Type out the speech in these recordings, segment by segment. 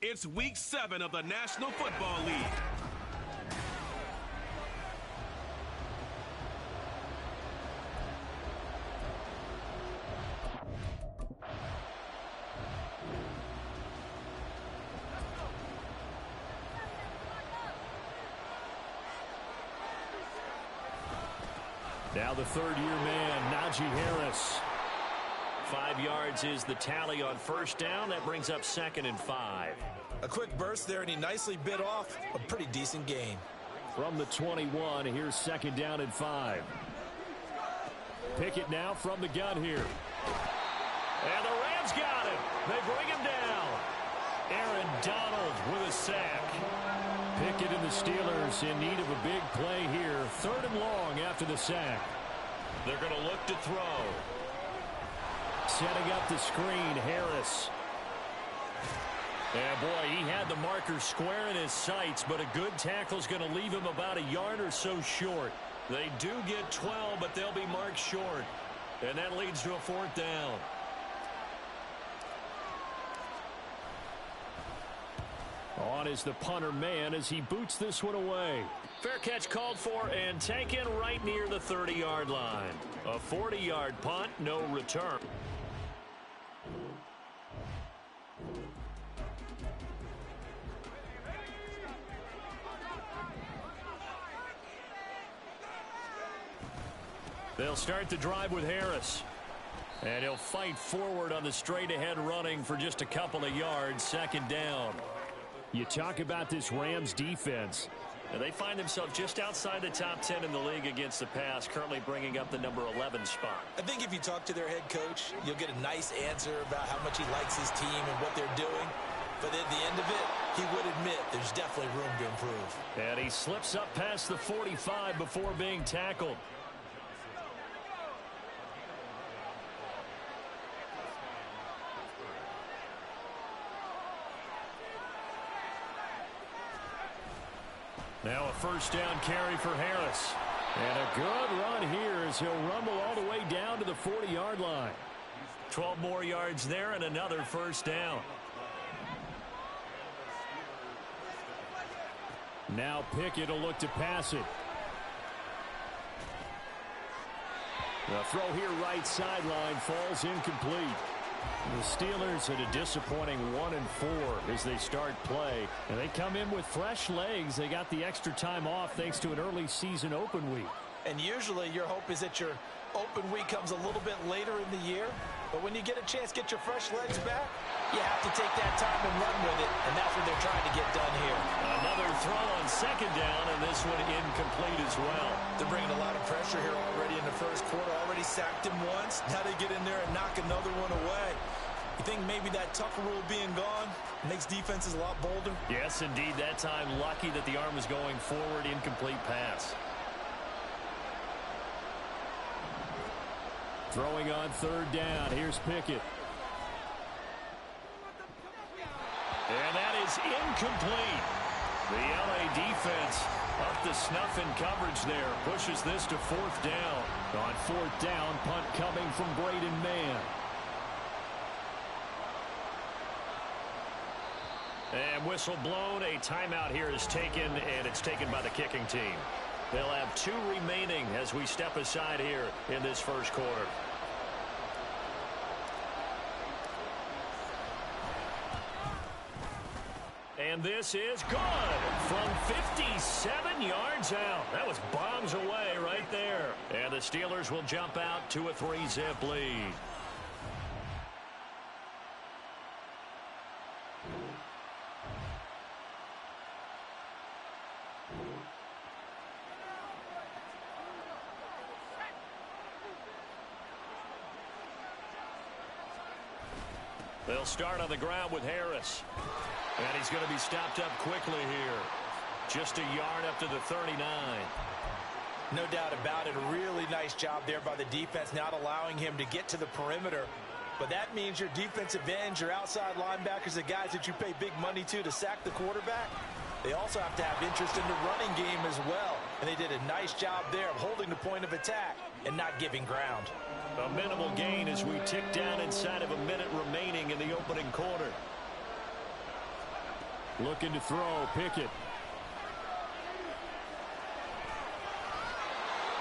It's Week 7 of the National Football League. Now the third-year man, Najee Harris. 5 yards is the tally on first down. That brings up 2nd and 5. A quick burst there, and he nicely bit off a pretty decent gain. From the 21, here's 2nd down and 5. Pickett now from the gun here. And the Rams got him. They bring him down. Aaron Donald with a sack. Pickett and the Steelers in need of a big play here. 3rd and long after the sack. They're going to look to throw. Setting up the screen, Harris. And boy, he had the marker square in his sights, but a good tackle is going to leave him about a yard or so short. They do get 12, but they'll be marked short. And that leads to a 4th down. On is the punter man as he boots this one away. Fair catch called for and taken right near the 30-yard line. A 40-yard punt, no return. They'll start the drive with Harris. And he'll fight forward on the straight-ahead running for just a couple of yards. 2nd down. You talk about this Rams defense. And they find themselves just outside the top 10 in the league against the pass, currently bringing up the number 11 spot. I think if you talk to their head coach, you'll get a nice answer about how much he likes his team and what they're doing. But at the end of it, he would admit there's definitely room to improve. And he slips up past the 45 before being tackled. Now a 1st down carry for Harris. And a good run here as he'll rumble all the way down to the 40-yard line. 12 more yards there and another 1st down. Now Pickett will look to pass it. The throw here right sideline falls incomplete. The Steelers at a disappointing 1-4 as they start play. And they come in with fresh legs. They got the extra time off thanks to an early season open week. And usually your hope is that your open week comes a little bit later in the year. But when you get a chance to get your fresh legs back, you have to take that time and run with it. And that's what they're trying to get done here. Another throw on 2nd down, and this one incomplete as well. They're bringing a lot of pressure here already in the first quarter. Already sacked him once. Now they get in there and knock another one away. You think maybe that Tucker rule being gone makes defenses a lot bolder? Yes, indeed. That time lucky that the arm was going forward. Incomplete pass. Throwing on 3rd down. Here's Pickett. And that is incomplete. The LA defense up to snuff in coverage there. Pushes this to 4th down. On 4th down, punt coming from Braden Mann. And whistle blown. A timeout here is taken, and it's taken by the kicking team. They'll have 2 remaining as we step aside here in this first quarter. And this is good from 57 yards out. That was bombs away right there. And the Steelers will jump out to a 3-zip lead. They'll start on the ground with Harris. And he's going to be stopped up quickly here. Just a yard up to the 39. No doubt about it. A really nice job there by the defense, not allowing him to get to the perimeter. But that means your defensive ends, your outside linebackers, the guys that you pay big money to sack the quarterback, they also have to have interest in the running game as well. And they did a nice job there of holding the point of attack and not giving ground. A minimal gain as we tick down inside of a minute remaining in the opening quarter. Looking to throw, Pickett.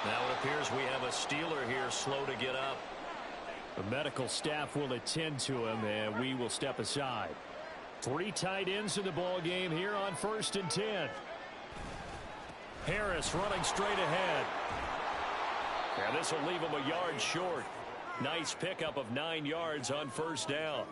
Now it appears we have a Steeler here slow to get up. The medical staff will attend to him, and we will step aside. 3 tight ends in the ball game here on 1st and 10. Harris running straight ahead. And this will leave him a yard short. Nice pickup of 9 yards on 1st down.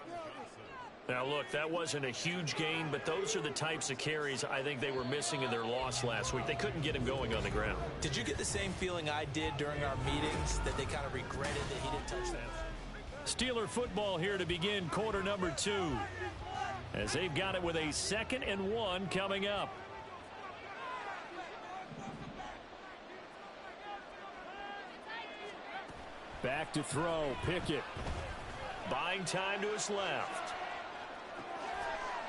Now, look, that wasn't a huge gain, but those are the types of carries I think they were missing in their loss last week. They couldn't get him going on the ground. Did you get the same feeling I did during our meetings, that they kind of regretted that he didn't touch that? Steeler football here to begin quarter number 2, as they've got it with a 2nd and 1 coming up. Back to throw, Pickett. Buying time to his left.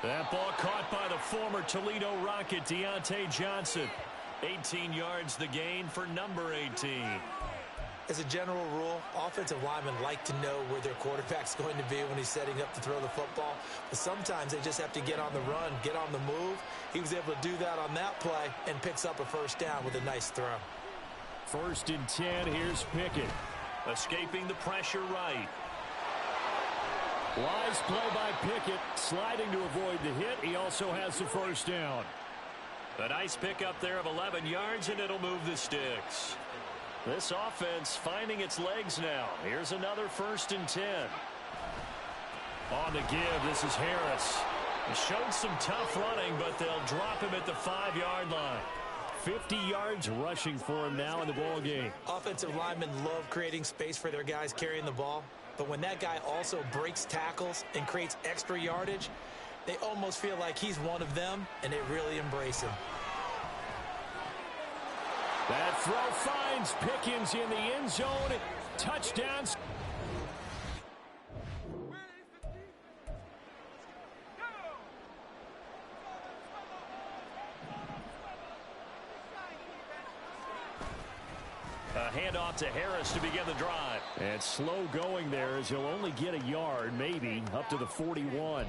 That ball caught by the former Toledo Rocket, Deontay Johnson. 18 yards the gain for number 18. As a general rule, offensive linemen like to know where their quarterback's going to be when he's setting up to throw the football. But sometimes they just have to get on the run, get on the move. He was able to do that on that play and picks up a 1st down with a nice throw. 1st and 10, here's Pickett. Escaping the pressure right. Wise play by Pickett, sliding to avoid the hit. He also has the 1st down. A nice pickup there of 11 yards, and it'll move the sticks. This offense finding its legs now. Here's another 1st and 10. On the give, this is Harris. He showed some tough running, but they'll drop him at the 5-yard line. 50 yards rushing for him now in the ball game. Offensive linemen love creating space for their guys carrying the ball. But when that guy also breaks tackles and creates extra yardage, they almost feel like he's one of them, and they really embrace him. That throw finds Pickens in the end zone. Touchdowns. A handoff to Harris to begin the drive. And slow going there as he'll only get a yard, maybe, up to the 41.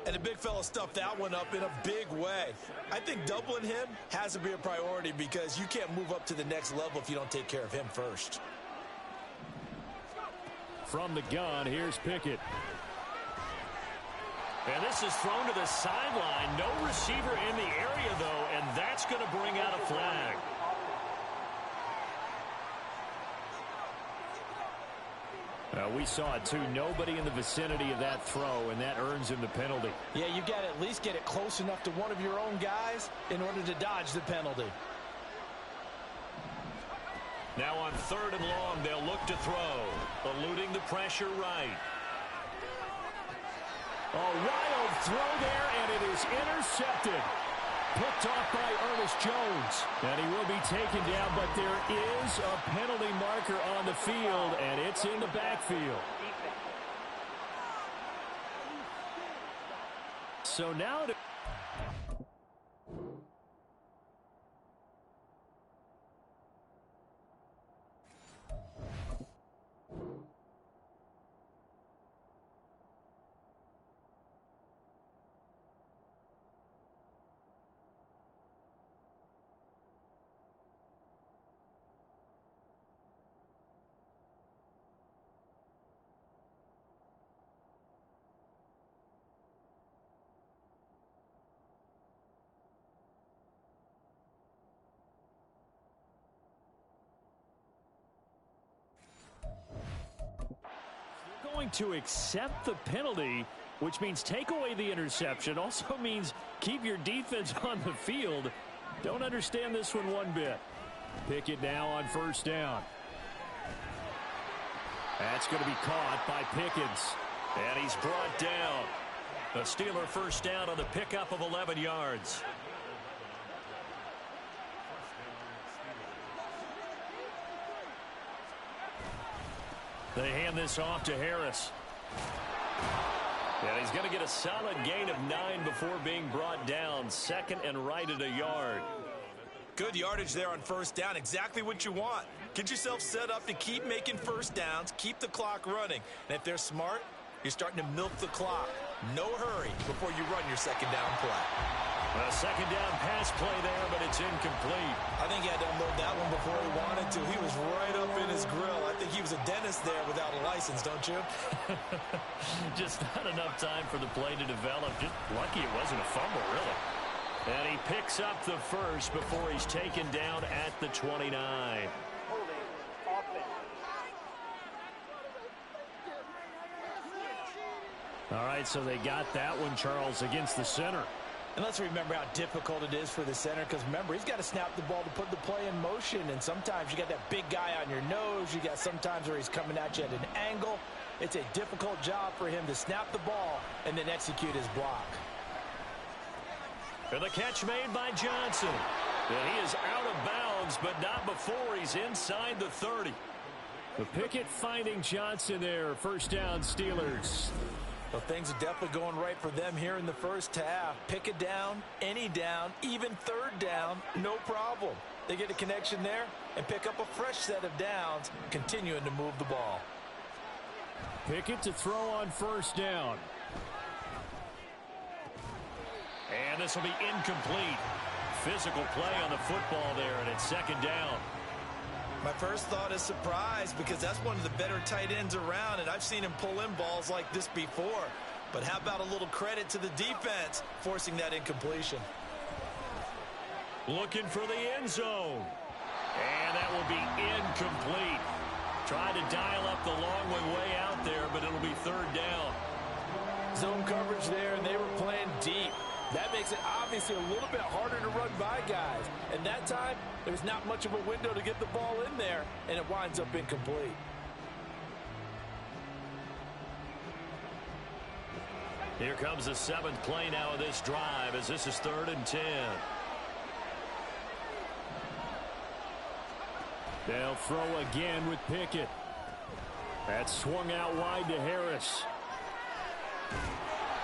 And the big fella stuffed that one up in a big way. I think doubling him has to be a priority because you can't move up to the next level if you don't take care of him first. From the gun, here's Pickett. And this is thrown to the sideline. No receiver in the area, though, and that's going to bring out a flag. We saw it, too. Nobody in the vicinity of that throw, and that earns him the penalty. Yeah, you got to at least get it close enough to one of your own guys in order to dodge the penalty. Now on 3rd and long, they'll look to throw, eluding the pressure right. A wild throw there, and it is intercepted. Picked off by Ernest Jones. And he will be taken down, but there is a penalty marker on the field, and it's in the backfield. So now to to accept the penalty, which means take away the interception, also means keep your defense on the field. Don't understand this one bit. Pickett now on 1st down. That's going to be caught by Pickens, and he's brought down. The Steeler 1st down on the pickup of 11 yards. They hand this off to Harris. And he's going to get a solid gain of 9 before being brought down. 2nd and right at a yard. Good yardage there on 1st down. Exactly what you want. Get yourself set up to keep making 1st downs, keep the clock running. And if they're smart, You're starting to milk the clock. No hurry before you run your second down play. A second down pass play there, but it's incomplete. I think he had to unload that one before he wanted to. He was right up in his grill. I think he was a dentist there without a license, don't you? Just not enough time for the play to develop. Just lucky it wasn't a fumble, really. And he picks up the first before he's taken down at the 29. All right, so they got that one, Charles, against the center. And let's remember how difficult it is for the center, because remember, he's got to snap the ball to put the play in motion, and sometimes you got that big guy on your nose. You got sometimes where he's coming at you at an angle. It's a difficult job for him to snap the ball and then execute his block. And the catch made by Johnson. And he is out of bounds, but not before he's inside the 30. The Pickett finding Johnson there. First down, Steelers. Well, things are definitely going right for them here in the first half. Pick it down, any down, even third down, no problem. They get a connection there and pick up a fresh set of downs, continuing to move the ball. Pickett to throw on first down. And this will be incomplete. Physical play on the football there, and it's second down. My first thought is surprise, because that's one of the better tight ends around, and I've seen him pull in balls like this before. But how about a little credit to the defense forcing that incompletion? Looking for the end zone. And that will be incomplete. Tried to dial up the long way out there, but it'll be third down. Zone coverage there, and they were playing deep. That makes it obviously a little bit harder to run by guys. And that time, there's not much of a window to get the ball in there, and it winds up incomplete. Here comes the seventh play now of this drive, as this is 3rd and 10. They'll throw again with Pickett. That swung out wide to Harris.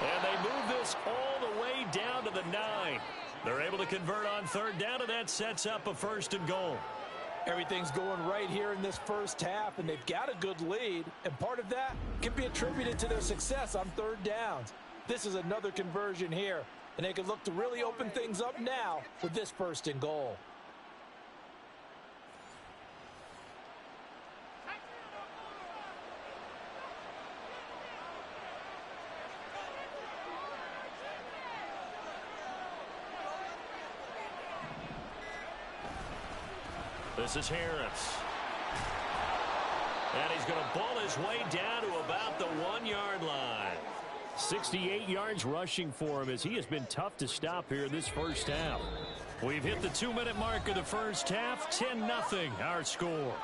And they move this all the way down to the 9. They're able to convert on third down, and that sets up a 1st and goal. Everything's going right here in this first half, and they've got a good lead, and part of that can be attributed to their success on third downs. This is another conversion here, and they can look to really open things up now with this 1st and goal. This is Harris. And he's going to ball his way down to about the 1-yard line. 68 yards rushing for him, as he has been tough to stop here this first half. We've hit the 2-minute mark of the first half. 10-0 our score.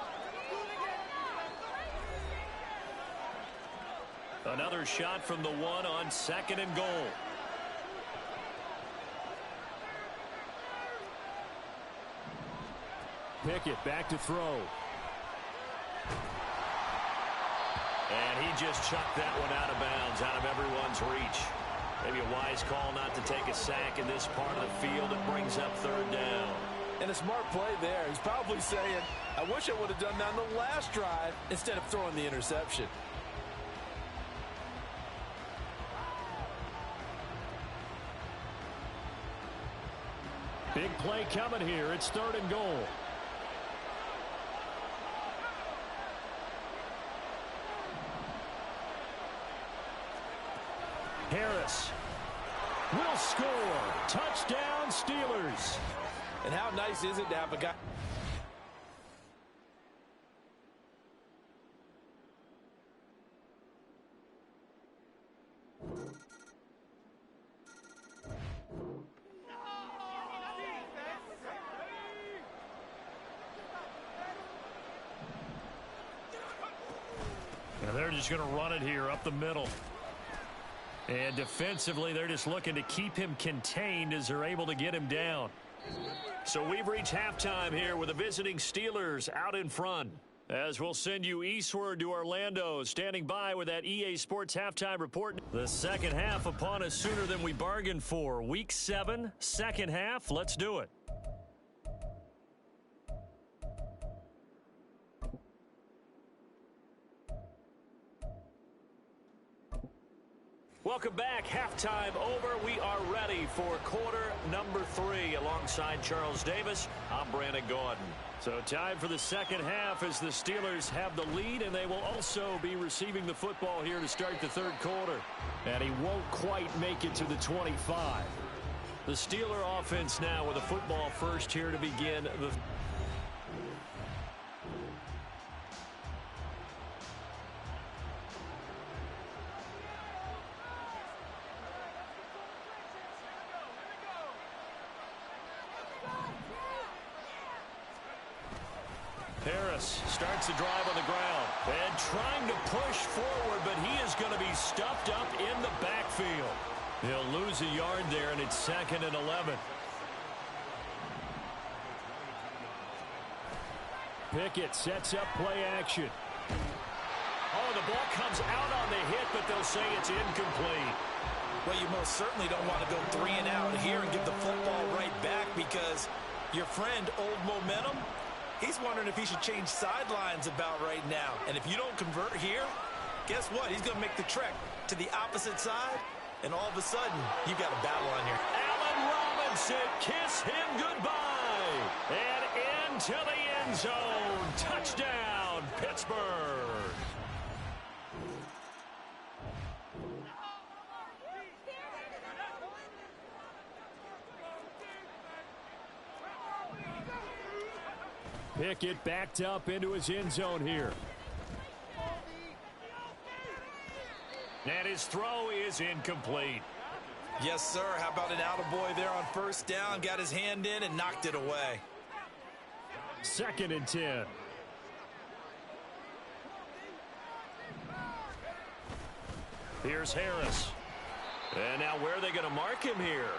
Another shot from the 1 on 2nd and goal. Pickett back to throw. And he just chucked that one out of bounds, out of everyone's reach. Maybe a wise call not to take a sack in this part of the field. It brings up third down. And a smart play there. He's probably saying, I wish I would have done that on the last drive instead of throwing the interception. Big play coming here. It's 3rd and goal. Harris will score. Touchdown, Steelers. And how nice is it to have a guy... Now they're just going to run it here up the middle. And defensively, they're just looking to keep him contained as they're able to get him down. So we've reached halftime here with the visiting Steelers out in front. As we'll send you eastward to Orlando, standing by with that EA Sports halftime report. The second half upon us sooner than we bargained for. Week 7, second half. Let's do it. Welcome back. Halftime over. We are ready for quarter number 3. Alongside Charles Davis, I'm Brandon Gaudin. So time for the second half as the Steelers have the lead, and they will also be receiving the football here to start the third quarter. And he won't quite make it to the 25. The Steeler offense now with a football first here to begin the... Harris starts the drive on the ground and trying to push forward, but he is going to be stuffed up in the backfield. He'll lose a yard there, and it's 2nd and 11. Pickett sets up play action. Oh, the ball comes out on the hit, but they'll say it's incomplete. Well, you most certainly don't want to go 3 and out here and give the football right back, because your friend, Old Momentum, he's wondering if he should change sidelines about right now. And if you don't convert here, guess what? He's going to make the trek to the opposite side, and all of a sudden, you've got a battle on here. Allen Robinson, kiss him goodbye. And into the end zone. Touchdown, Pittsburgh. Pickett backed up into his end zone here. And his throw is incomplete. Yes, sir. How about an attaboy there on first down? Got his hand in and knocked it away. 2nd and 10. Here's Harris. And now where are they going to mark him here?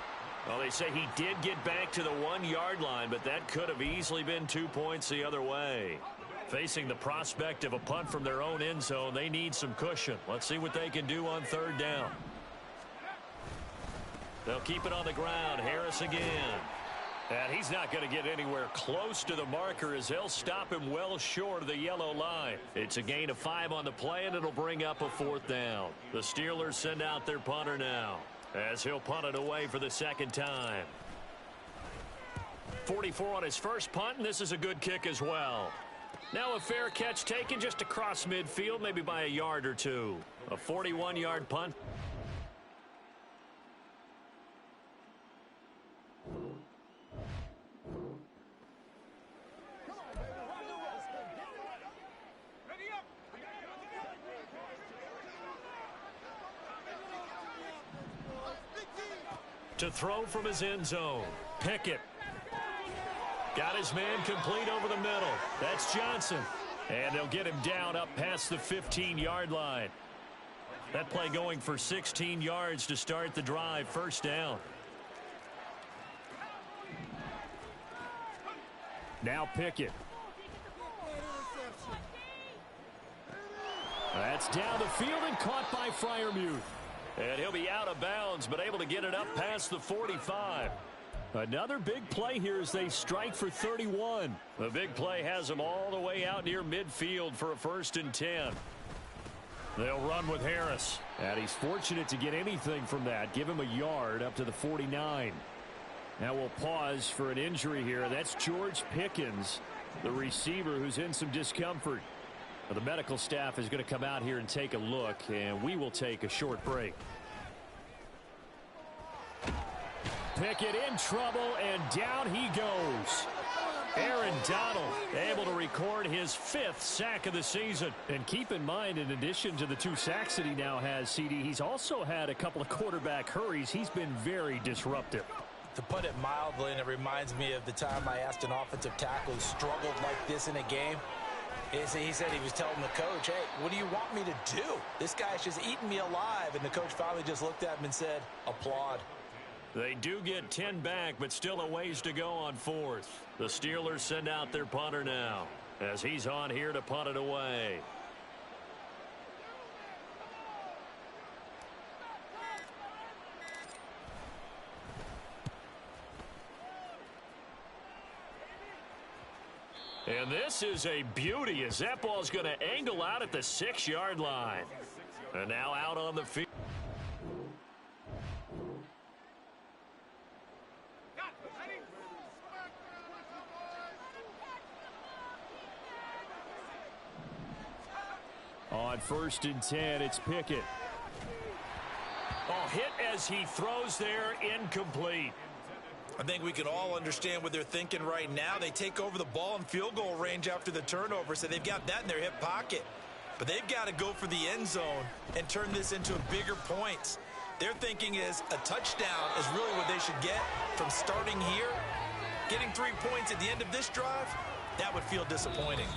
Well, they say he did get back to the 1-yard line, but that could have easily been 2 points the other way. Facing the prospect of a punt from their own end zone, they need some cushion. Let's see what they can do on 3rd down. They'll keep it on the ground. Harris again. And he's not going to get anywhere close to the marker as they'll stop him well short of the yellow line. It's a gain of 5 on the play, and it'll bring up a 4th down. The Steelers send out their punter now, as he'll punt it away for the 2nd time. 44 on his first punt, and this is a good kick as well. Now a fair catch taken just across midfield, maybe by a yard or 2. A 41-yard punt. To throw from his end zone. Pickett. Got his man complete over the middle. That's Johnson. And they'll get him down up past the 15-yard line. That play going for 16 yards to start the drive. 1st down. Now Pickett. That's down the field and caught by Freiermuth. And he'll be out of bounds, but able to get it up past the 45. Another big play here as they strike for 31. The big play has them all the way out near midfield for a 1st and 10. They'll run with Harris. And he's fortunate to get anything from that. Give him a yard up to the 49. Now we'll pause for an injury here. That's George Pickens, the receiver who's in some discomfort. The medical staff is going to come out here and take a look, and we will take a short break. Pickett in trouble, and down he goes. Aaron Donald able to record his 5th sack of the season. And keep in mind, in addition to the 2 sacks that he now has, CD, he's also had a couple of quarterback hurries. He's been very disruptive. To put it mildly, and it reminds me of the time I asked an offensive tackle who struggled like this in a game. He said he was telling the coach, hey, what do you want me to do? This guy's just eating me alive. And the coach finally just looked at him and said, applaud. They do get 10 back, but still a ways to go on 4th. The Steelers send out their punter now, as he's on here to punt it away. And this is a beauty as that ball's going to angle out at the 6-yard line. And now out on the field. On 1st and 10, it's Pickett. Oh, hit as he throws there, incomplete. I think we can all understand what they're thinking right now. They take over the ball in field goal range after the turnover, so they've got that in their hip pocket. But they've got to go for the end zone and turn this into bigger points. Their thinking is a touchdown is really what they should get from starting here. Getting 3 points at the end of this drive, that would feel disappointing.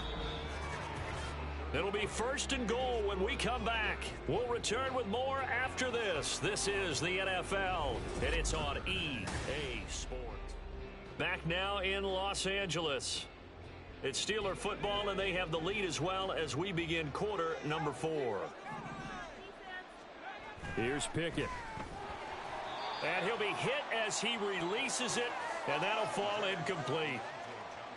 It'll be 1st and goal when we come back. We'll return with more after this. This is the NFL, and it's on EA Sports. Back now in Los Angeles. It's Steeler football, and they have the lead as well as we begin quarter number 4. Here's Pickett. And he'll be hit as he releases it, and that'll fall incomplete.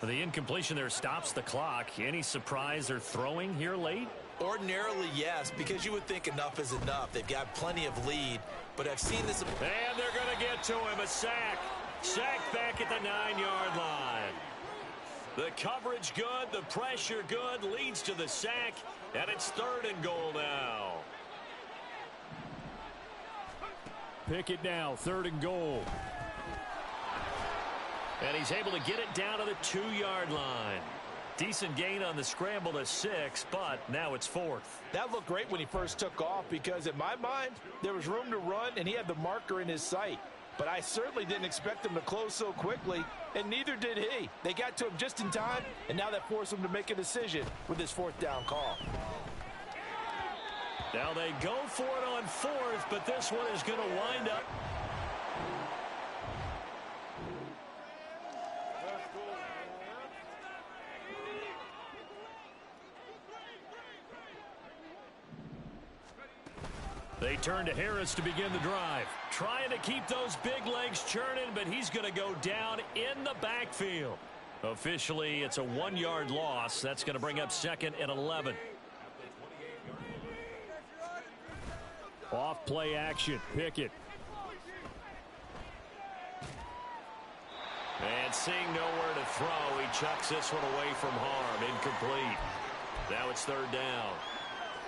The incompletion there stops the clock. Any surprise they're throwing here late? Ordinarily, yes, because you would think enough is enough. They've got plenty of lead, but I've seen this. And they're going to get to him. A sack. Sack back at the 9-yard line. The coverage good, the pressure good, leads to the sack, and it's 3rd and goal now. Pickett now, 3rd and goal. And he's able to get it down to the 2-yard line. Decent gain on the scramble to 6, but now it's 4th. That looked great when he first took off because, in my mind, there was room to run, and he had the marker in his sight. But I certainly didn't expect him to close so quickly, and neither did he. They got to him just in time, and now that forced him to make a decision with his 4th down call. Now they go for it on 4th, but this one is going to wind up. They turn to Harris to begin the drive. Trying to keep those big legs churning, but he's going to go down in the backfield. Officially, it's a 1-yard loss. That's going to bring up 2nd and 11. Off play action. Pickett. And seeing nowhere to throw, he chucks this one away from harm. Incomplete. Now it's 3rd down.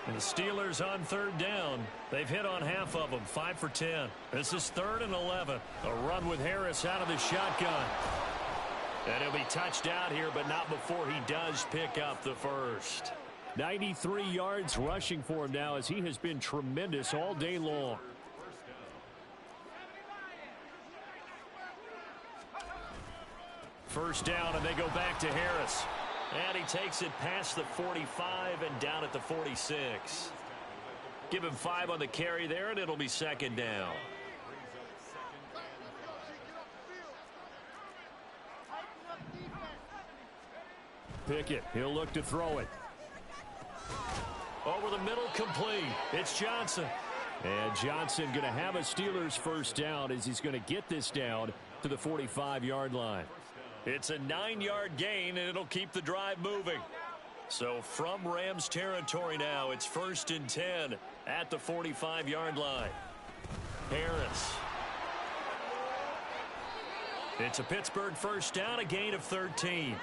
And the Steelers on 3rd down. They've hit on half of them, 5 for 10. This is 3rd and 11. A run with Harris out of the shotgun. And he'll be touched out here, but not before he does pick up the 1st. 93 yards rushing for him now as he has been tremendous all day long. First down, and they go back to Harris. And he takes it past the 45 and down at the 46. Give him 5 on the carry there, and it'll be 2nd down. Pickett, he'll look to throw it. Over the middle, complete. It's Johnson. And Johnson going to have a Steelers 1st down as he's going to get this down to the 45-yard line. It's a 9-yard gain, and it'll keep the drive moving. So from Rams territory now, it's 1st and 10 at the 45-yard line. Harris. It's a Pittsburgh 1st down, a gain of 13.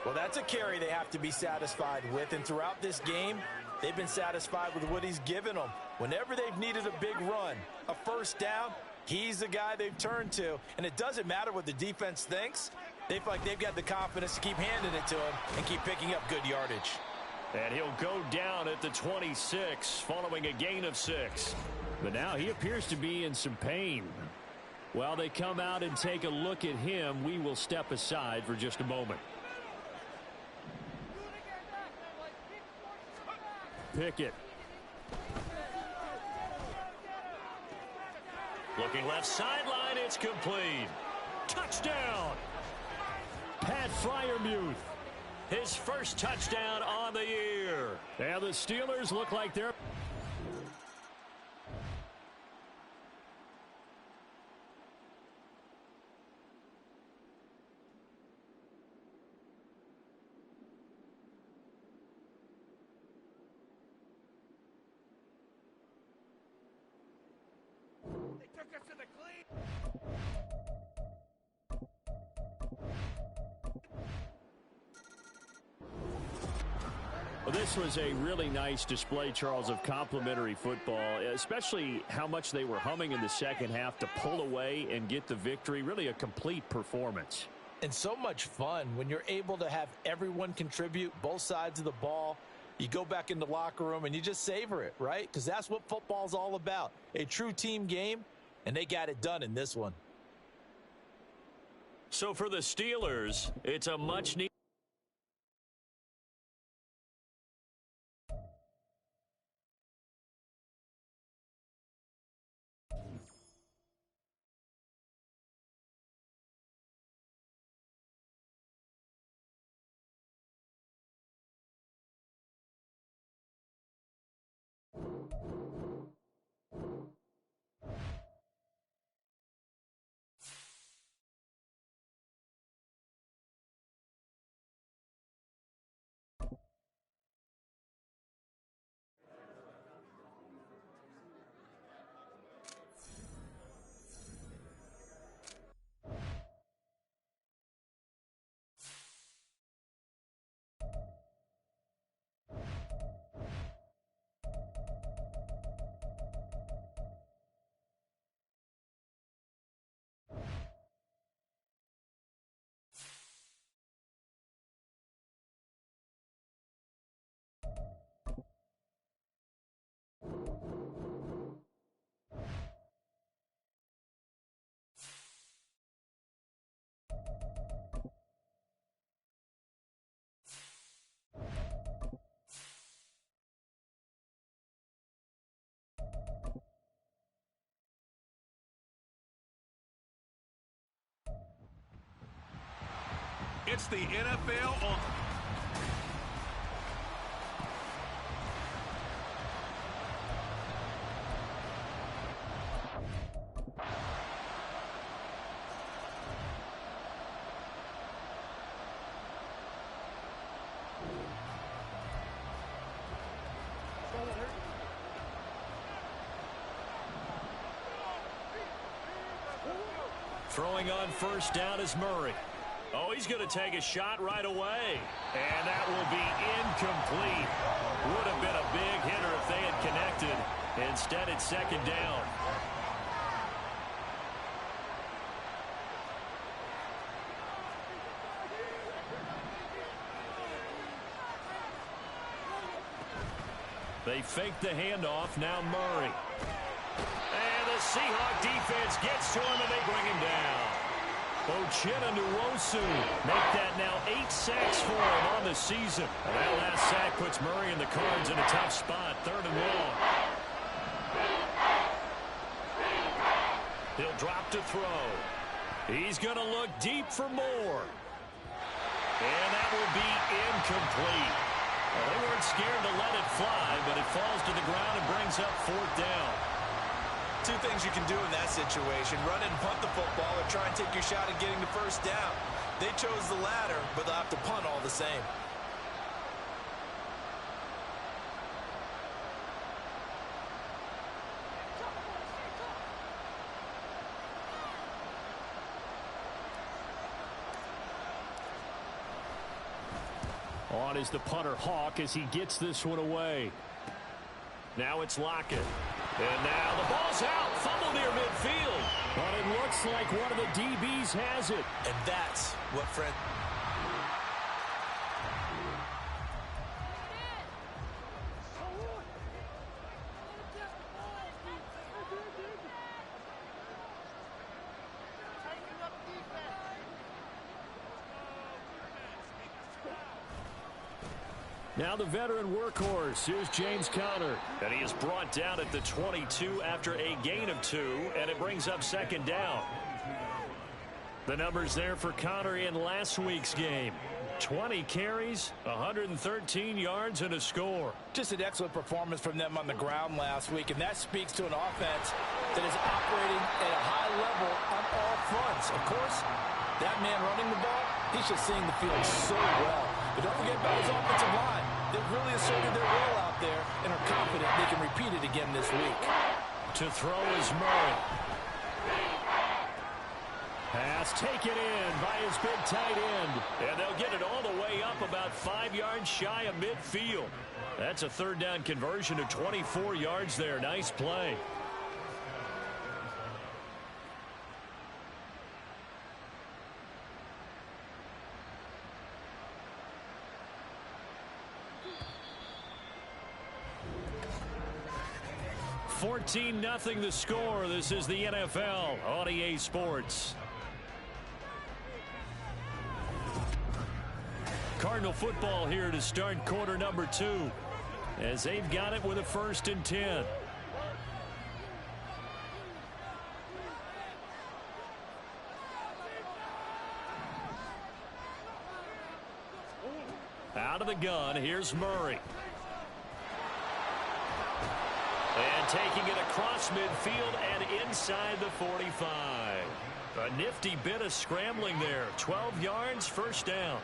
Well, that's a carry they have to be satisfied with, and throughout this game, they've been satisfied with what he's given them. Whenever they've needed a big run, a 1st down, he's the guy they've turned to, and it doesn't matter what the defense thinks. They feel like they've got the confidence to keep handing it to him and keep picking up good yardage. And he'll go down at the 26 following a gain of 6. But now he appears to be in some pain. While they come out and take a look at him, we will step aside for just a moment. Pickett. Looking left sideline, it's complete. Touchdown! Pat Freiermuth. His 1st touchdown on the year. And the Steelers look like they're... Well, this was a really nice display, Charles, of complimentary football, especially how much they were humming in the second half to pull away and get the victory. Really a complete performance. And so much fun when you're able to have everyone contribute, both sides of the ball. You go back in the locker room and you just savor it, right? Because that's what football's all about. A true team game, and they got it done in this one. So for the Steelers, it's a much-needed. It's the NFL on. Throwing on first down is Murray. Oh, he's going to take a shot right away. And that will be incomplete. Would have been a big hitter if they had connected. Instead, it's second down. They fake the handoff. Now Murray. And the Seahawk defense gets to him, and they bring him down. Uchenna Nwosu make that now 8 sacks for him on the season. And that last sack puts Murray and the Cards in a tough spot, 3rd and long. He'll drop to throw. He's going to look deep for more. And that will be incomplete. Well, they weren't scared to let it fly, but it falls to the ground and brings up 4th down. Two things you can do in that situation: run and punt the football, or try and take your shot at getting the first down. They chose the latter, but they'll have to punt all the same. On is the punter Hawk as he gets this one away. Now it's Lockett. And now the ball's out. Fumble near midfield. But it looks like one of the DBs has it. And that's what Fred... Now the veteran workhorse. Here's James Conner. And he is brought down at the 22 after a gain of 2. And it brings up second down. The numbers there for Conner in last week's game. 20 carries, 113 yards, and a score. Just an excellent performance from them on the ground last week. And that speaks to an offense that is operating at a high level on all fronts. Of course, that man running the ball, he's just seeing the field so well. But don't forget about his offensive line. They've really asserted their will out there and are confident they can repeat it again this week. To throw is Murray. Pass taken in by his big tight end. And they'll get it all the way up about 5 yards shy of midfield. That's a third down conversion of 24 yards there. Nice play. $14-0 the score. This is the NFL on EA Sports. Cardinal football here to start quarter number 2 as they've got it with a 1st and 10. Out of the gun, here's Murray. And taking it across midfield and inside the 45. A nifty bit of scrambling there. 12 yards, 1st down.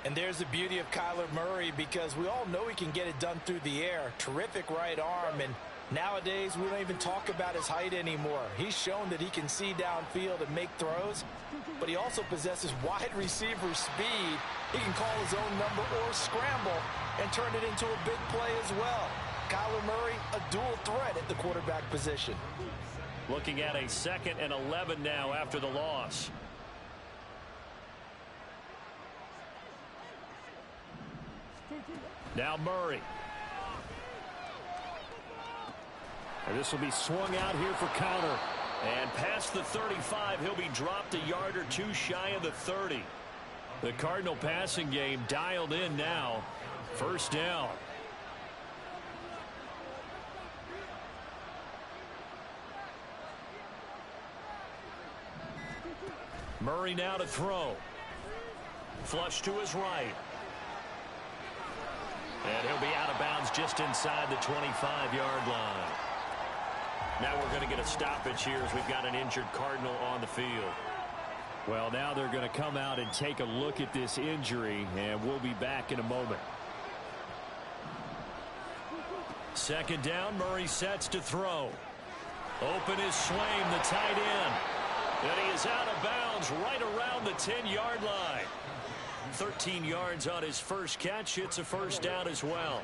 And there's the beauty of Kyler Murray, because we all know he can get it done through the air. Terrific right arm, and nowadays we don't even talk about his height anymore. He's shown that he can see downfield and make throws, but he also possesses wide receiver speed. He can call his own number or scramble and turn it into a big play as well. Kyler Murray, a dual threat at the quarterback position. Looking at a 2nd and 11 now after the loss. Now Murray. And this will be swung out here for counter. And past the 35, he'll be dropped a yard or 2 shy of the 30. The Cardinal passing game dialed in now. 1st down. Murray now to throw. Flush to his right. And he'll be out of bounds just inside the 25-yard line. Now we're going to get a stoppage here as we've got an injured Cardinal on the field. Well, now they're going to come out and take a look at this injury, and we'll be back in a moment. 2nd down, Murray sets to throw. Open is Swaim, the tight end. And he is out of bounds right around the 10-yard line. 13 yards on his first catch. It's a 1st down as well.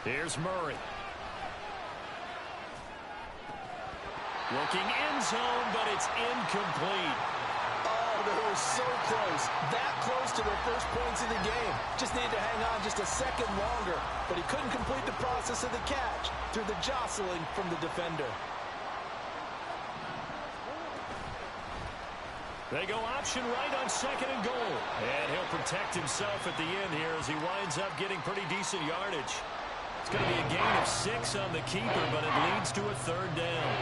Here's Murray. Looking end zone, but it's incomplete. Oh, they were so close. That close to their first points of the game. Just needed to hang on just a second longer. But he couldn't complete the process of the catch through the jostling from the defender. They go option right on 2nd and goal. And he'll protect himself at the end here as he winds up getting pretty decent yardage. It's going to be a gain of 6 on the keeper, but it leads to a 3rd down.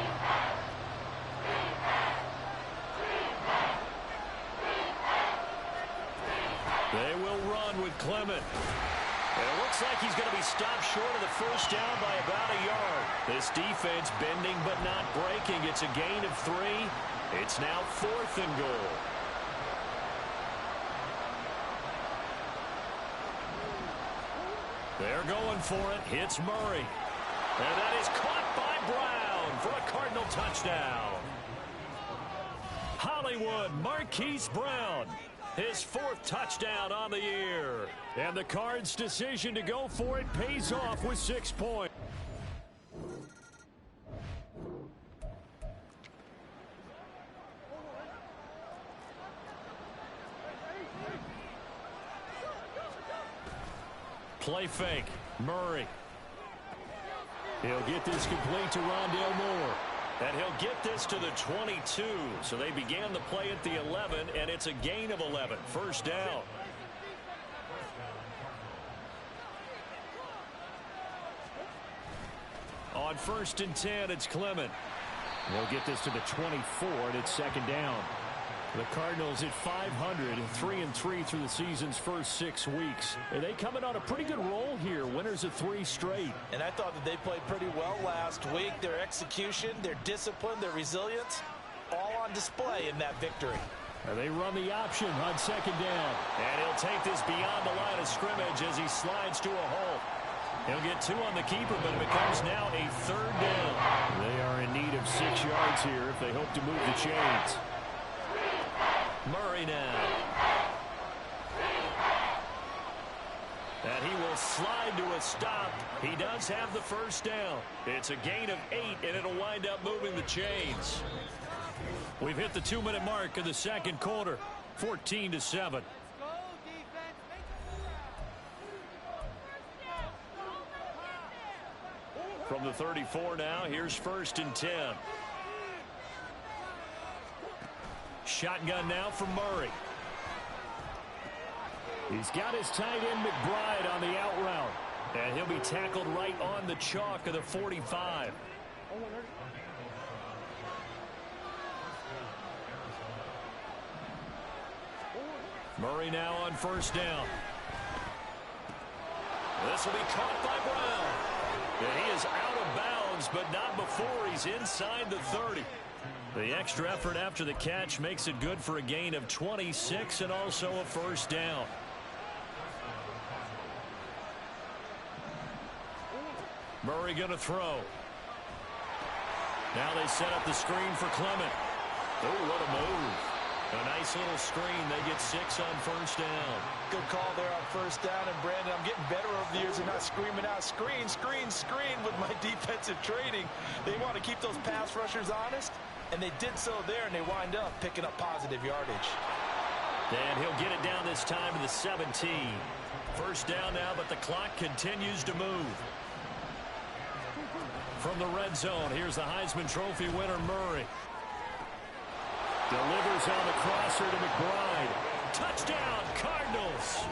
They will run with Clement. And it looks like he's going to be stopped short of the 1st down by about a yard. This defense bending but not breaking. It's a gain of 3. It's now 4th and goal. They're going for it. Hits Murray. And that is caught by Brown for a Cardinal touchdown. Hollywood Marquise Brown. His 4th touchdown on the year. And the Cards' decision to go for it pays off with 6 points. Play fake. Murray. He'll get this complete to Rondale Moore. And he'll get this to the 22. So they began the play at the 11, and it's a gain of 11. 1st down. On 1st and 10, it's Clement. They'll get this to the 24, and it's 2nd down. The Cardinals at 500, 3-3 through the season's first 6 weeks. And they coming on a pretty good roll here, winners of 3 straight. And I thought that they played pretty well last week. Their execution, their discipline, their resilience, all on display in that victory. And they run the option on 2nd down. And he'll take this beyond the line of scrimmage as he slides to a hole. He'll get 2 on the keeper, but it becomes now a 3rd down. They are in need of 6 yards here if they hope to move the chains. Murray now. And he will slide to a stop. He does have the 1st down. It's a gain of 8, and it'll wind up moving the chains. We've hit the 2-minute mark of the 2nd quarter. 14-7. From the 34 now, here's 1st and 10. Shotgun now for Murray. He's got his tight end McBride on the out route. And he'll be tackled right on the chalk of the 45. Murray now on 1st down. This will be caught by Brown. And he is out of bounds, but not before he's inside the 30. The extra effort after the catch makes it good for a gain of 26 and also a 1st down. Murray going to throw. Now they set up the screen for Clement. Oh, what a move. A nice little screen. They get 6 on 1st down. Good call there on 1st down. And, Brandon, I'm getting better over the years and not screaming out, screen, screen, screen with my defensive training. They want to keep those pass rushers honest, and they did so there, and they wind up picking up positive yardage. And he'll get it down this time to the 17. 1st down now, but the clock continues to move. From the red zone, here's the Heisman Trophy winner, Murray. Delivers on the crosser to McBride. Touchdown, Cardinals.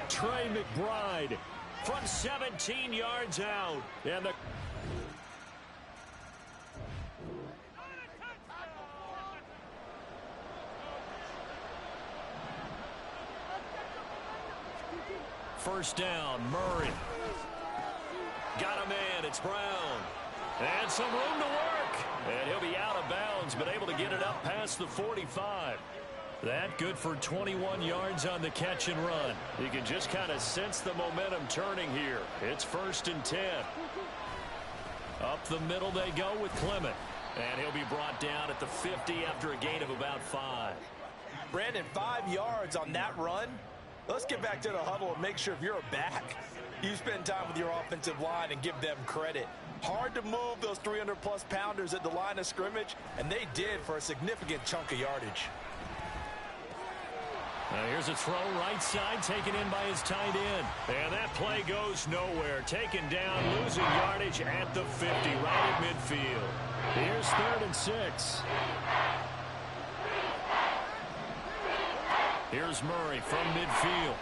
Trey McBride from 17 yards out. And the first down, Murray. Got a man, it's Brown. And some room to work. And he'll be out of bounds, but able to get it up past the 45. That good for 21 yards on the catch and run. You can just kind of sense the momentum turning here. It's 1st and 10. Up the middle they go with Clement. And he'll be brought down at the 50 after a gain of about 5. Brandon, 5 yards on that run. Let's get back to the huddle and make sure if you're a back, you spend time with your offensive line and give them credit. Hard to move those 300-plus pounders at the line of scrimmage, and they did for a significant chunk of yardage. Now here's a throw right side taken in by his tight end. And that play goes nowhere. Taken down, losing yardage at the 50, right at midfield. Here's 3rd and 6. Here's Murray from midfield.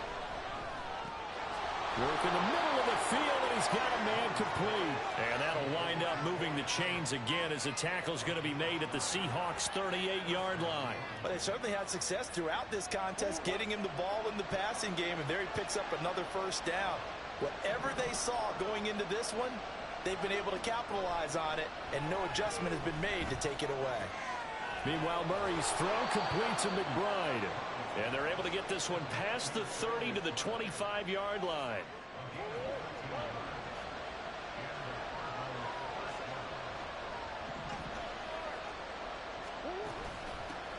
Work in the middle of the field, and he's got a man complete. And that'll wind up moving the chains again as the tackle's going to be made at the Seahawks' 38-yard line. But they certainly had success throughout this contest, getting him the ball in the passing game, and there he picks up another 1st down. Whatever they saw going into this one, they've been able to capitalize on it, and no adjustment has been made to take it away. Meanwhile, Murray's throw complete to McBride. And they're able to get this one past the 30 to the 25-yard line.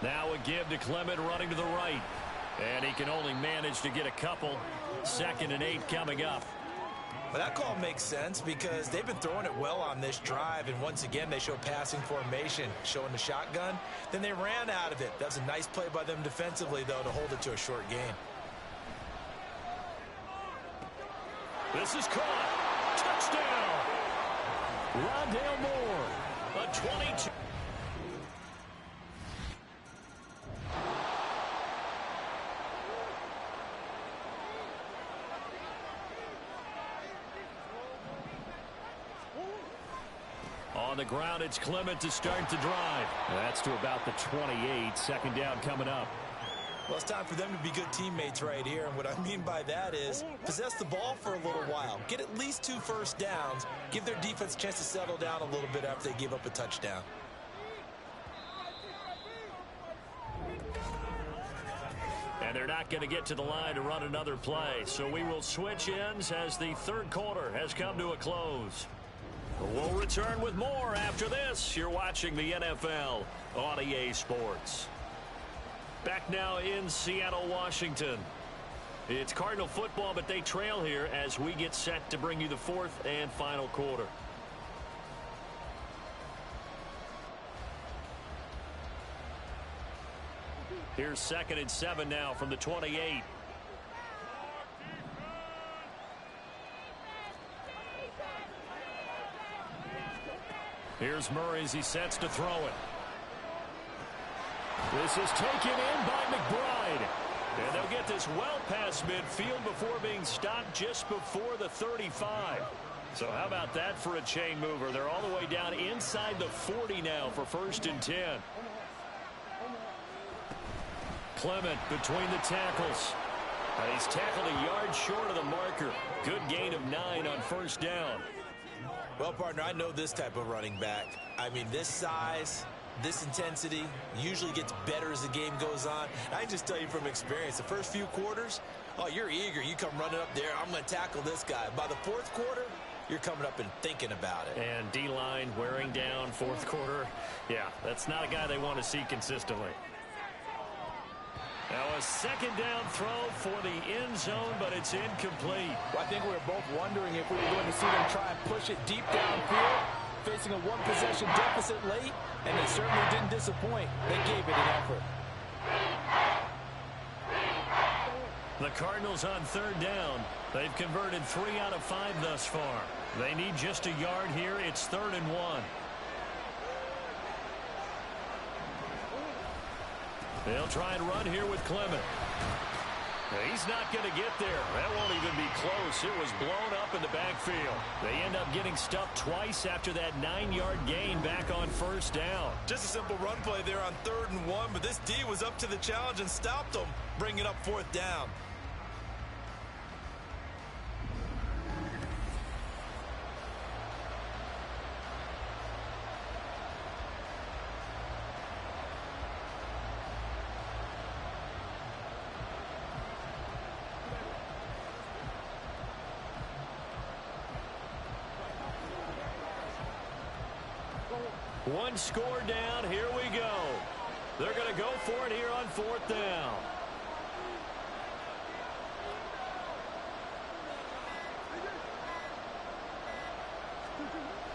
Now a give to Clement running to the right. And he can only manage to get a couple. 2nd and 8 coming up. But that call makes sense because they've been throwing it well on this drive, and once again they show passing formation, showing the shotgun. Then they ran out of it. That's a nice play by them defensively, though, to hold it to a short gain. This is caught. Touchdown. Rondale Moore, a 22. On the ground, it's Clement to start the drive. That's to about the 28. 2nd down coming up. Well, it's time for them to be good teammates right here. And what I mean by that is possess the ball for a little while. Get at least 2 1st downs. Give their defense a chance to settle down a little bit after they give up a touchdown. And they're not going to get to the line to run another play. So we will switch ends as the third quarter has come to a close. We'll return with more after this. You're watching the NFL on EA Sports. Back now in Seattle, Washington. It's Cardinal football, but they trail here as we get set to bring you the fourth and final quarter. Here's 2nd and 7 now from the 28. Here's Murray as he sets to throw it. This is taken in by McBride. And they'll get this well past midfield before being stopped just before the 35. So how about that for a chain mover? They're all the way down inside the 40 now for 1st and 10. Clement between the tackles. He's tackled a yard short of the marker. Good gain of 9 on 1st down. Well, partner, I know this type of running back. I mean, this size, this intensity usually gets better as the game goes on. I can just tell you from experience, the first few quarters, oh, you're eager. You come running up there, I'm going to tackle this guy. By the 4th quarter, you're coming up and thinking about it. And D-line wearing down 4th quarter. Yeah, that's not a guy they want to see consistently. Now a 2nd down throw for the end zone, but it's incomplete. Well, I think we were both wondering if we were going to see them try and push it deep downfield, facing a one-possession deficit late, and they certainly didn't disappoint. They gave it an effort. The Cardinals on 3rd down. They've converted 3 out of 5 thus far. They need just a yard here. It's 3rd and 1. They'll try and run here with Clement. He's not going to get there. That won't even be close. It was blown up in the backfield. They end up getting stuffed twice after that 9-yard gain back on 1st down. Just a simple run play there on 3rd and 1, but this D was up to the challenge and stopped them, bringing up 4th down. One score down. Here we go. They're going to go for it here on 4th down.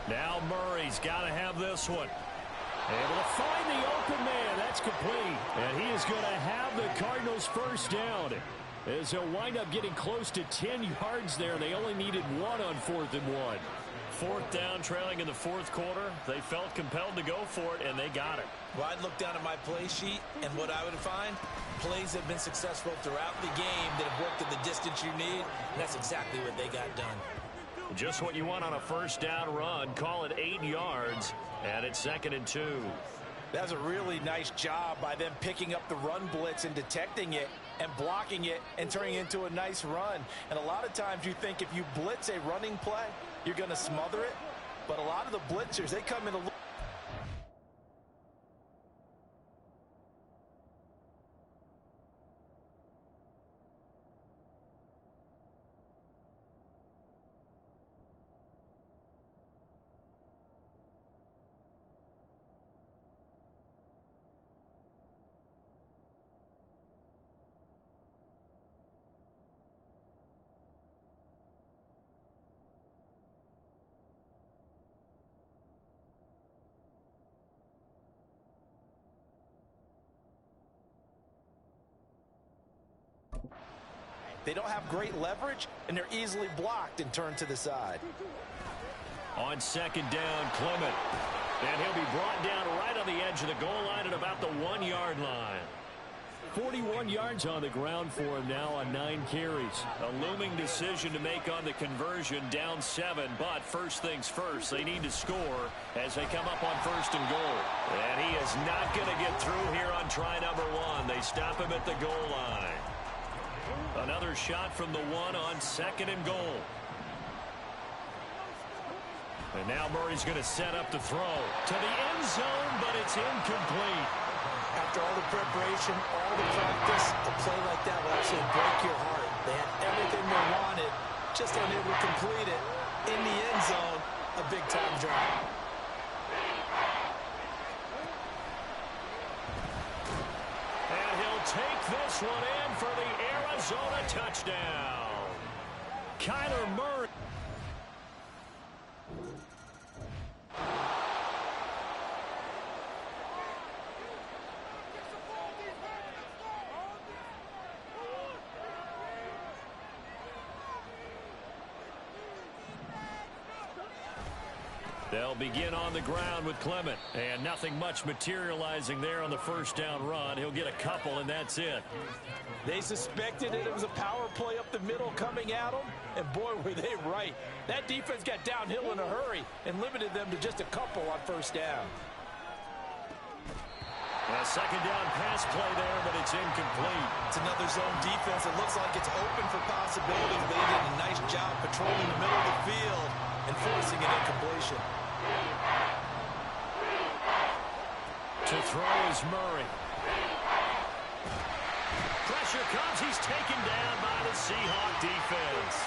Now Murray's got to have this one. Able to find the open man. That's complete. And he is going to have the Cardinals' 1st down. As they'll wind up getting close to 10 yards there. They only needed 1 on 4th and 1. 4th down, trailing in the 4th quarter. They felt compelled to go for it, and they got it. Well, I'd look down at my play sheet, and what I would find, plays have been successful throughout the game that have worked at the distance you need, and that's exactly what they got done. Just what you want on a 1st down run. Call it 8 yards, and it's 2nd and 2. That was a really nice job by them picking up the run blitz and detecting it and blocking it and turning it into a nice run. And a lot of times you think if you blitz a running play, you're going to smother it. But a lot of the blitzers, they come in a little. They don't have great leverage, and they're easily blocked and turned to the side. On 2nd down, Clement. And he'll be brought down right on the edge of the goal line at about the 1-yard line. 41 yards on the ground for him now on 9 carries. A looming decision to make on the conversion, down 7. But first things first, they need to score as they come up on 1st and goal. And he is not going to get through here on try number 1. They stop him at the goal line. Another shot from the 1 on 2nd and goal. And now Murray's going to set up the throw to the end zone, but it's incomplete. After all the preparation, all the practice, a play like that will actually break your heart. They had everything they wanted, just unable to complete it. In the end zone, a big-time drive. And he'll take this one in for the Arizona touchdown. Kyler Murray. They'll begin on the ground with Clement. And nothing much materializing there on the first down run. He'll get a couple, and that's it. They suspected it was a power play up the middle coming at them, and boy, were they right. That defense got downhill in a hurry and limited them to just a couple on first down. A second down pass play there, but it's incomplete. It's another zone defense. It looks like it's open for possibilities, but they did a nice job patrolling the middle of the field and forcing an incompletion. To throw is Murray. Pressure comes. He's taken down by the Seahawk defense.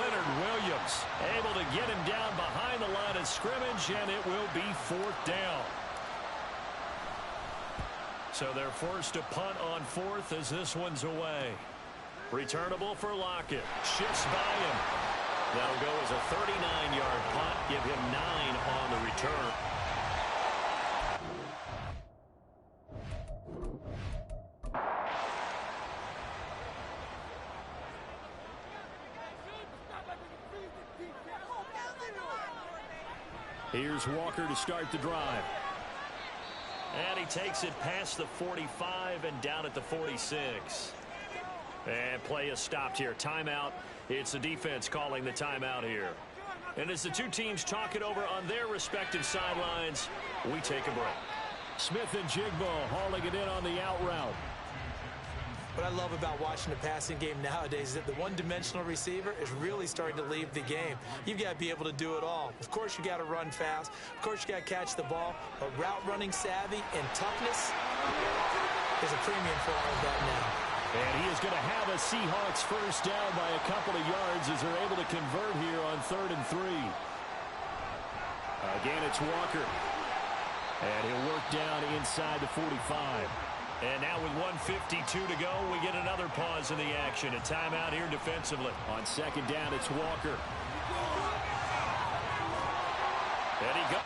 Leonard Williams able to get him down behind the line of scrimmage, and it will be fourth down. So they're forced to punt on fourth as this one's away. Returnable for Lockett. Shifts by him. That'll go as a 39-yard punt. Give him 9 on the return. Here's Walker to start the drive. And he takes it past the 45 and down at the 46. And play is stopped here. Timeout. It's the defense calling the timeout here. And as the two teams talk it over on their respective sidelines, we take a break. Smith and Jigbo hauling it in on the out route. What I love about watching the passing game nowadays is that the one-dimensional receiver is really starting to leave the game. You've got to be able to do it all. Of course, you got to run fast. Of course, you got to catch the ball. But route running savvy and toughness is a premium for all of that now. And he is going to have a Seahawks first down by a couple of yards as they're able to convert here on 3rd and 3. Again, it's Walker. And he'll work down inside the 45. And now with 1:52 to go, we get another pause in the action. A timeout here defensively. On second down, it's Walker. And he goes.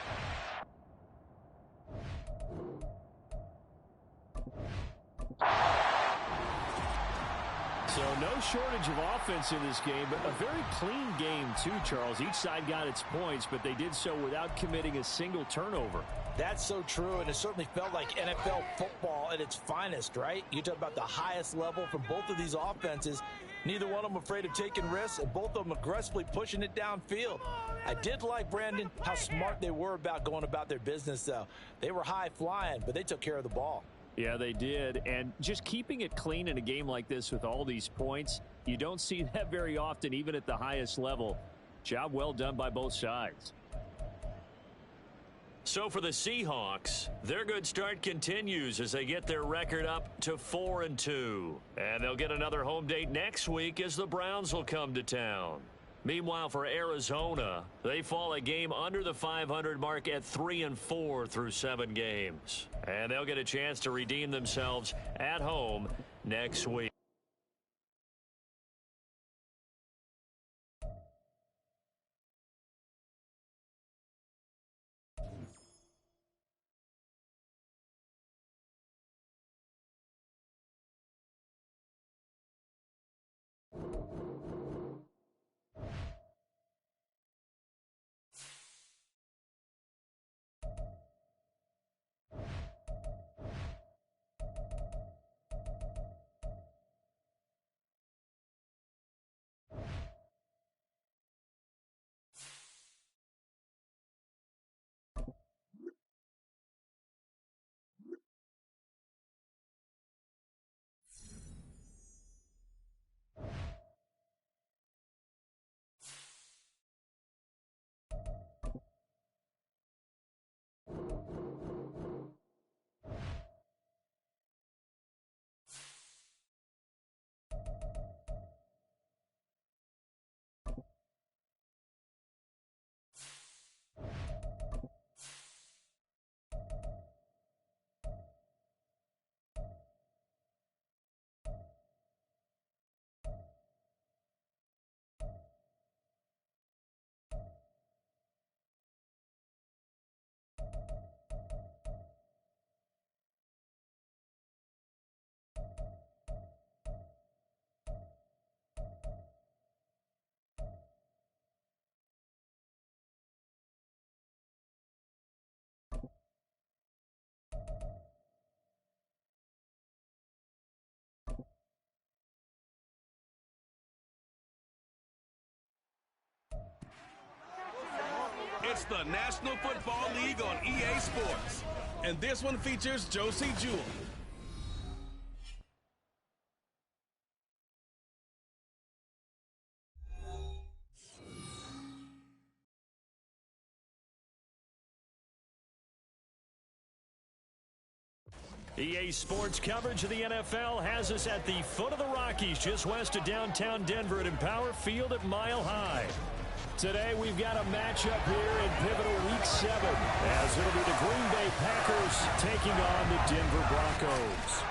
So no shortage of offense in this game, but a very clean game too, Charles. Each side got its points, but they did so without committing a single turnover. That's so true, and it certainly felt like NFL football at its finest, right? You talk about the highest level from both of these offenses. Neither one of them afraid of taking risks, and both of them aggressively pushing it downfield. I did like, Brandon, how smart they were about going about their business, though. They were high-flying, but they took care of the ball. Yeah, they did. And just keeping it clean in a game like this with all these points, you don't see that very often, even at the highest level. Job well done by both sides. So for the Seahawks, their good start continues as they get their record up to 4-2. And they'll get another home date next week as the Browns will come to town. Meanwhile, for Arizona, they fall a game under the 500 mark at 3-4 through 7 games. And they'll get a chance to redeem themselves at home next week. It's the National Football League on EA Sports. And this one features Josie Jewell. EA Sports coverage of the NFL has us at the foot of the Rockies, just west of downtown Denver at Empower Field at Mile High. Today we've got a matchup here in pivotal Week 7, as it'll be the Green Bay Packers taking on the Denver Broncos.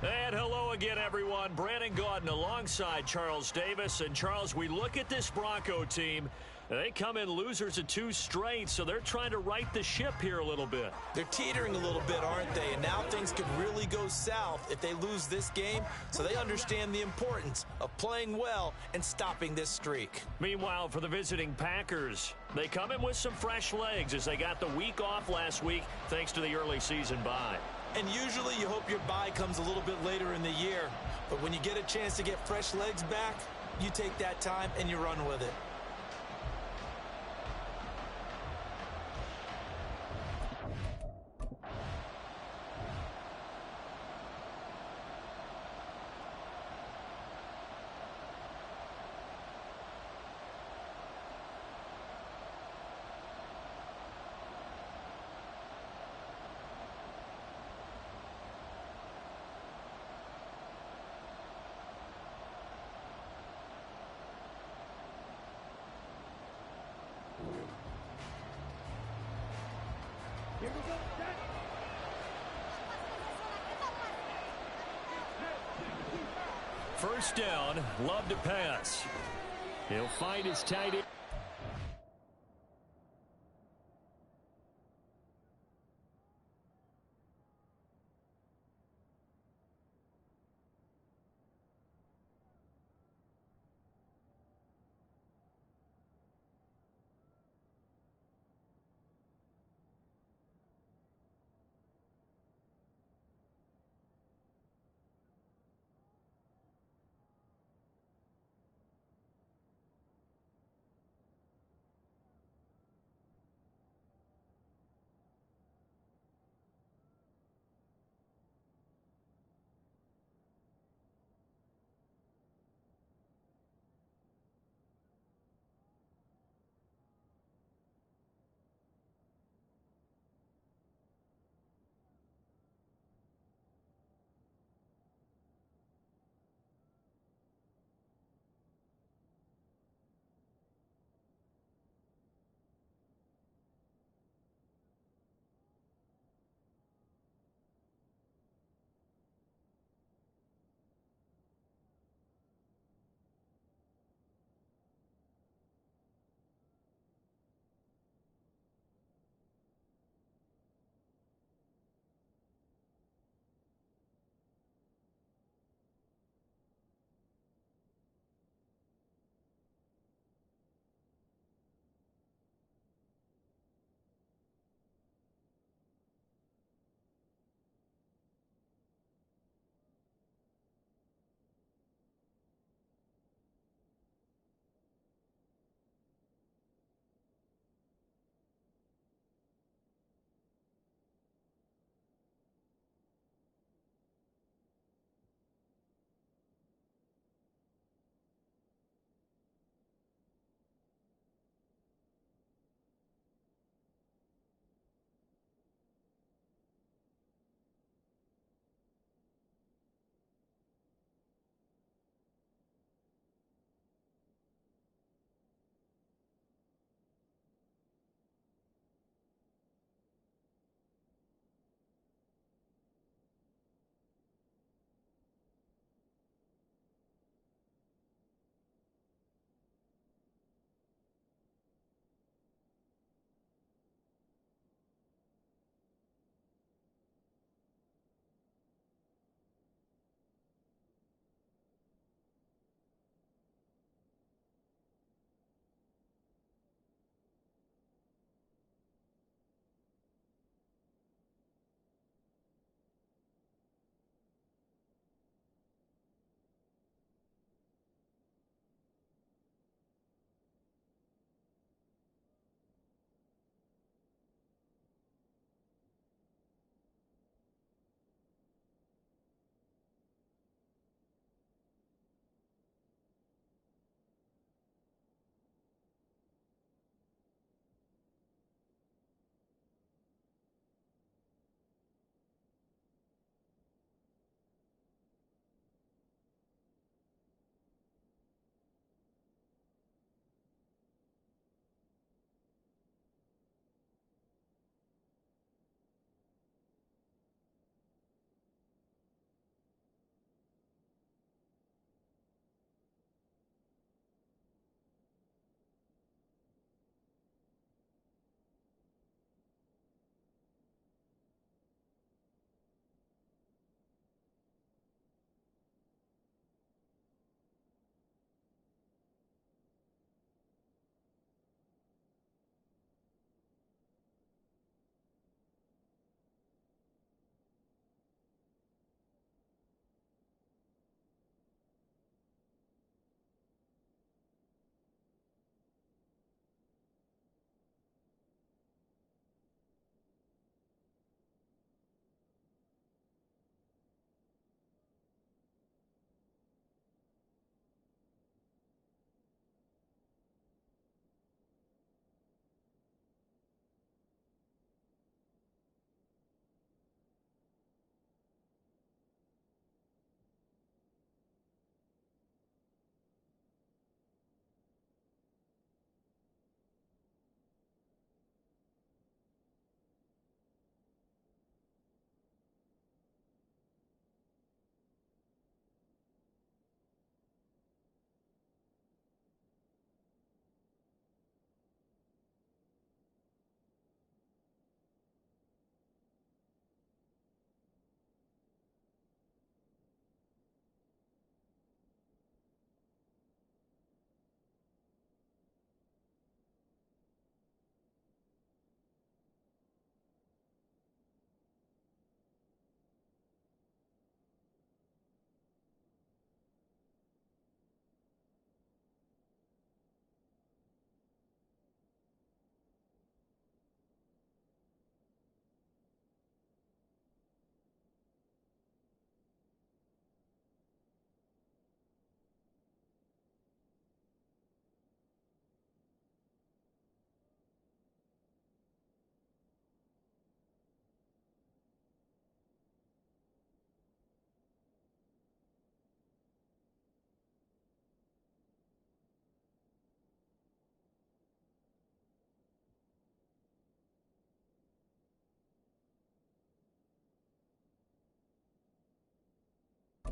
And hello again, everyone. Brandon Gaudin alongside Charles Davis. And Charles, we look at this Bronco team. They come in losers of 2 straight, so they're trying to right the ship here a little bit. They're teetering a little bit, aren't they? And now things could really go south if they lose this game, so they understand the importance of playing well and stopping this streak. Meanwhile, for the visiting Packers, they come in with some fresh legs as they got the week off last week thanks to the early season bye. And usually you hope your bye comes a little bit later in the year, but when you get a chance to get fresh legs back, you take that time and you run with it. First down, Love to pass. He'll find his tight end.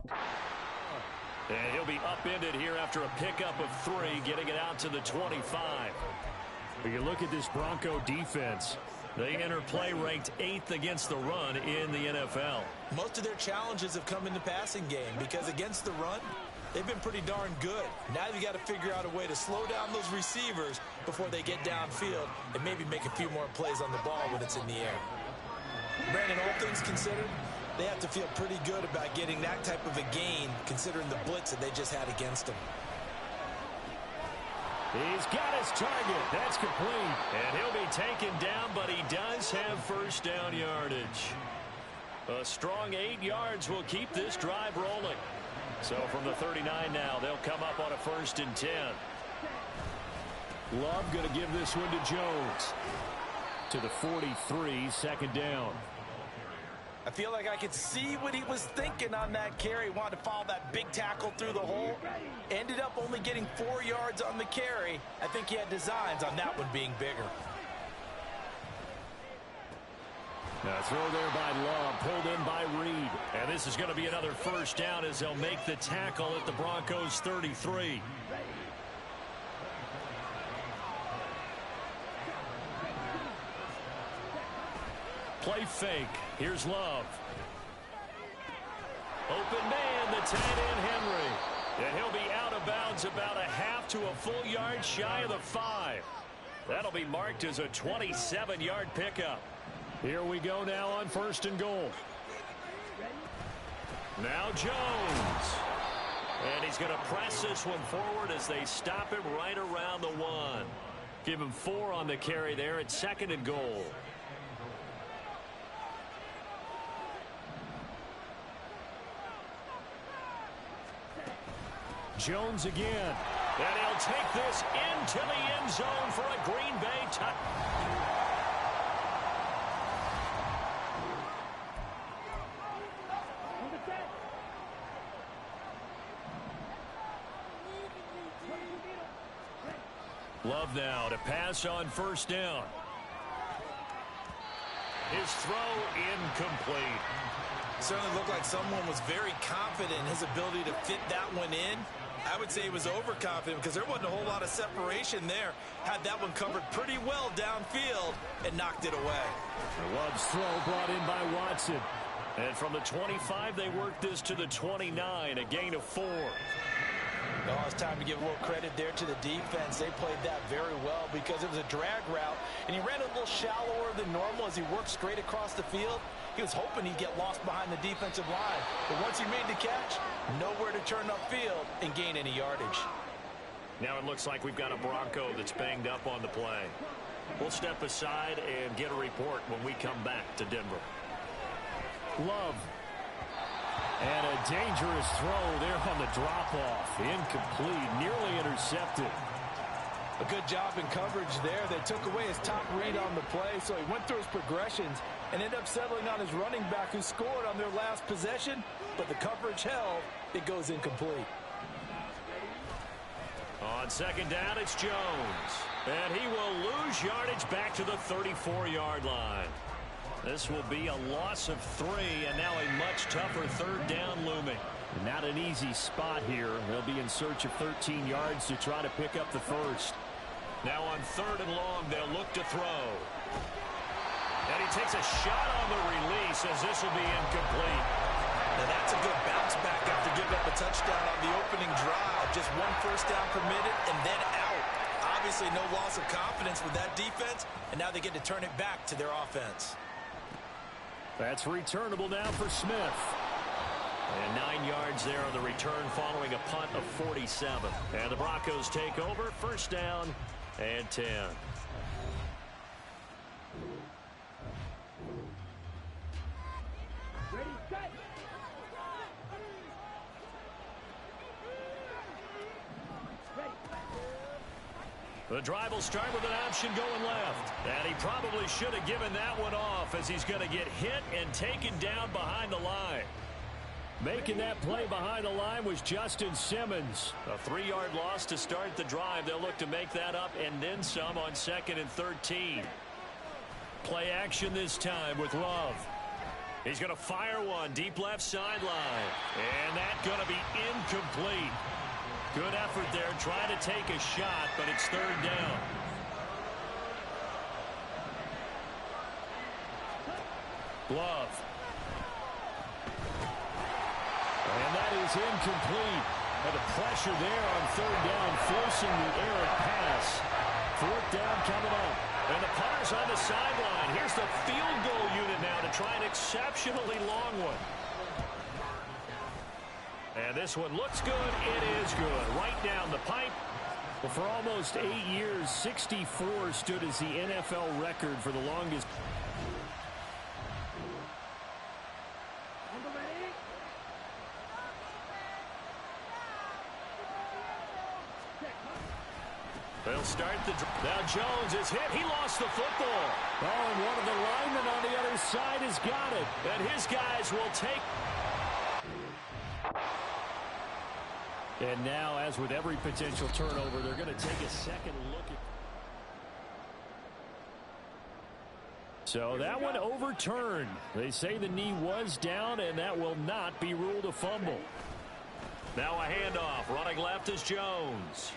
And he'll be upended here after a pickup of 3, getting it out to the 25. When you look at this Bronco defense, they enter play ranked 8th against the run in the NFL. Most of their challenges have come in the passing game because against the run, they've been pretty darn good. Now you've got to figure out a way to slow down those receivers before they get downfield and maybe make a few more plays on the ball when it's in the air. Brandon, all things considered, they have to feel pretty good about getting that type of a gain considering the blitz that they just had against them. He's got his target. That's complete. And he'll be taken down, but he does have first down yardage. A strong 8 yards will keep this drive rolling. So from the 39 now, they'll come up on a 1st and 10. Love going to give this one to Jones. To the 43, 2nd down. I feel like I could see what he was thinking on that carry. Wanted to follow that big tackle through the hole. Ended up only getting 4 yards on the carry. I think he had designs on that one being bigger. Now throw there by Love, pulled in by Reed. And this is going to be another 1st down as they'll make the tackle at the Broncos' 33. Play fake. Here's Love. Open man, the tight end Henry. And he'll be out of bounds about a half to a full yard shy of the 5. That'll be marked as a 27-yard pickup. Here we go now on 1st and goal. Now Jones. And he's going to press this one forward as they stop him right around the 1. Give him 4 on the carry there at 2nd and goal. Jones again. And he'll take this into the end zone for a Green Bay touchdown. Love now to pass on 1st down. His throw incomplete. Certainly looked like someone was very confident in his ability to fit that one in. I would say he was overconfident because there wasn't a whole lot of separation there. Had that one covered pretty well downfield and knocked it away. Love's throw brought in by Watson. And from the 25, they worked this to the 29, a gain of 4. Oh, it's time to give a little credit there to the defense. They played that very well because it was a drag route, and he ran a little shallower than normal as he worked straight across the field. He was hoping he'd get lost behind the defensive line. But once he made the catch, nowhere to turn upfield and gain any yardage. Now it looks like we've got a Bronco that's banged up on the play. We'll step aside and get a report when we come back to Denver. Love. And a dangerous throw there on the drop-off. Incomplete, nearly intercepted. A good job in coverage there. They took away his top read on the play, so he went through his progressions and ended up settling on his running back who scored on their last possession, but the coverage held. It goes incomplete. On 2nd down, it's Jones. And he will lose yardage back to the 34-yard line. This will be a loss of 3, and now a much tougher 3rd down looming. Not an easy spot here. They'll be in search of 13 yards to try to pick up the 1st. Now on 3rd and long, they'll look to throw. And he takes a shot on the release as this will be incomplete. Now that's a good bounce back after giving up a touchdown on the opening drive. Just 1 first down permitted and then out. Obviously no loss of confidence with that defense, and now they get to turn it back to their offense. That's returnable now for Smith. And 9 yards there on the return following a punt of 47. And the Broncos take over, 1st down and 10. Ready, set. The drive will start with an option going left. And he probably should have given that one off as he's going to get hit and taken down behind the line. Making that play behind the line was Justin Simmons. A 3-yard loss to start the drive. They'll look to make that up and then some on 2nd and 13. Play action this time with Love. He's going to fire one deep left sideline. And that's going to be incomplete. Good effort there, trying to take a shot, but it's third down. Glove. And that is incomplete. And the pressure there on third down, forcing the errant pass. Fourth down coming up. And the punter's on the sideline. Here's the field goal unit now to try an exceptionally long one. And this one looks good. It is good. Right down the pipe. Well, for almost 8 years, 64 stood as the NFL record for the longest. They'll start the drive. Now Jones is hit. He lost the football. Oh, and one of the linemen on the other side has got it. And his guys will take. And now, as with every potential turnover, they're going to take a second look at. So that one overturned. They say the knee was down, and that will not be ruled a fumble. Now a handoff. Running left is Jones.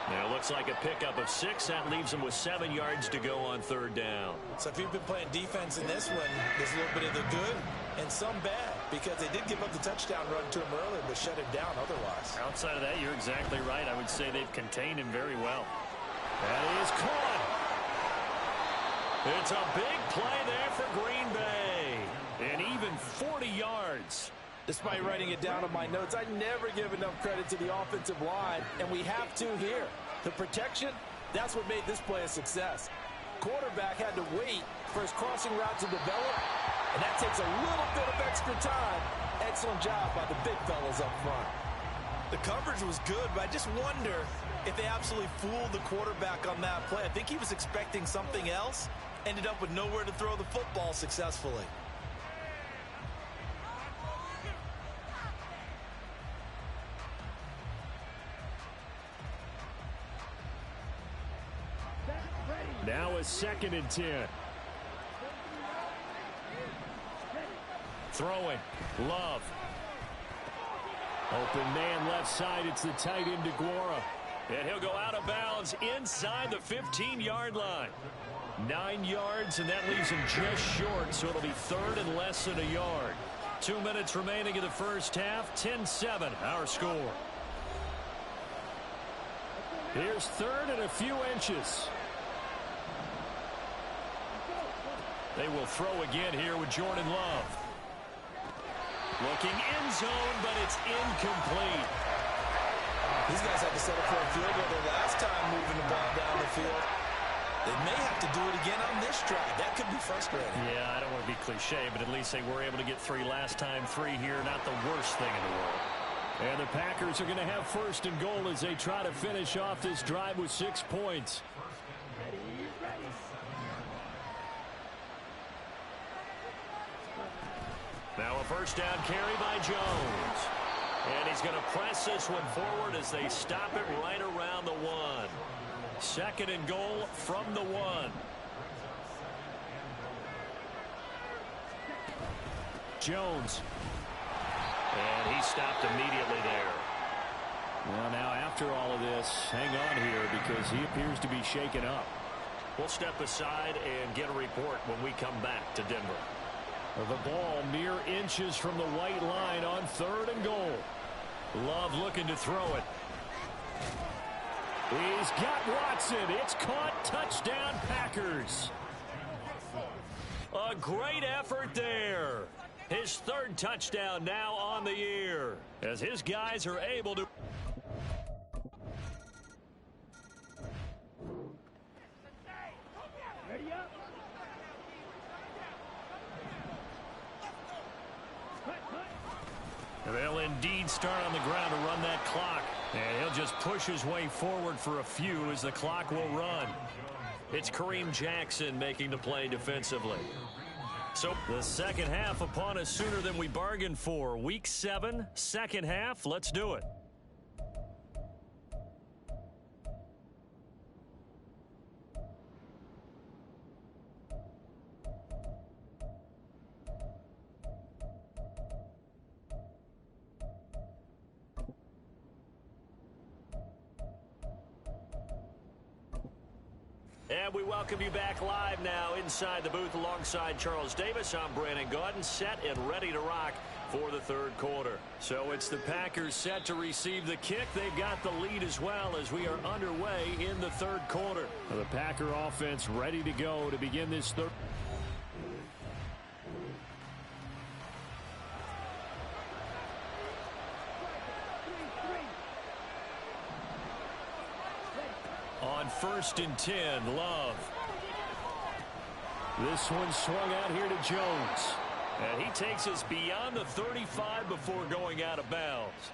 Now it looks like a pickup of 6. That leaves him with 7 yards to go on third down. So if you've been playing defense in this one, there's a little bit of the good and some bad, because they did give up the touchdown run to him earlier, but shut him down otherwise. Outside of that, you're exactly right. I would say they've contained him very well. That is caught. It's a big play there for Green Bay. And even 40 yards. Despite writing it down on my notes, I never give enough credit to the offensive line, and we have to here. The protection, that's what made this play a success. Quarterback had to wait for his crossing route to develop, and that takes a little bit of extra time. Excellent job by the big fellas up front. The coverage was good, but I just wonder if they absolutely fooled the quarterback on that play. I think he was expecting something else, ended up with nowhere to throw the football successfully. Now a 2nd and 10. Throwing. Love. Open man left side. It's the tight end DeGuara. And he'll go out of bounds inside the 15-yard line. 9 yards, and that leaves him just short, so it'll be third and less than a yard. 2 minutes remaining in the first half. 10-7, our score. Here's third and a few inches. They will throw again here with Jordan Love. Looking end zone, but it's incomplete. These guys had to settle for a field goal their last time moving the ball down the field. They may have to do it again on this drive. That could be frustrating. Yeah, I don't want to be cliche, but at least they were able to get 3 last time. 3 here, not the worst thing in the world. And the Packers are going to have first and goal as they try to finish off this drive with 6 points. Now a first down carry by Jones. And he's going to press this one forward as they stop it right around the 1. 2nd and goal from the 1. Jones. And he stopped immediately there. Well, now after all of this, hang on here because he appears to be shaken up. We'll step aside and get a report when we come back to Denver. The ball mere inches from the white line on 3rd and goal. Love looking to throw it. He's got Watson. It's caught. Touchdown, Packers. A great effort there. His 3rd touchdown now on the year as his guys are able to. They'll indeed start on the ground to run that clock. And he'll just push his way forward for a few as the clock will run. It's Kareem Jackson making the play defensively. So the second half upon us sooner than we bargained for. Week 7, second half. Let's do it. And we welcome you back live now inside the booth alongside Charles Davis. I'm Brandon Gaudin, set and ready to rock for the third quarter. So it's the Packers set to receive the kick. They've got the lead as well as we are underway in the third quarter. The Packer offense ready to go to begin this third. On 1st and 10, Love. This one swung out here to Jones. And he takes us beyond the 35 before going out of bounds.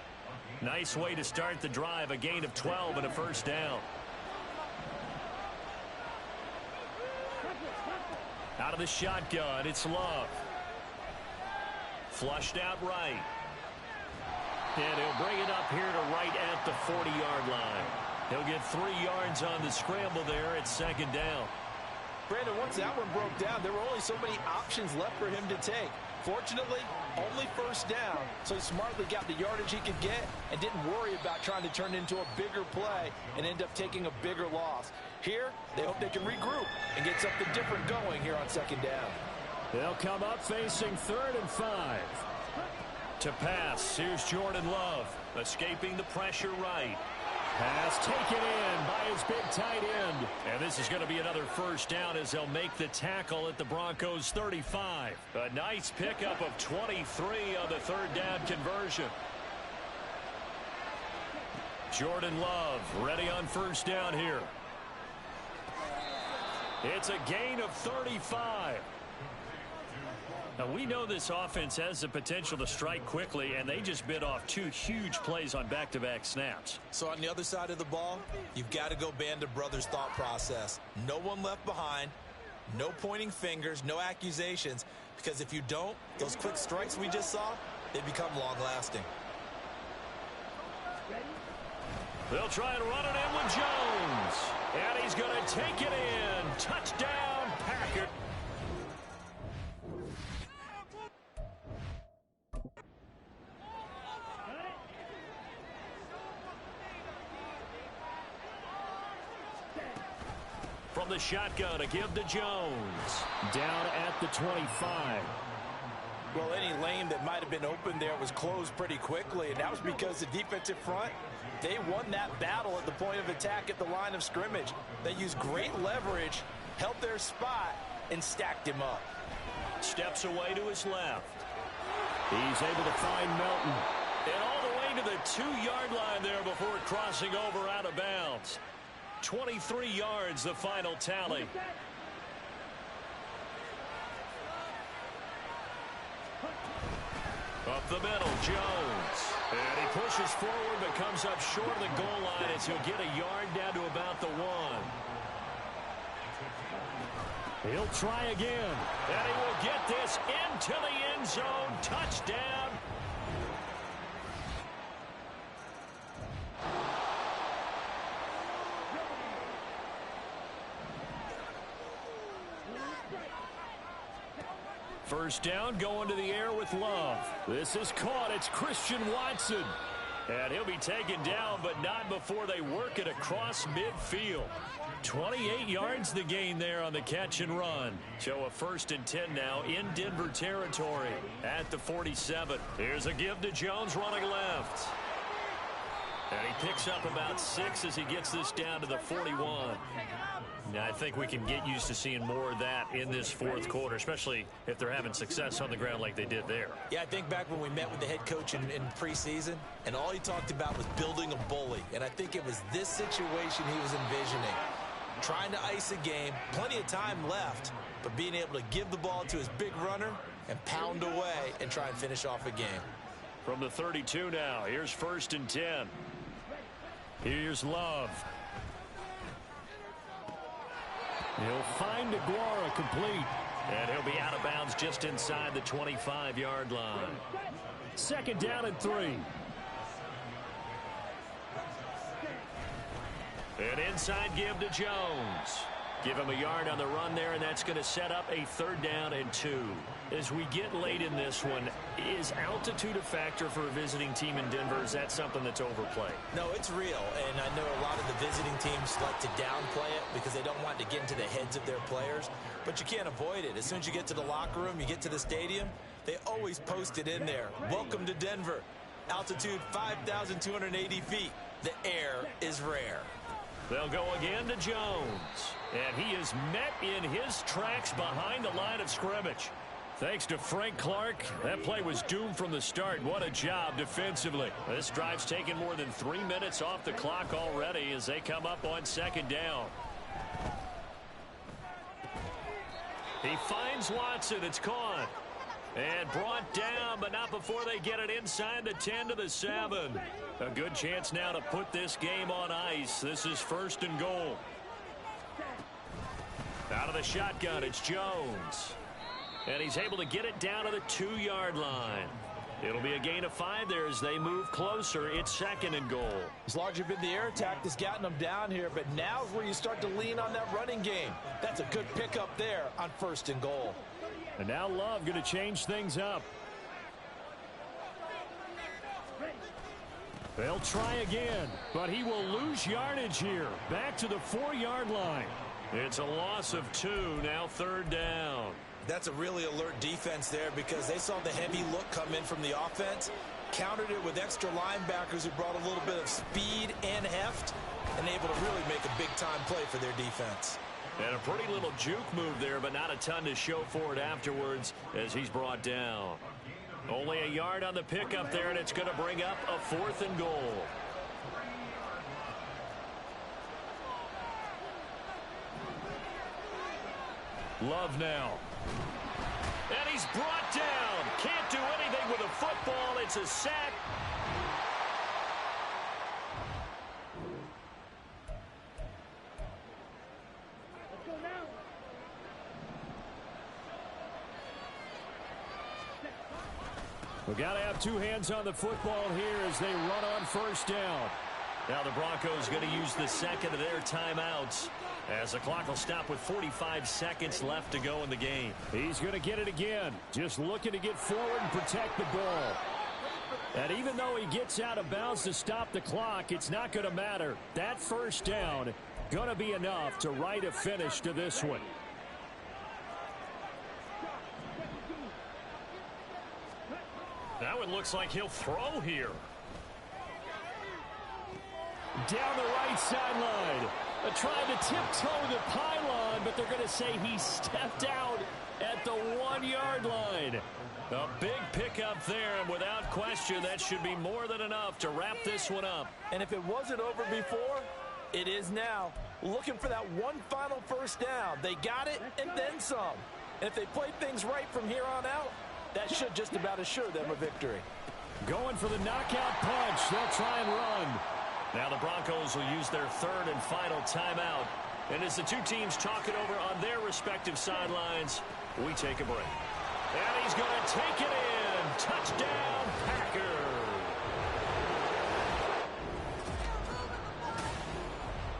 Nice way to start the drive, a gain of 12 and a first down. Out of the shotgun, it's Love. Flushed out right. And he'll bring it up here to right at the 40-yard line. He'll get 3 yards on the scramble there at second down. Brandon, once that one broke down, there were only so many options left for him to take. Fortunately, only first down, so he smartly got the yardage he could get and didn't worry about trying to turn it into a bigger play and end up taking a bigger loss. Here, they hope they can regroup and get something different going here on second down. They'll come up facing 3rd and 5. To pass, here's Jordan Love, escaping the pressure right. Pass taken in by his big tight end. And this is going to be another first down as they'll make the tackle at the Broncos' 35. A nice pickup of 23 on the third down conversion. Jordan Love ready on first down here. It's a gain of 35. Now, we know this offense has the potential to strike quickly, and they just bit off 2 huge plays on back-to-back snaps. So on the other side of the ball, you've got to go Band of Brothers thought process. No one left behind, no pointing fingers, no accusations, because if you don't, those quick strikes we just saw, they become long-lasting. They'll try and run it in with Jones. And he's going to take it in. Touchdown, Packers. From the shotgun, a give to Jones. Down at the 25. Well, any lane that might have been open there was closed pretty quickly, and that was because the defensive front, they won that battle at the point of attack at the line of scrimmage. They used great leverage, held their spot, and stacked him up. Steps away to his left. He's able to find Melton. And all the way to the 2-yard line there before crossing over out of bounds. 23 yards, the final tally. Up the middle, Jones. And he pushes forward but comes up short of the goal line as he'll get a yard down to about the 1. He'll try again. And he will get this into the end zone. Touchdown. First down, going to the air with Love. This is caught. It's Christian Watson. And he'll be taken down, but not before they work it across midfield. 28 yards the gain there on the catch and run. So a 1st and 10 now in Denver territory at the 47. Here's a give to Jones running left. And he picks up about 6 as he gets this down to the 41. Now, I think we can get used to seeing more of that in this fourth quarter, especially if they're having success on the ground like they did there. Yeah, I think back when we met with the head coach in preseason, and all he talked about was building a bully. And I think it was this situation he was envisioning. Trying to ice a game, plenty of time left, but being able to give the ball to his big runner and pound away and try and finish off a game. From the 32 now, here's 1st and 10. Here's Love. He'll find Aguara complete. And he'll be out of bounds just inside the 25-yard line. 2nd down and 3. An inside give to Jones. Give him a yard on the run there, and that's going to set up a 3rd down and 2. As we get late in this one, is altitude a factor for a visiting team in Denver? Is that something that's overplayed? No, it's real, and I know a lot of the visiting teams like to downplay it because they don't want to get into the heads of their players, but you can't avoid it. As soon as you get to the locker room, you get to the stadium, they always post it in there. Welcome to Denver. Altitude 5,280 feet. The air is rare. They'll go again to Jones. And he is met in his tracks behind the line of scrimmage. Thanks to Frank Clark, that play was doomed from the start. What a job defensively. This drive's taken more than 3 minutes off the clock already as they come up on 2nd down. He finds Watson. It's caught. And brought down, but not before they get it inside the 10 to the 7. A good chance now to put this game on ice. This is 1st and goal. Out of the shotgun, it's Jones. And he's able to get it down to the 2-yard line. It'll be a gain of 5 there as they move closer. It's 2nd and goal. As large as the air attack that's gotten them down here, but now's where you start to lean on that running game. That's a good pickup there on 1st and goal. And now Love going to change things up. They'll try again, but he will lose yardage here. Back to the 4-yard line. It's a loss of 2, now 3rd down. That's a really alert defense there because they saw the heavy look come in from the offense, countered it with extra linebackers who brought a little bit of speed and heft, and able to really make a big-time play for their defense. And a pretty little juke move there, but not a ton to show for it afterwards as he's brought down. Only a yard on the pickup there, and it's going to bring up a 4th and goal. Love now. And he's brought down. Can't do anything with a football. It's a sack. We've got to have 2 hands on the football here as they run on 1st down. Now the Broncos going to use the 2nd of their timeouts as the clock will stop with 45 seconds left to go in the game. He's going to get it again. Just looking to get forward and protect the ball. And even though he gets out of bounds to stop the clock, it's not going to matter. That 1st down going to be enough to write a finish to this one. Now it looks like he'll throw here. Down the right sideline. Trying to tiptoe the pylon, but they're going to say he stepped out at the 1-yard line. A big pickup there, and without question, that should be more than enough to wrap this one up. And if it wasn't over before, it is now. Looking for that one final 1st down. They got it and then some. And if they play things right from here on out, that should just about assure them a victory. Going for the knockout punch. They'll try and run. Now the Broncos will use their 3rd and final timeout. And as the 2 teams talk it over on their respective sidelines, we take a break. And he's going to take it in. Touchdown, Packers.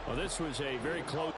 Well, this was a very close.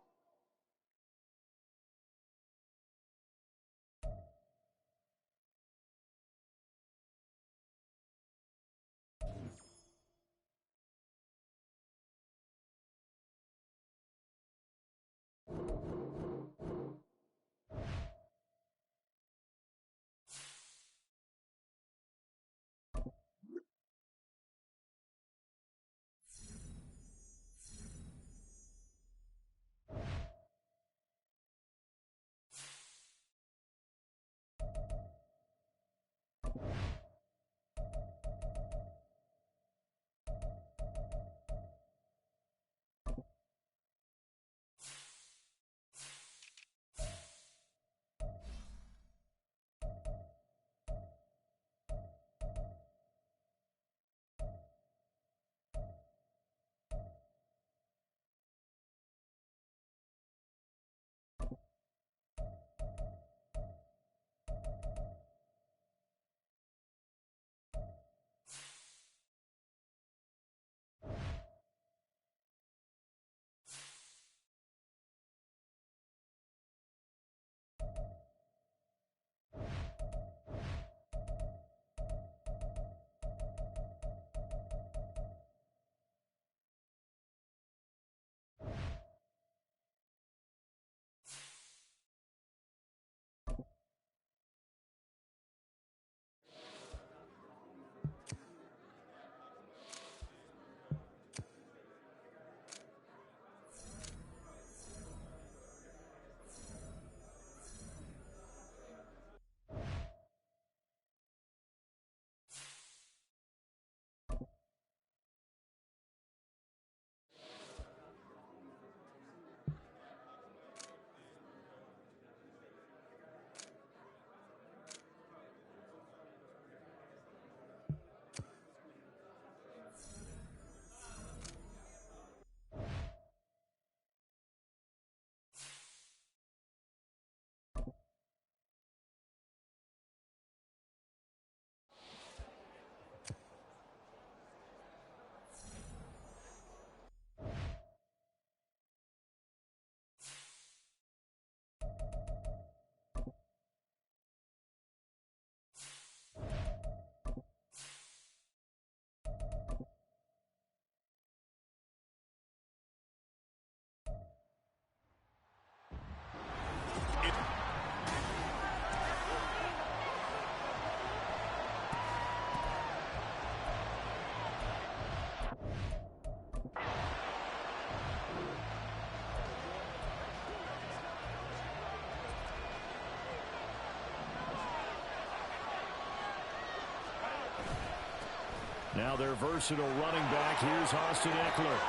Now their versatile running back. Here's Austin Eckler.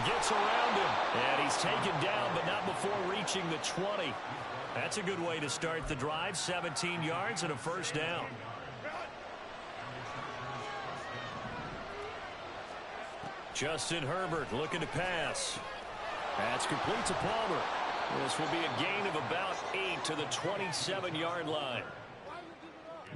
Gets around him. And he's taken down, but not before reaching the 20. That's a good way to start the drive. 17 yards and a first down. Justin Herbert looking to pass. That's complete to Palmer. This will be a gain of about 8 to the 27-yard line.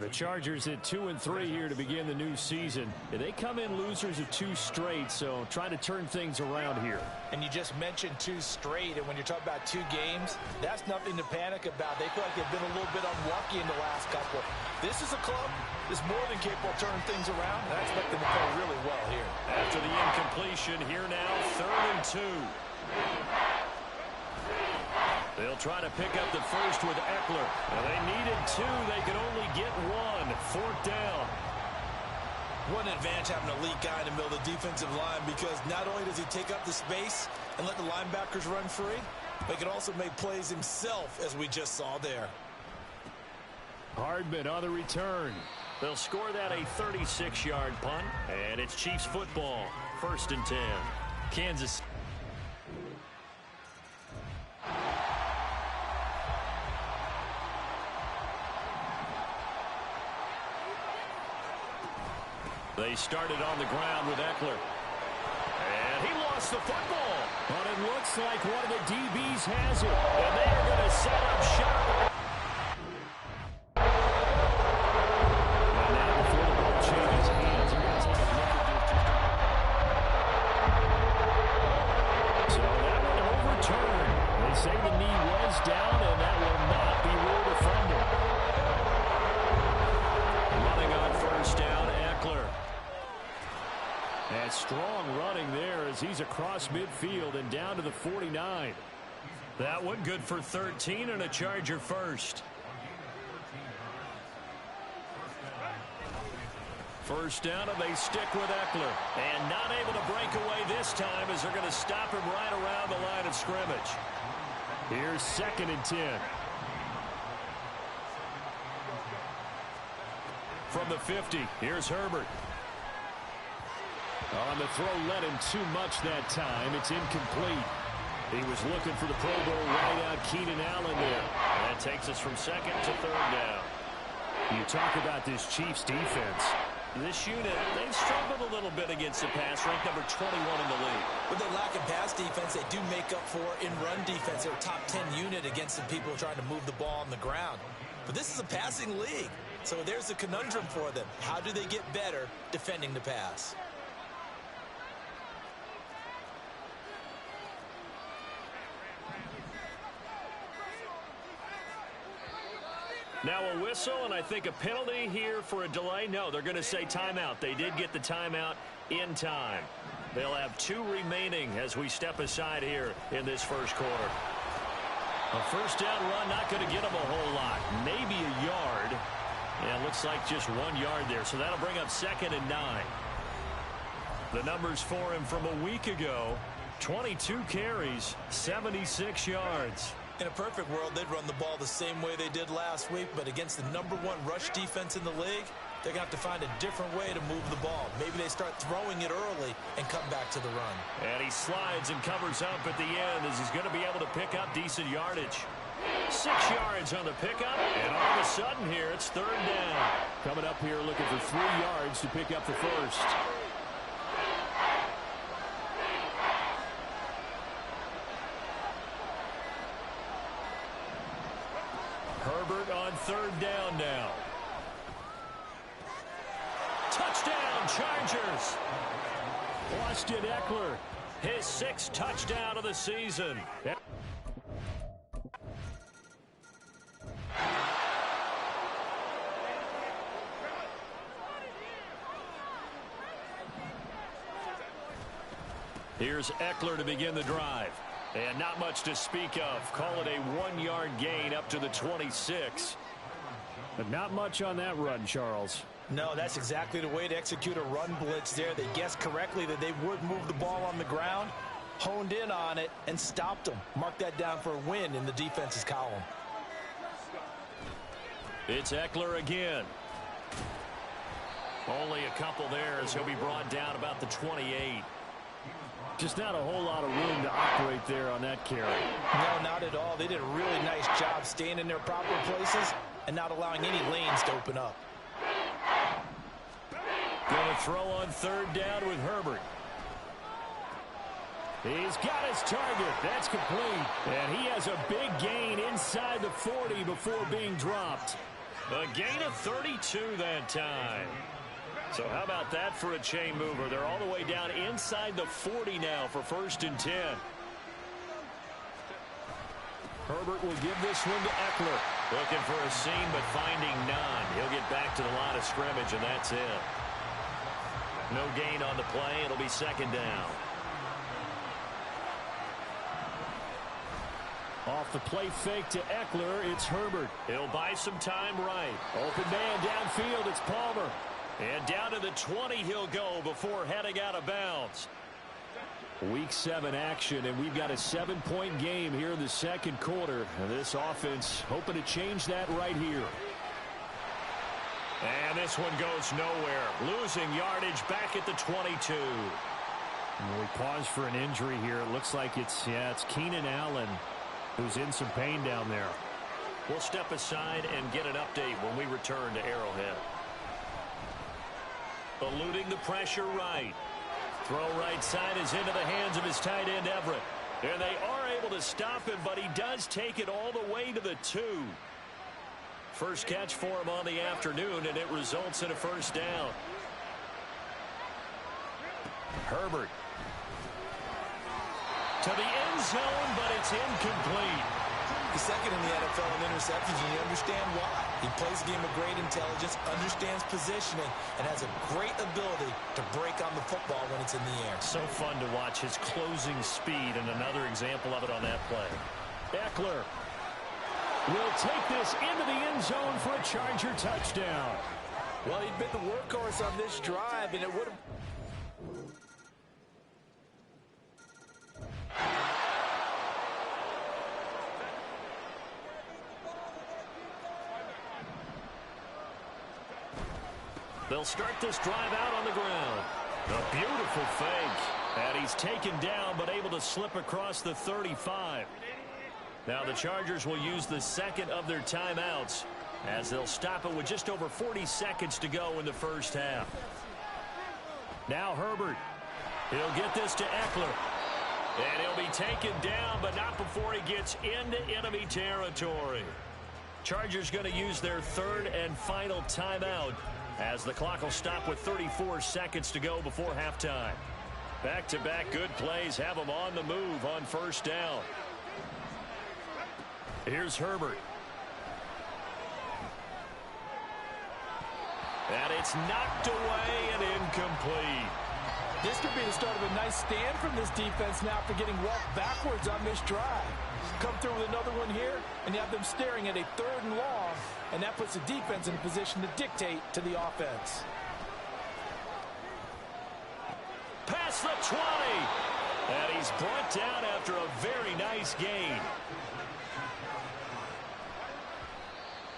The Chargers at 2-3 here to begin the new season. They come in losers of 2 straight, so trying to turn things around here. And you just mentioned 2 straight, and when you're talking about 2 games, that's nothing to panic about. They feel like they've been a little bit unlucky in the last couple. This is a club that's more than capable of turning things around, and I expect them to play really well here. After the incompletion, here now, 3rd and 2. They'll try to pick up the first with Eckler. Now they needed 2. They could only get 1. 4th down. What an advantage having a elite guy in the middle of the defensive line, because not only does he take up the space and let the linebackers run free, but he can also make plays himself, as we just saw there. Hardman on the return. They'll score that a 36-yard punt, and it's Chiefs football. 1st and 10. Kansas. They started on the ground with Eckler. And he lost the football. But it looks like one of the DBs has it. And they are going to set up shop. And now before the ball changes hands, we're going to take a look at this. So that one overturned. They say the knee was down, and that will not be ruled a fumble. Running on 1st down, Eckler. And strong running there as he's across midfield and down to the 49. That one good for 13 and a Charger first. 1st down, and they stick with Eckler. And not able to break away this time as they're going to stop him right around the line of scrimmage. Here's 2nd and 10. From the 50, here's Herbert. On the throw, led him too much that time. It's incomplete. He was looking for the Pro Bowl right out, Keenan Allen there. That takes us from 2nd to 3rd down. You talk about this Chiefs defense. This unit, they've struggled a little bit against the pass, ranked number 21 in the league. But they lack in pass defense. They do make up for in run defense. They're a top 10 unit against the people trying to move the ball on the ground. But this is a passing league. So there's a conundrum for them. How do they get better defending the pass? Now a whistle, and I think a penalty here for a delay. No, they're going to say timeout. They did get the timeout in time. They'll have 2 remaining as we step aside here in this 1st quarter. A 1st down run, not going to get them a whole lot. Maybe a yard. Yeah, it looks like just 1 yard there. So that'll bring up 2nd and 9. The numbers for him from a week ago, 22 carries, 76 yards. In a perfect world, they'd run the ball the same way they did last week, but against the #1 rush defense in the league, they're going to have to find a different way to move the ball. Maybe they start throwing it early and come back to the run. And he slides and covers up at the end as he's going to be able to pick up decent yardage. 6 yards on the pickup, and all of a sudden here, it's 3rd down. Coming up here looking for 3 yards to pick up the first. Herbert on 3rd down now. Touchdown, Chargers. Austin Eckler, his 6th touchdown of the season. Here's Eckler to begin the drive. And not much to speak of. Call it a 1-yard gain up to the 26. But not much on that run, Charles. No, that's exactly the way to execute a run blitz there. They guessed correctly that they would move the ball on the ground, honed in on it, and stopped them. Mark that down for a win in the defense's column. It's Eckler again. Only a couple there as he'll be brought down about the 28. Just not a whole lot of room to operate there on that carry. No, not at all. They did a really nice job staying in their proper places and not allowing any lanes to open up. Going to throw on third down with Herbert. He's got his target. That's complete. And he has a big gain inside the 40 before being dropped. A gain of 32 that time. So how about that for a chain mover? They're all the way down inside the 40 now for 1st and 10. Herbert will give this one to Eckler. Looking for a seam but finding none. He'll get back to the line of scrimmage, and that's it. No gain on the play. It'll be 2nd down. Off the play fake to Eckler, it's Herbert. He'll buy some time right. Open man downfield, it's Palmer. And down to the 20 he'll go before heading out of bounds. Week 7 action, and we've got a 7-point game here in the 2nd quarter. And this offense hoping to change that right here. And this one goes nowhere. Losing yardage back at the 22. And we pause for an injury here. It looks like it's Keenan Allen who's in some pain down there. We'll step aside and get an update when we return to Arrowhead. Eluding the pressure right. Throw right side is into the hands of his tight end Everett. And they are able to stop him, but he does take it all the way to the 2. First catch for him on the afternoon, and it results in a 1st down. Herbert. To the end zone, but it's incomplete. He's 2nd in the NFL in interceptions, and you understand why. He plays a game of great intelligence, understands positioning, and has a great ability to break on the football when it's in the air. So fun to watch his closing speed, and another example of it on that play. Eckler will take this into the end zone for a Charger touchdown. Well, he'd been the workhorse on this drive, and it would have... They'll start this drive out on the ground. A beautiful fake. And he's taken down, but able to slip across the 35. Now the Chargers will use the 2nd of their timeouts as they'll stop it with just over 40 seconds to go in the 1st half. Now Herbert. He'll get this to Eckler. And he'll be taken down, but not before he gets into enemy territory. Chargers going to use their 3rd and final timeout as the clock will stop with 34 seconds to go before halftime. Back-to-back good plays have them on the move on 1st down. Here's Herbert. And it's knocked away and incomplete. This could be the start of a nice stand from this defense now after getting walked backwards on this drive. Come through with another one here, and you have them staring at a 3rd and long, and that puts the defense in a position to dictate to the offense. Past the 20. And he's brought down after a very nice gain.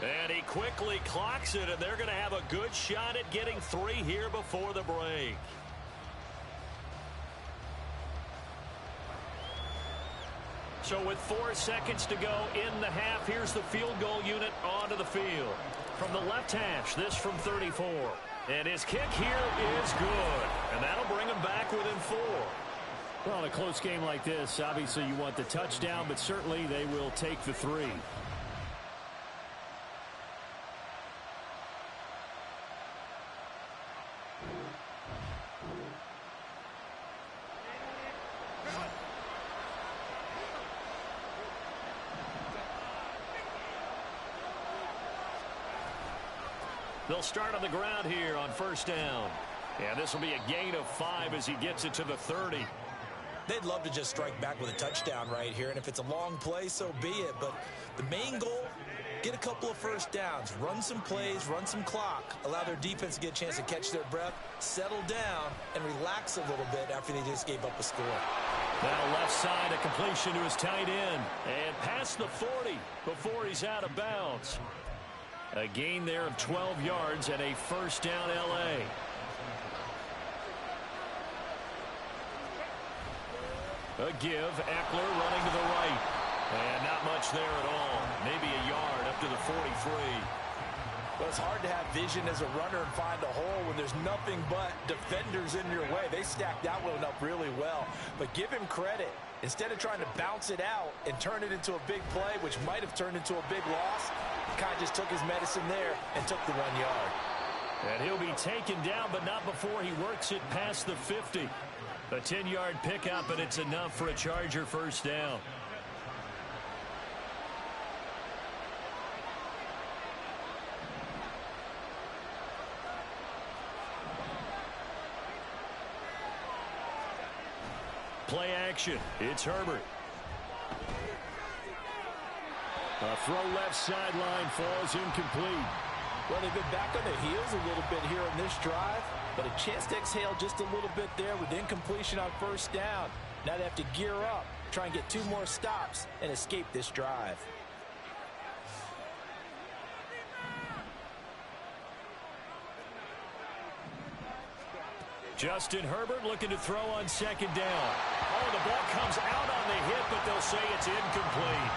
And he quickly clocks it, and they're going to have a good shot at getting 3 here before the break. So with 4 seconds to go in the half, here's the field goal unit onto the field. From the left hash, this from 34. And his kick here is good. And that'll bring him back within 4. Well, in a close game like this, obviously you want the touchdown, but certainly they will take the 3. They'll start on the ground here on 1st down. And this will be a gain of 5 as he gets it to the 30. They'd love to just strike back with a touchdown right here, and if it's a long play, so be it. But the main goal, get a couple of 1st downs, run some plays, run some clock, allow their defense to get a chance to catch their breath, settle down, and relax a little bit after they just gave up a score. Now left side, a completion to his tight end. And past the 40 before he's out of bounds. A gain there of 12 yards and a first down L.A. A give. Eckler running to the right. And not much there at all. Maybe a yard up to the 43. Well, it's hard to have vision as a runner and find a hole when there's nothing but defenders in your way. They stacked that one up really well. But give him credit. Instead of trying to bounce it out and turn it into a big play, which might have turned into a big loss, he kind of just took his medicine there and took the 1 yard. And he'll be taken down, but not before he works it past the 50. A 10-yard pickup, and it's enough for a Charger first down. Play action. It's Herbert. A throw left sideline falls incomplete. Well, they've been back on their heels a little bit here on this drive, but a chance to exhale just a little bit there with incompletion on first down. Now they have to gear up, try and get 2 more stops, and escape this drive. Justin Herbert looking to throw on second down. Oh, the ball comes out on the hit, but they'll say it's incomplete.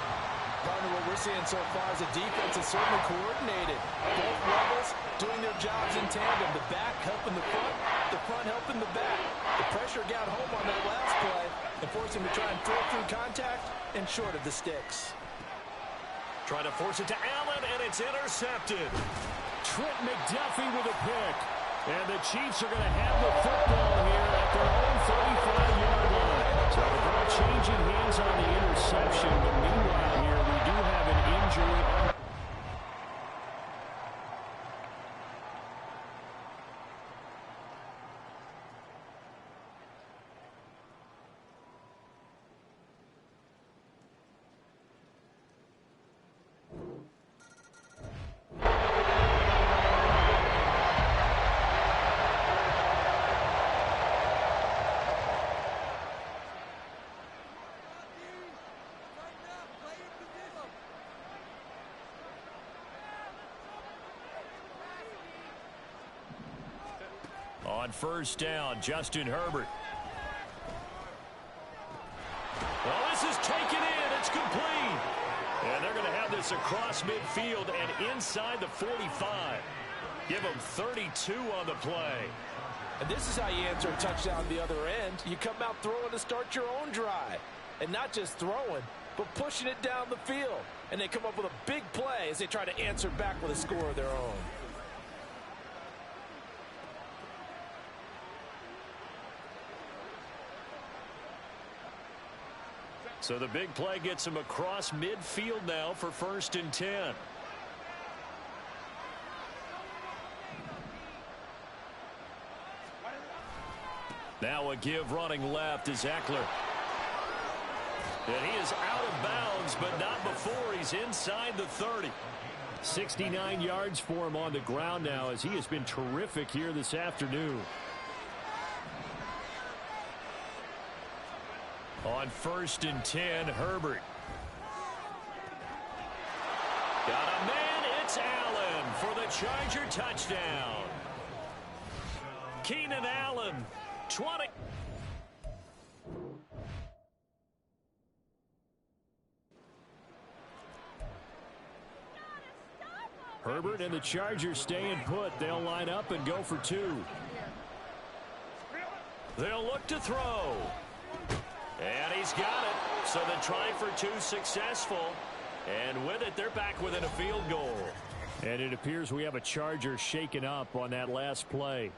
Partner, what we're seeing so far is the defense is certainly coordinated. Both levels doing their jobs in tandem. The back helping the front helping the back. The pressure got home on that last play and forced him to try and throw through contact and short of the sticks. Trying to force it to Allen, and it's intercepted. Trent McDuffie with a pick. And the Chiefs are going to have the football here at their own 35-yard line. So the ball changing hands on the interception, but meanwhile here we do have an injury. On first down, Justin Herbert. Well, this is taken in. It's complete. And they're going to have this across midfield and inside the 45. Give them 32 on the play. And this is how you answer a touchdown the other end. You come out throwing to start your own drive. And not just throwing, but pushing it down the field. And they come up with a big play as they try to answer back with a score of their own. So the big play gets him across midfield now for 1st and 10. Now a give running left is Eckler. And he is out of bounds, but not before he's inside the 30. 69 yards for him on the ground now as he has been terrific here this afternoon. On 1st and 10, Herbert. Got a man, it's Allen for the Charger touchdown. Keenan Allen, 20. Herbert and the Chargers staying put. They'll line up and go for 2. They'll look to throw. And he's got it. So the try for 2 successful. And with it, they're back within a field goal. And it appears we have a Charger shaken up on that last play.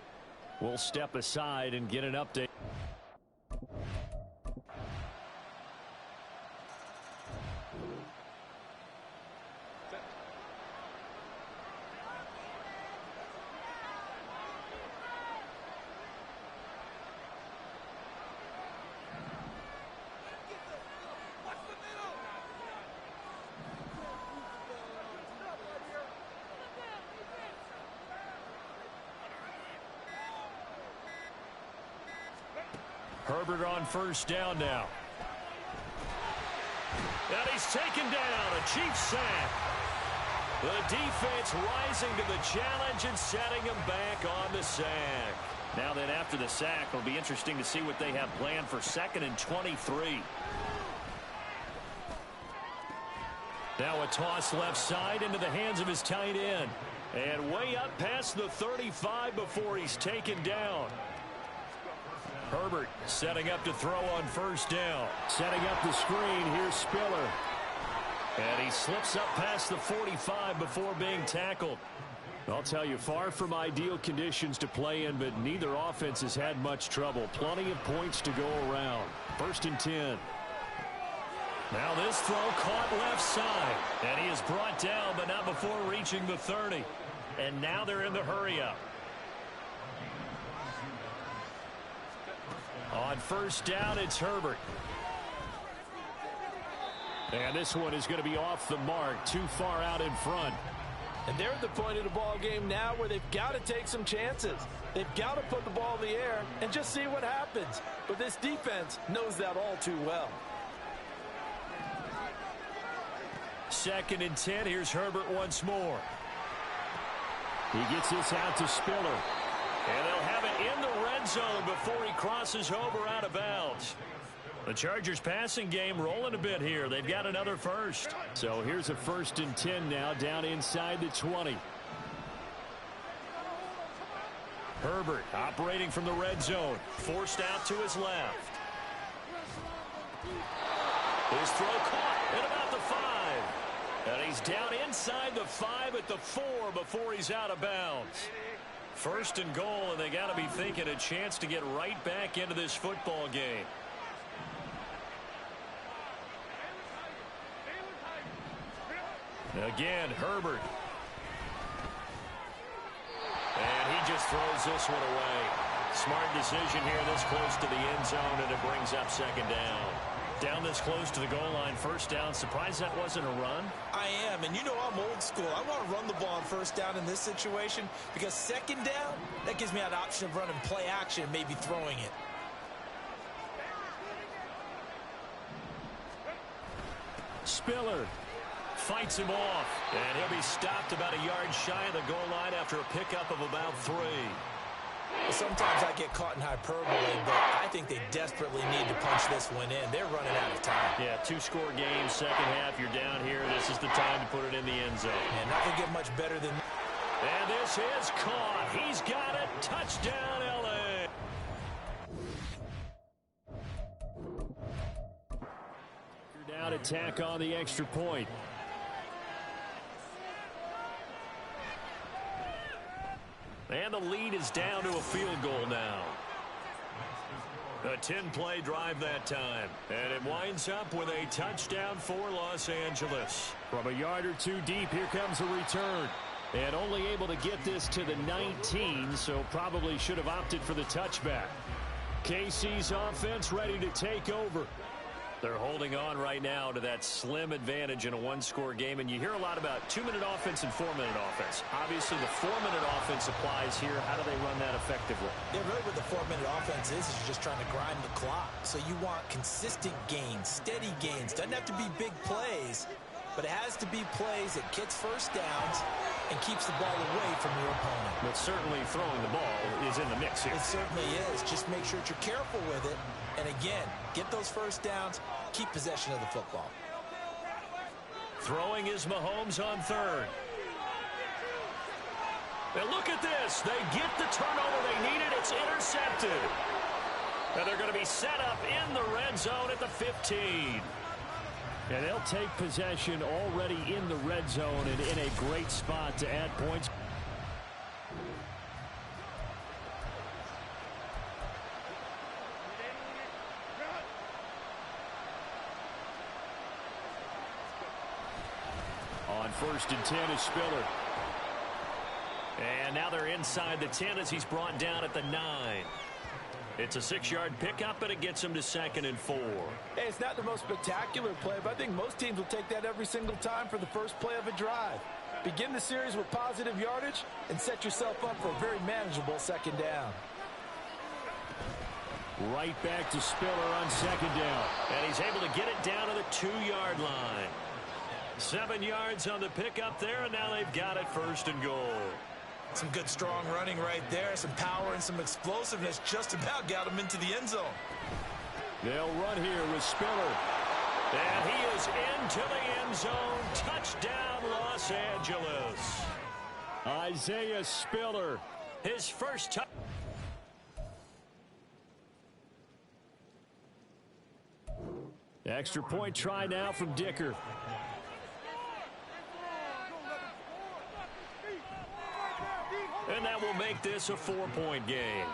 We'll step aside and get an update. Herbert on 1st down now. And he's taken down. A Chiefs sack. The defense rising to the challenge and setting him back on the sack. Now then, after the sack, it'll be interesting to see what they have planned for 2nd and 23. Now a toss left side into the hands of his tight end. And way up past the 35 before he's taken down. Herbert setting up to throw on 1st down. Setting up the screen, here's Spiller. And he slips up past the 45 before being tackled. I'll tell you, far from ideal conditions to play in, but neither offense has had much trouble. Plenty of points to go around. 1st and 10. Now this throw caught left side. And he is brought down, but not before reaching the 30. And now they're in the hurry-up. On 1st down, it's Herbert. And this one is going to be off the mark, too far out in front. And they're at the point of the ball game now where they've got to take some chances. They've got to put the ball in the air and just see what happens. But this defense knows that all too well. 2nd and 10. Here's Herbert once more. He gets this out to Spiller. And they'll have it in the red zone before he crosses over out of bounds. The Chargers passing game rolling a bit here. They've got another first. So here's a 1st and 10 now down inside the 20. Herbert operating from the red zone. Forced out to his left. His throw caught at about the 5. And he's down inside the 5 at the 4 before he's out of bounds. 1st and goal, and they got to be thinking a chance to get right back into this football game. Again, Herbert. And he just throws this one away. Smart decision here this close to the end zone, and it brings up 2nd down. Down this close to the goal line, 1st down. Surprised that wasn't a run? I am, and you know I'm old school. I want to run the ball on 1st down in this situation because 2nd down, that gives me an option of running play action and maybe throwing it. Spiller fights him off, and he'll be stopped about a yard shy of the goal line after a pickup of about 3. Well, sometimes I get caught in hyperbole, but I think they desperately need to punch this one in. They're running out of time. Yeah, 2-score game, 2nd half, you're down here. This is the time to put it in the end zone. And nothing get much better than... And this is caught. He's got it. Touchdown, L.A. Down attack on the extra point. And the lead is down to a field goal now. A 10-play drive that time. And it winds up with a touchdown for Los Angeles. From a yard or 2 deep, here comes a return. And only able to get this to the 19, so probably should have opted for the touchback. KC's offense ready to take over. They're holding on right now to that slim advantage in a 1-score game. And you hear a lot about 2-minute offense and 4-minute offense. Obviously, the 4-minute offense applies here. How do they run that effectively? Yeah, really what the 4-minute offense is you're just trying to grind the clock. So you want consistent gains, steady gains. Doesn't have to be big plays, but it has to be plays that gets 1st downs and keeps the ball away from your opponent. But certainly throwing the ball is in the mix here. It certainly is. Just make sure that you're careful with it. And again, get those 1st downs, keep possession of the football. Throwing is Mahomes on 3rd. And look at this. They get the turnover they needed. It's intercepted. And they're going to be set up in the red zone at the 15. And they'll take possession already in the red zone and in a great spot to add points. On 1st and 10 is Spiller. And now they're inside the 10 as he's brought down at the 9. It's a 6-yard pickup, but it gets him to 2nd and 4. Hey, it's not the most spectacular play, but I think most teams will take that every single time for the first play of a drive. Begin the series with positive yardage and set yourself up for a very manageable 2nd down. Right back to Spiller on 2nd down. And he's able to get it down to the 2-yard line. 7 yards on the pickup there, and now they've got it 1st and goal. Some good, strong running right there. Some power and some explosiveness just about got him into the end zone. They'll run here with Spiller. And he is into the end zone. Touchdown, Los Angeles. Isaiah Spiller. His first touch. Extra point try now from Dicker. And that will make this a 4-point game.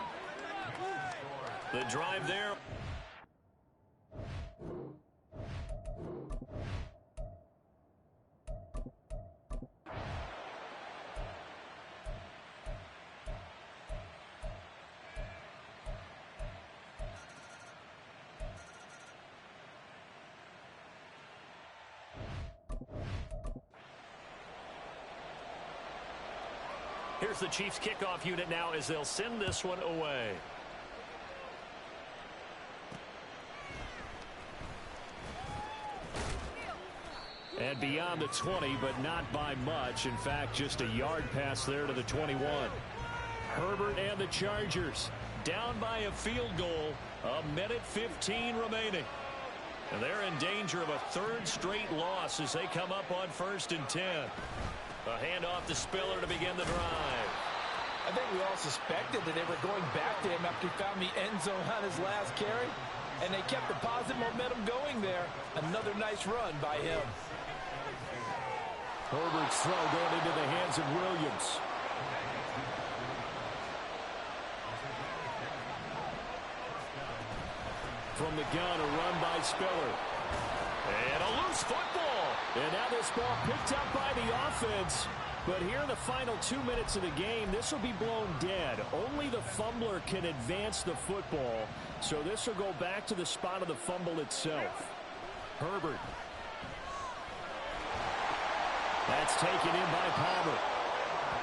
The drive there. Here's the Chiefs kickoff unit now as they'll send this one away. And beyond the 20, but not by much. In fact, just a yard pass there to the 21. Herbert and the Chargers Down by a field goal. 1:15 remaining. And they're in danger of a 3rd straight loss as they come up on 1st and 10. A handoff to Spiller to begin the drive. I think we all suspected that they were going back to him after he found the end zone on his last carry. And they kept the positive momentum going there. Another nice run by him. Herbert's throw going into the hands of Williams. From the gun, a run by Spiller. And a loose football. And now this ball picked up by the offense. But here in the final 2 minutes of the game, this will be blown dead. Only the fumbler can advance the football. So this will go back to the spot of the fumble itself. Herbert. That's taken in by Palmer.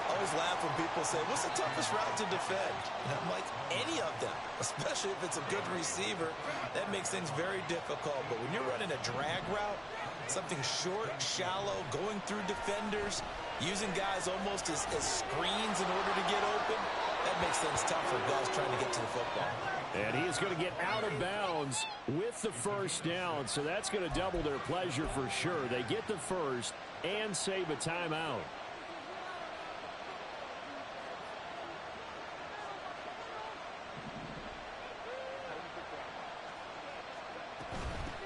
I always laugh when people say, what's the toughest route to defend? And I'm like, any of them, especially if it's a good receiver. That makes things very difficult. But when you're running a drag route, something short, shallow, going through defenders, using guys almost as screens in order to get open, that makes things tough for guys trying to get to the football. And he is going to get out of bounds with the 1st down, so that's going to double their pleasure for sure. They get the 1st and save a timeout.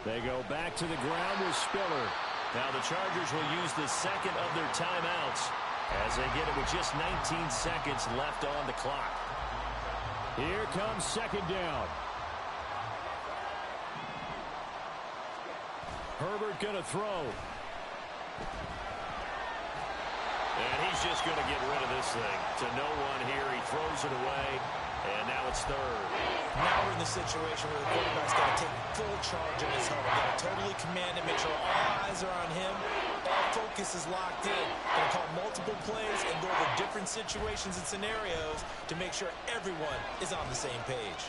They go back to the ground with Spiller. Now the Chargers will use the 2nd of their timeouts as they get it with just 19 seconds left on the clock. Here comes 2nd down. Herbert going to throw. And he's just going to get rid of this thing. To no one here. He throws it away. And now it's 3rd. Now we're in the situation where the quarterback's got to take full charge of his huddle. Got to totally command it, make sure all eyes are on him. All focus is locked in. Going to call multiple plays and go over different situations and scenarios to make sure everyone is on the same page.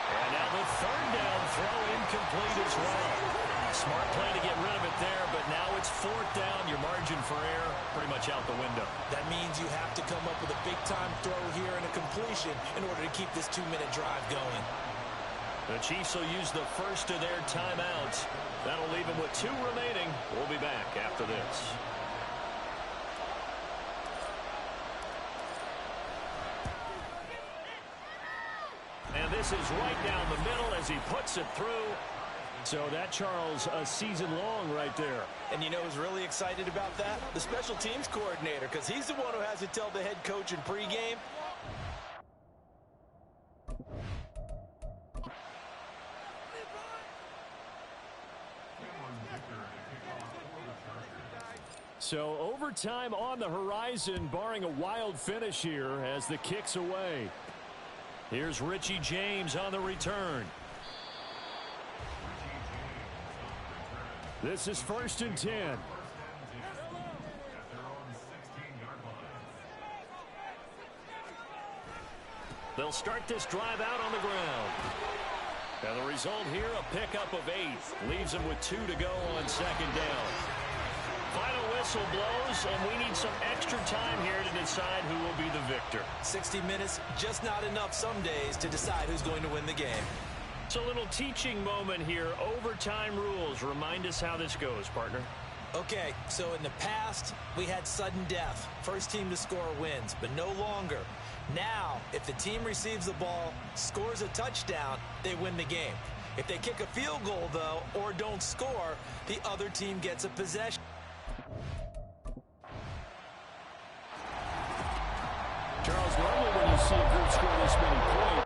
And now the 3rd down throw incomplete as well. Smart play to get rid of it there, but now it's 4th down. Your margin for error pretty much out the window. That means you have to come up with a big-time throw here and a completion in order to keep this 2-minute drive going. The Chiefs will use the 1st of their timeouts. That'll leave them with 2 remaining. We'll be back after this. And this is right down the middle as he puts it through. So that, Charles, a season long right there. And you know who's really excited about that? The special teams coordinator, because he's the one who has to tell the head coach in pregame. So overtime on the horizon, barring a wild finish here as the kick's away. Here's Richie James on the return. This is 1st and 10. They'll start this drive out on the ground. And the result here, a pickup of 8. Leaves them with 2 to go on second down. Final whistle blows, and we need some extra time here to decide who will be the victor. 60 minutes, just not enough some days to decide who's going to win the game. It's a little teaching moment here. Overtime rules. Remind us how this goes, partner. Okay, so in the past, we had sudden death. First team to score wins, but no longer. Now, if the team receives the ball, scores a touchdown, they win the game. If they kick a field goal, though, or don't score, the other team gets a possession. Charles, normally when you see a group score this many points,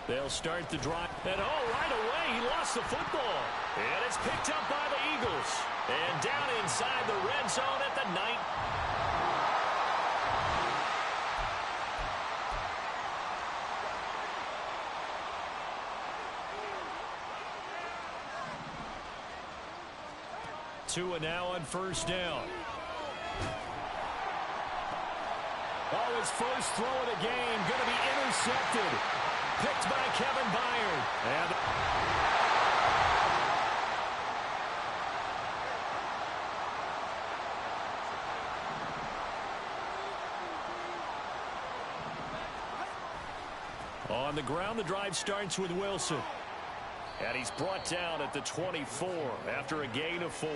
they'll start the drive. And right away, he lost the football. And it's picked up by the Eagles. And down inside the red zone at the 9. Tua now on first down. Oh, his first throw of the game going to be intercepted. Picked by Kevin Byard. And on the ground, the drive starts with Wilson. And he's brought down at the 24 after a gain of 4.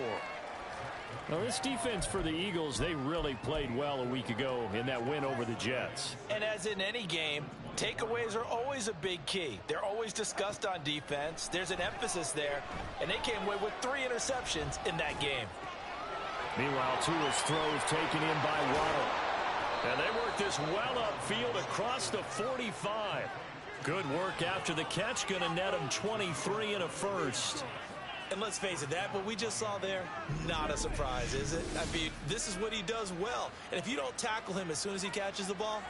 well, this defense for the Eagles, they really played well a week ago in that win over the Jets. And as in any game, takeaways are always a big key. They're always discussed on defense. There's an emphasis there, and they came away with 3 interceptions in that game. Meanwhile, Tua's throws taken in by Waddle. And they work this well upfield across the 45. Good work after the catch. Going to net him 23 and a first. And let's face it, that what we just saw there, not a surprise, is it? I mean, this is what he does well. And if you don't tackle him as soon as he catches the ball,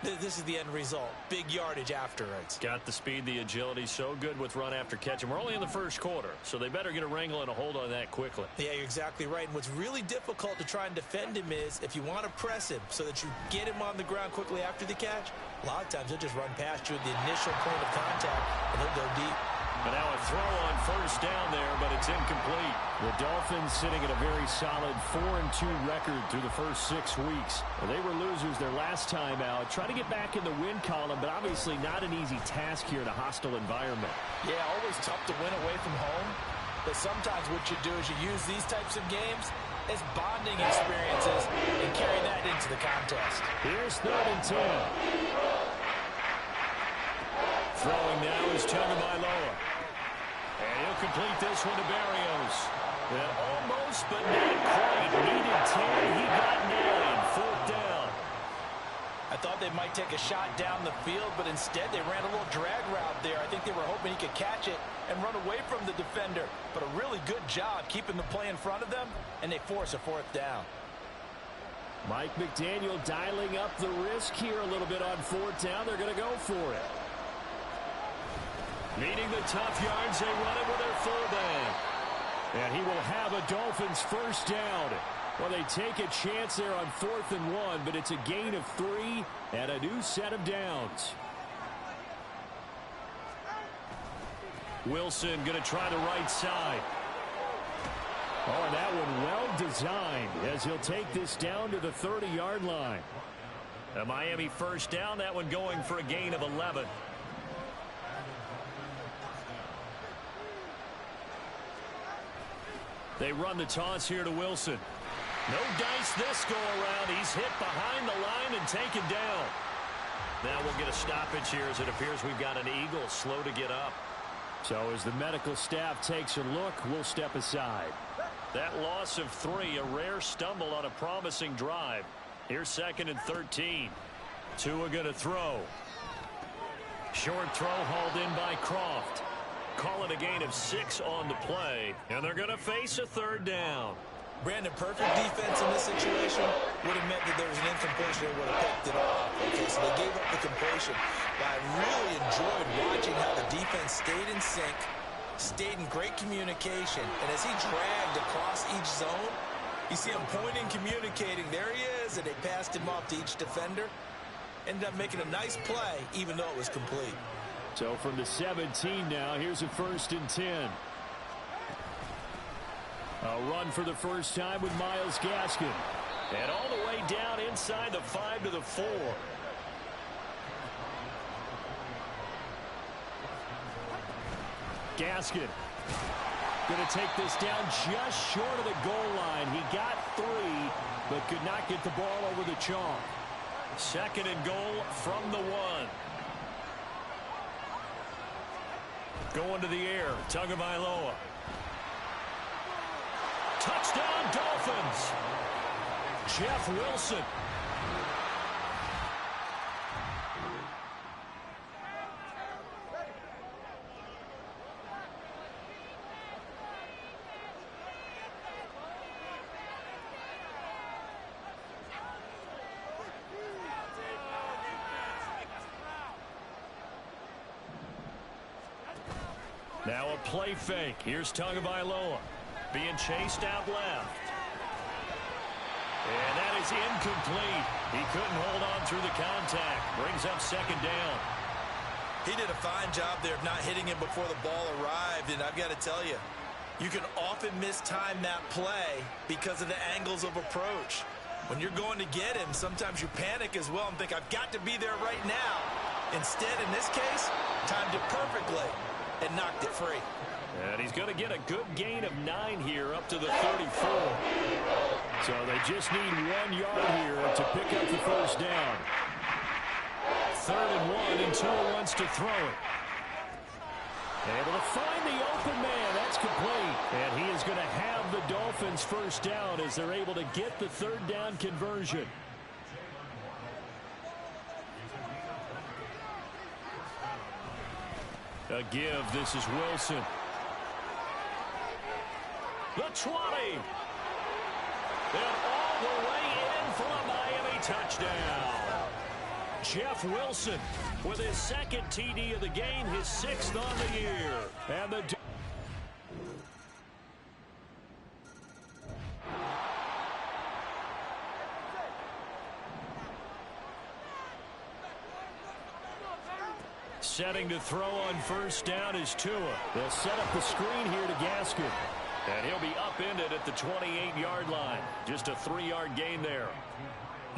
This is the end result. Big yardage afterwards. Got the speed, the agility, so good with run after catch. And we're only in the first quarter, so they better get a wrangle and a hold on that quickly. Yeah, you're exactly right. And what's really difficult to try and defend him is if you want to press him so that you get him on the ground quickly after the catch, a lot of times he'll just run past you at the initial point of contact, and he'll go deep. But now a throw on first down there, but it's incomplete. The Dolphins sitting at a very solid 4-2 record through the first 6 weeks. Well, they were losers their last time out. Try to get back in the win column, but obviously not an easy task here in a hostile environment. Yeah, always tough to win away from home. But sometimes what you do is you use these types of games as bonding experiences and carry that into the contest. Here's 3rd and 10. Throwing now is Tagovailoa. And he'll complete this one to Barrios. And almost, but not quite. Needed 10. He got 9. 4th down. I thought they might take a shot down the field, but instead they ran a little drag route there. I think they were hoping he could catch it and run away from the defender. But a really good job keeping the play in front of them, and they force a 4th down. Mike McDaniel dialing up the risk here a little bit on 4th down. They're going to go for it. Needing the tough yards, they run it with their fullback. And he will have a Dolphins first down. Well, they take a chance there on 4th and 1, but it's a gain of 3 and a new set of downs. Wilson going to try the right side. Oh, and that one well designed as he'll take this down to the 30-yard line. A Miami first down, that one going for a gain of 11. They run the toss here to Wilson. No dice this go around. He's hit behind the line and taken down. Now we'll get a stoppage here as it appears we've got an Eagle slow to get up. So as the medical staff takes a look, we'll step aside. That loss of 3, a rare stumble on a promising drive. Here's 2nd and 13. Tua going to throw. Short throw hauled in by Croft. Call it a gain of 6 on the play, and they're going to face a 3rd down. Brandon, perfect defense in this situation would have meant that there was an incompletion that would have picked it off. Okay, so they gave up the completion. But I really enjoyed watching how the defense stayed in sync, stayed in great communication, and as he dragged across each zone, you see him pointing, communicating. There he is, and they passed him off to each defender. Ended up making a nice play, even though it was complete. So from the 17 now, here's a 1st and 10. A run for the first time with Myles Gaskin. And all the way down inside the 5 to the 4. Gaskin going to take this down just short of the goal line. He got 3, but could not get the ball over the chalk. 2nd and goal from the 1. Going to the air, Tagovailoa. Touchdown, Dolphins. Jeff Wilson. Now a play fake. Here's Tagovailoa being chased out left. And that is incomplete. He couldn't hold on through the contact. Brings up 2nd down. He did a fine job there of not hitting him before the ball arrived, and I've got to tell you, you can often mistime that play because of the angles of approach. When you're going to get him, sometimes you panic as well and think, I've got to be there right now. Instead, in this case, timed it perfectly and knocked it free. And he's going to get a good gain of 9 here up to the 34. So they just need 1 yard here to pick up the first down. 3rd and 1, and Tua wants to throw it. Able to find the open man. That's complete. And he is going to have the Dolphins first down as they're able to get the 3rd down conversion. A give. This is Wilson. The 20. And all the way in for a Miami touchdown. Jeff Wilson with his second TD of the game, his 6th on the year. And the setting to throw on first down is Tua. They'll set up the screen here to Gaskin. And he'll be upended at the 28-yard line. Just a 3-yard gain there.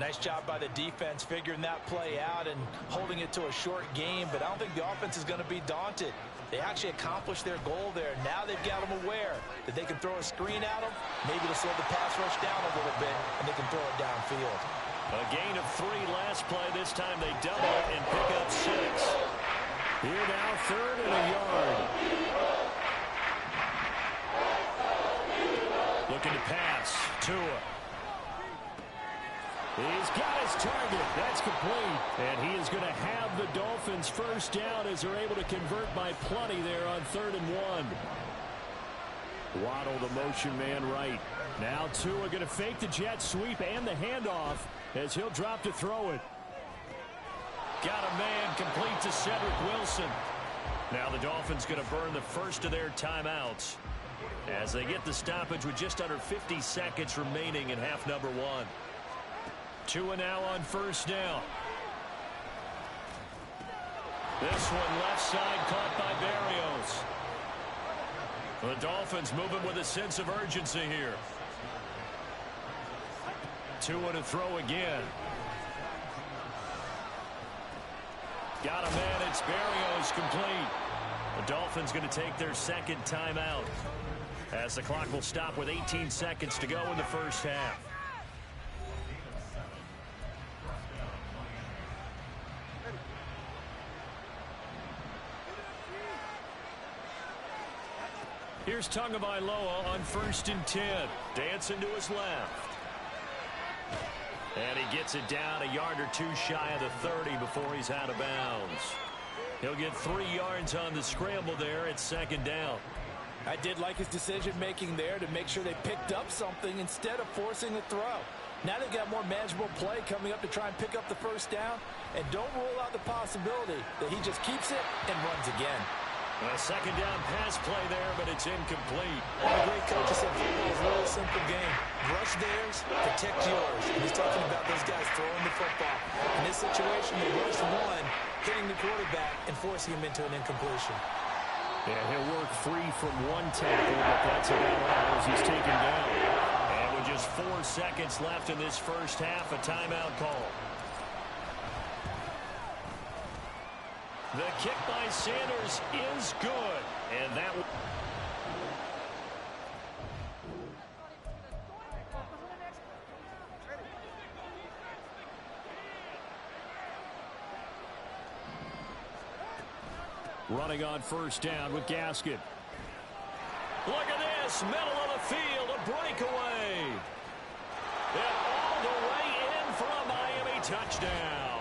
Nice job by the defense figuring that play out and holding it to a short game, but I don't think the offense is going to be daunted. They actually accomplished their goal there. Now they've got them aware that they can throw a screen at them. Maybe to slow the pass rush down a little bit, and they can throw it downfield. A gain of 3 last play. This time they double it and pick up 6. Here now, 3rd and a yard. Looking to pass. Tua. He's got his target. That's complete. And he is going to have the Dolphins first down as they're able to convert by plenty there on 3rd and 1. Waddle, the motion man right. Now Tua going to fake the jet sweep and the handoff as he'll drop to throw it. Got a man complete to Cedric Wilson. Now the Dolphins going to burn the first of their timeouts as they get the stoppage with just under 50 seconds remaining in half number 1. Tua now on first down. This one left side caught by Berrios. The Dolphins moving with a sense of urgency here. Tua to throw again. Got a man, it's Berrios complete. The Dolphins going to take their second timeout as the clock will stop with 18 seconds to go in the first half. Here's Tagovailoa on 1st and 10. Dancing to his left. And he gets it down a yard or 2 shy of the 30 before he's out of bounds. He'll get 3 yards on the scramble there at 2nd down. I did like his decision-making there to make sure they picked up something instead of forcing a throw. Now they've got more manageable play coming up to try and pick up the first down. And don't rule out the possibility that he just keeps it and runs again. A 2nd down pass play there, but it's incomplete. One of the great coaches said football is a really simple game. Rush theirs, protect yours. And he's talking about those guys throwing the football. In this situation, they rushed one, hitting the quarterback and forcing him into an incompletion. Yeah, he'll work free from one tackle, but that's about all as he's taken down. And with just 4 seconds left in this first half, a timeout call. The kick by Sanders is good. And that running on first down with Gaskin. Look at this, middle of the field, a breakaway. And all the way in for a Miami touchdown.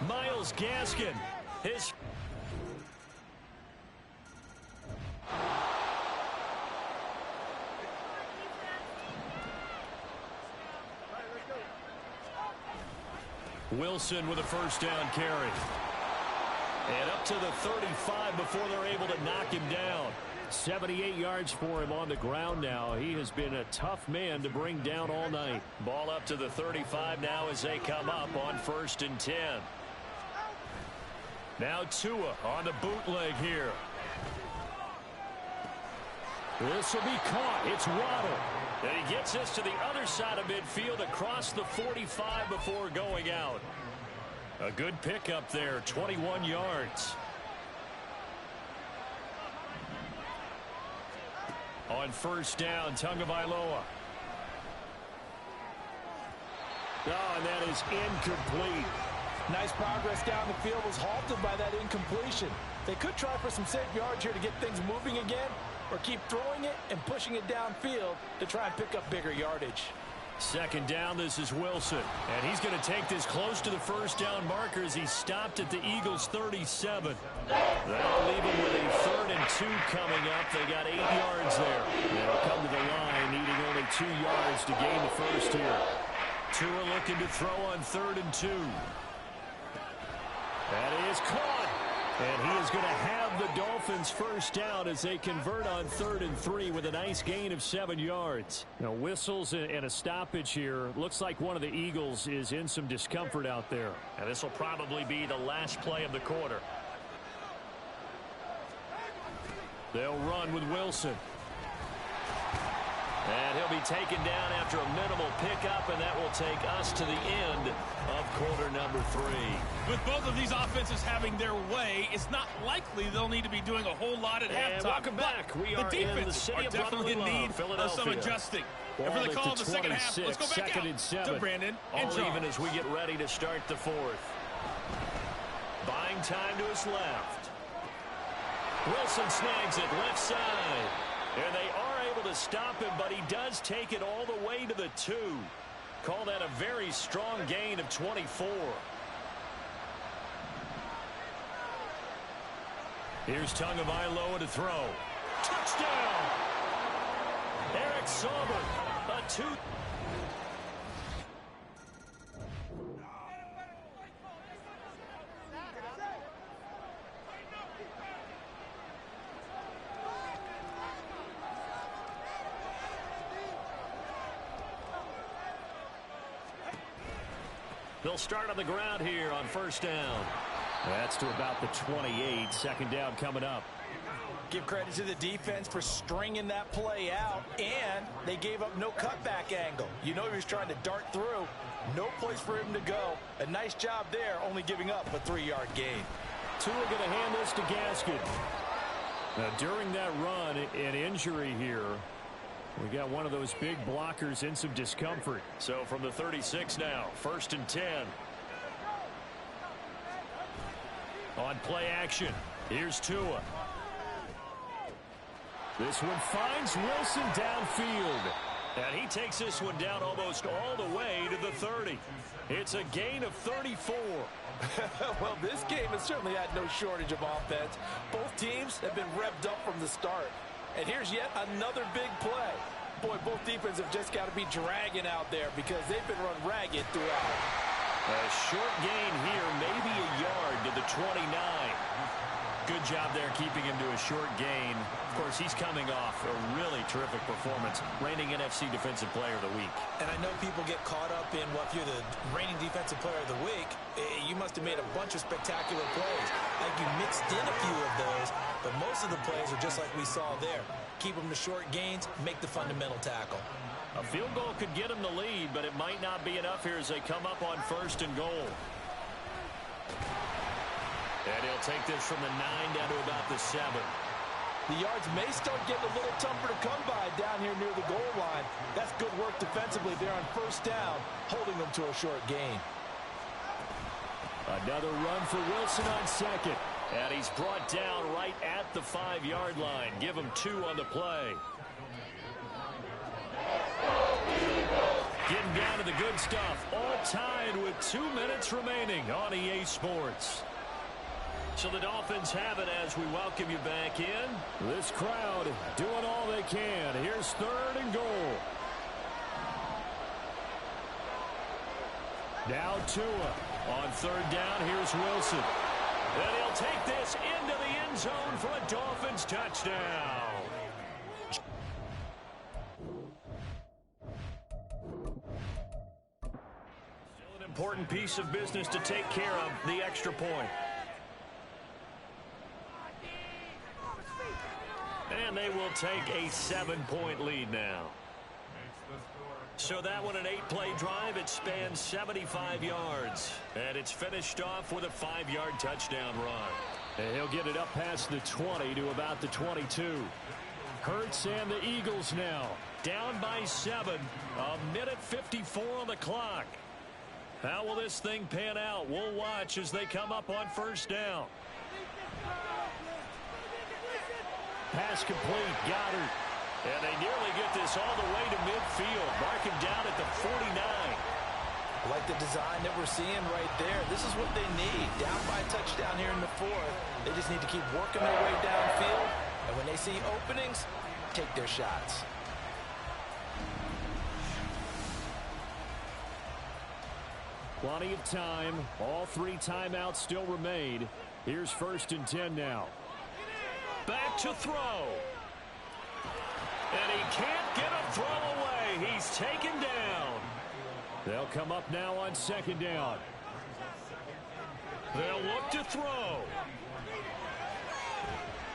Myles Gaskin. His Wilson with a first down carry. And up to the 35 before they're able to knock him down. 78 yards for him on the ground now. He has been a tough man to bring down all night. Ball up to the 35 now as they come up on 1st and 10. Now Tua on the bootleg here. This will be caught. It's Waddle. And he gets this to the other side of midfield across the 45 before going out. A good pickup there, 21 yards. On first down, Tagovailoa. Oh, and that is incomplete. Nice progress down the field was halted by that incompletion. They could try for some safe yards here to get things moving again, or keep throwing it and pushing it downfield to try and pick up bigger yardage. 2nd down, this is Wilson. And he's going to take this close to the first down marker as he stopped at the Eagles' 37. That'll leave him with a 3rd and 2 coming up. They got 8 yards there. They'll come to the line, needing only 2 yards to gain the first here. Tua looking to throw on 3rd and 2. That is caught. And he is going to have the Dolphins first down as they convert on 3rd and 3 with a nice gain of 7 yards. Now, whistles and a stoppage here. Looks like one of the Eagles is in some discomfort out there. And this will probably be the last play of the quarter. They'll run with Wilson. And he'll be taken down after a minimal pickup, and that will take us to the end of quarter number 3. With both of these offenses having their way, it's not likely they'll need to be doing a whole lot at halftime. Welcome back. We are in the city of definitely in need of some adjusting. And for the call of the second half, let's go back out to Brandon and All even as we get ready to start the 4th. Buying time to his left. Wilson snags it left side. And they are able to stop him, but he does take it all the way to the 2. Call that a very strong gain of 24. Here's Tagovailoa to throw. Touchdown! Eric Sauber, a 2. They'll start on the ground here on first down. That's to about the 28. Second down coming up. Give credit to the defense for stringing that play out, and they gave up no cutback angle. You know he was trying to dart through. No place for him to go. A nice job there, only giving up a 3-yard gain. Tua going to hand this to Gaskin. Now, during that run, an injury here. We got one of those big blockers in some discomfort. So from the 36 now, 1st and 10. On play action, here's Tua. This one finds Wilson downfield. And he takes this one down almost all the way to the 30. It's a gain of 34. Well, this game has certainly had no shortage of offense. Both teams have been revved up from the start. And here's yet another big play. Boy, both defenses have just got to be dragging out there because they've been run ragged throughout. A short gain here, maybe a yard to the 29. Good job there keeping him to a short gain. Of course, he's coming off a really terrific performance, reigning NFC Defensive Player of the Week. And I know people get caught up in, well, if you're the reigning Defensive Player of the Week, you must have made a bunch of spectacular plays. Like you mixed in a few of those, but most of the plays are just like we saw there. Keep them to short gains, make the fundamental tackle. A field goal could get them the lead, but it might not be enough here as they come up on 1st and goal. And he'll take this from the 9 down to about the 7. The yards may start getting a little tougher to come by down here near the goal line. That's good work defensively there on 1st down, holding them to a short gain. Another run for Wilson on 2nd. And he's brought down right at the 5-yard line. Give him 2 on the play. Getting down to the good stuff. All tied with 2 minutes remaining on EA Sports. So the Dolphins have it as we welcome you back in. This crowd doing all they can. Here's 3rd and goal. Now Tua. On 3rd down, here's Wilson. And he'll take this into the end zone for a Dolphins touchdown. Still an important piece of business to take care of, the extra point. And they will take a 7-point lead now. So that one an 8-play drive. It spans 75 yards. And it's finished off with a 5-yard touchdown run. And he'll get it up past the 20 to about the 22. Hurts and the Eagles now. Down by 7. A minute 54 on the clock. How will this thing pan out? We'll watch as they come up on 1st down. Pass complete. Goddard. And they nearly get this all the way to midfield. Mark him down at the 49. Like the design that we're seeing right there. This is what they need. Down by a touchdown here in the 4th. They just need to keep working their way downfield. And when they see openings, take their shots. Plenty of time. All 3 timeouts still remain. Here's 1st and 10 now. Back to throw. And he can't get a throw away. He's taken down. They'll come up now on 2nd down. They'll look to throw.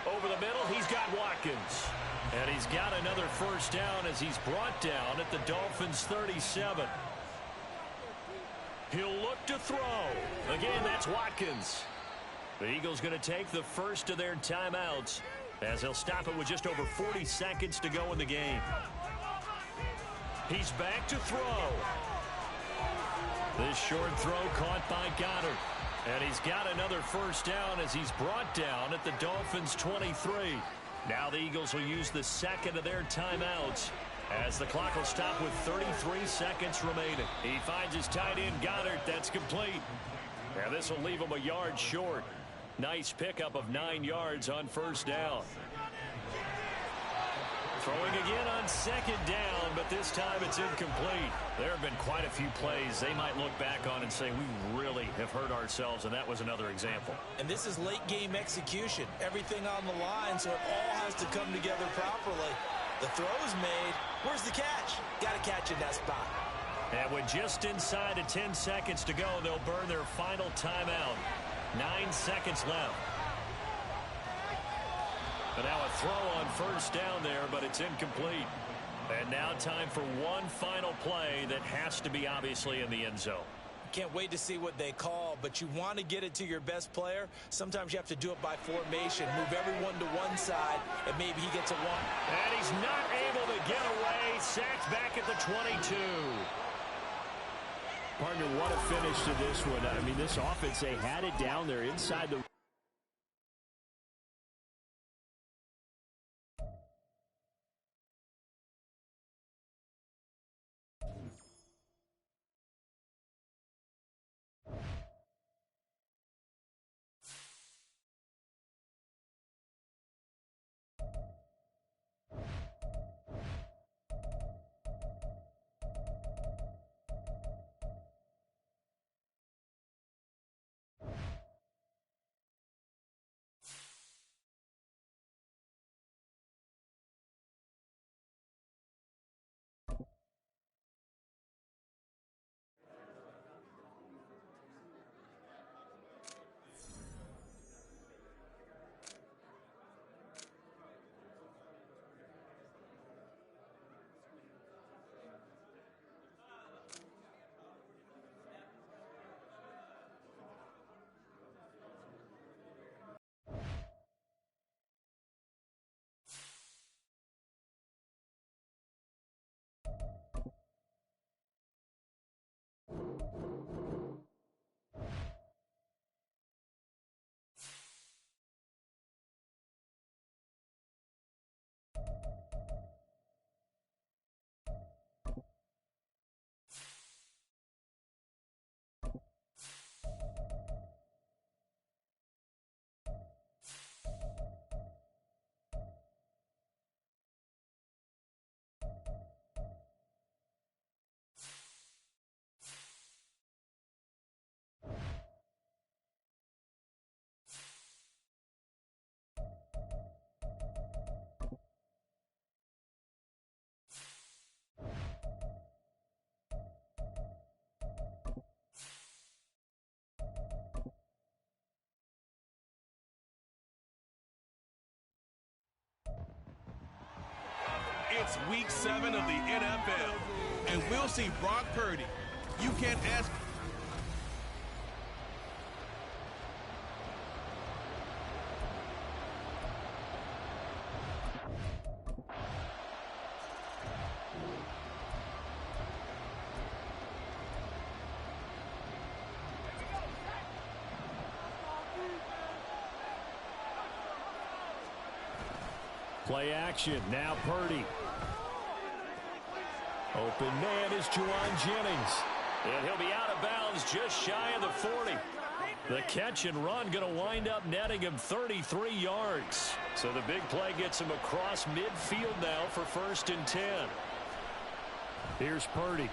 Over the middle, he's got Watkins. And he's got another 1st down as he's brought down at the Dolphins' 37. He'll look to throw. Again, that's Watkins. The Eagles going to take the first of their timeouts as they'll stop it with just over 40 seconds to go in the game. He's back to throw. This short throw caught by Goddard. And he's got another 1st down as he's brought down at the Dolphins' 23. Now the Eagles will use the 2nd of their timeouts as the clock will stop with 33 seconds remaining. He finds his tight end, Goddard. That's complete. And this will leave him a yard short. Nice pickup of 9 yards on 1st down. Throwing again on 2nd down, but this time it's incomplete. There have been quite a few plays they might look back on and say, we really have hurt ourselves, and that was another example. And this is late-game execution. Everything on the line, so it all has to come together properly. The throw is made. Where's the catch? Got to catch in that spot. And with just inside of 10 seconds to go, they'll burn their final timeout. 9 seconds left. But now a throw on 1st down there, but it's incomplete. And now time for one final play that has to be obviously in the end zone. Can't wait to see what they call, but you want to get it to your best player. Sometimes you have to do it by formation. Move everyone to one side, and maybe he gets a one. And he's not able to get away. Sacked back at the 22. Partner, what a finish to this one. I mean, this offense, they had it down there inside the... It's week 7 of the NFL, and we'll see Brock Purdy. You can't ask. Play action. Now Purdy. Open man is Juwan Jennings. And he'll be out of bounds just shy of the 40. The catch and run going to wind up netting him 33 yards. So the big play gets him across midfield now for 1st and 10. Here's Purdy.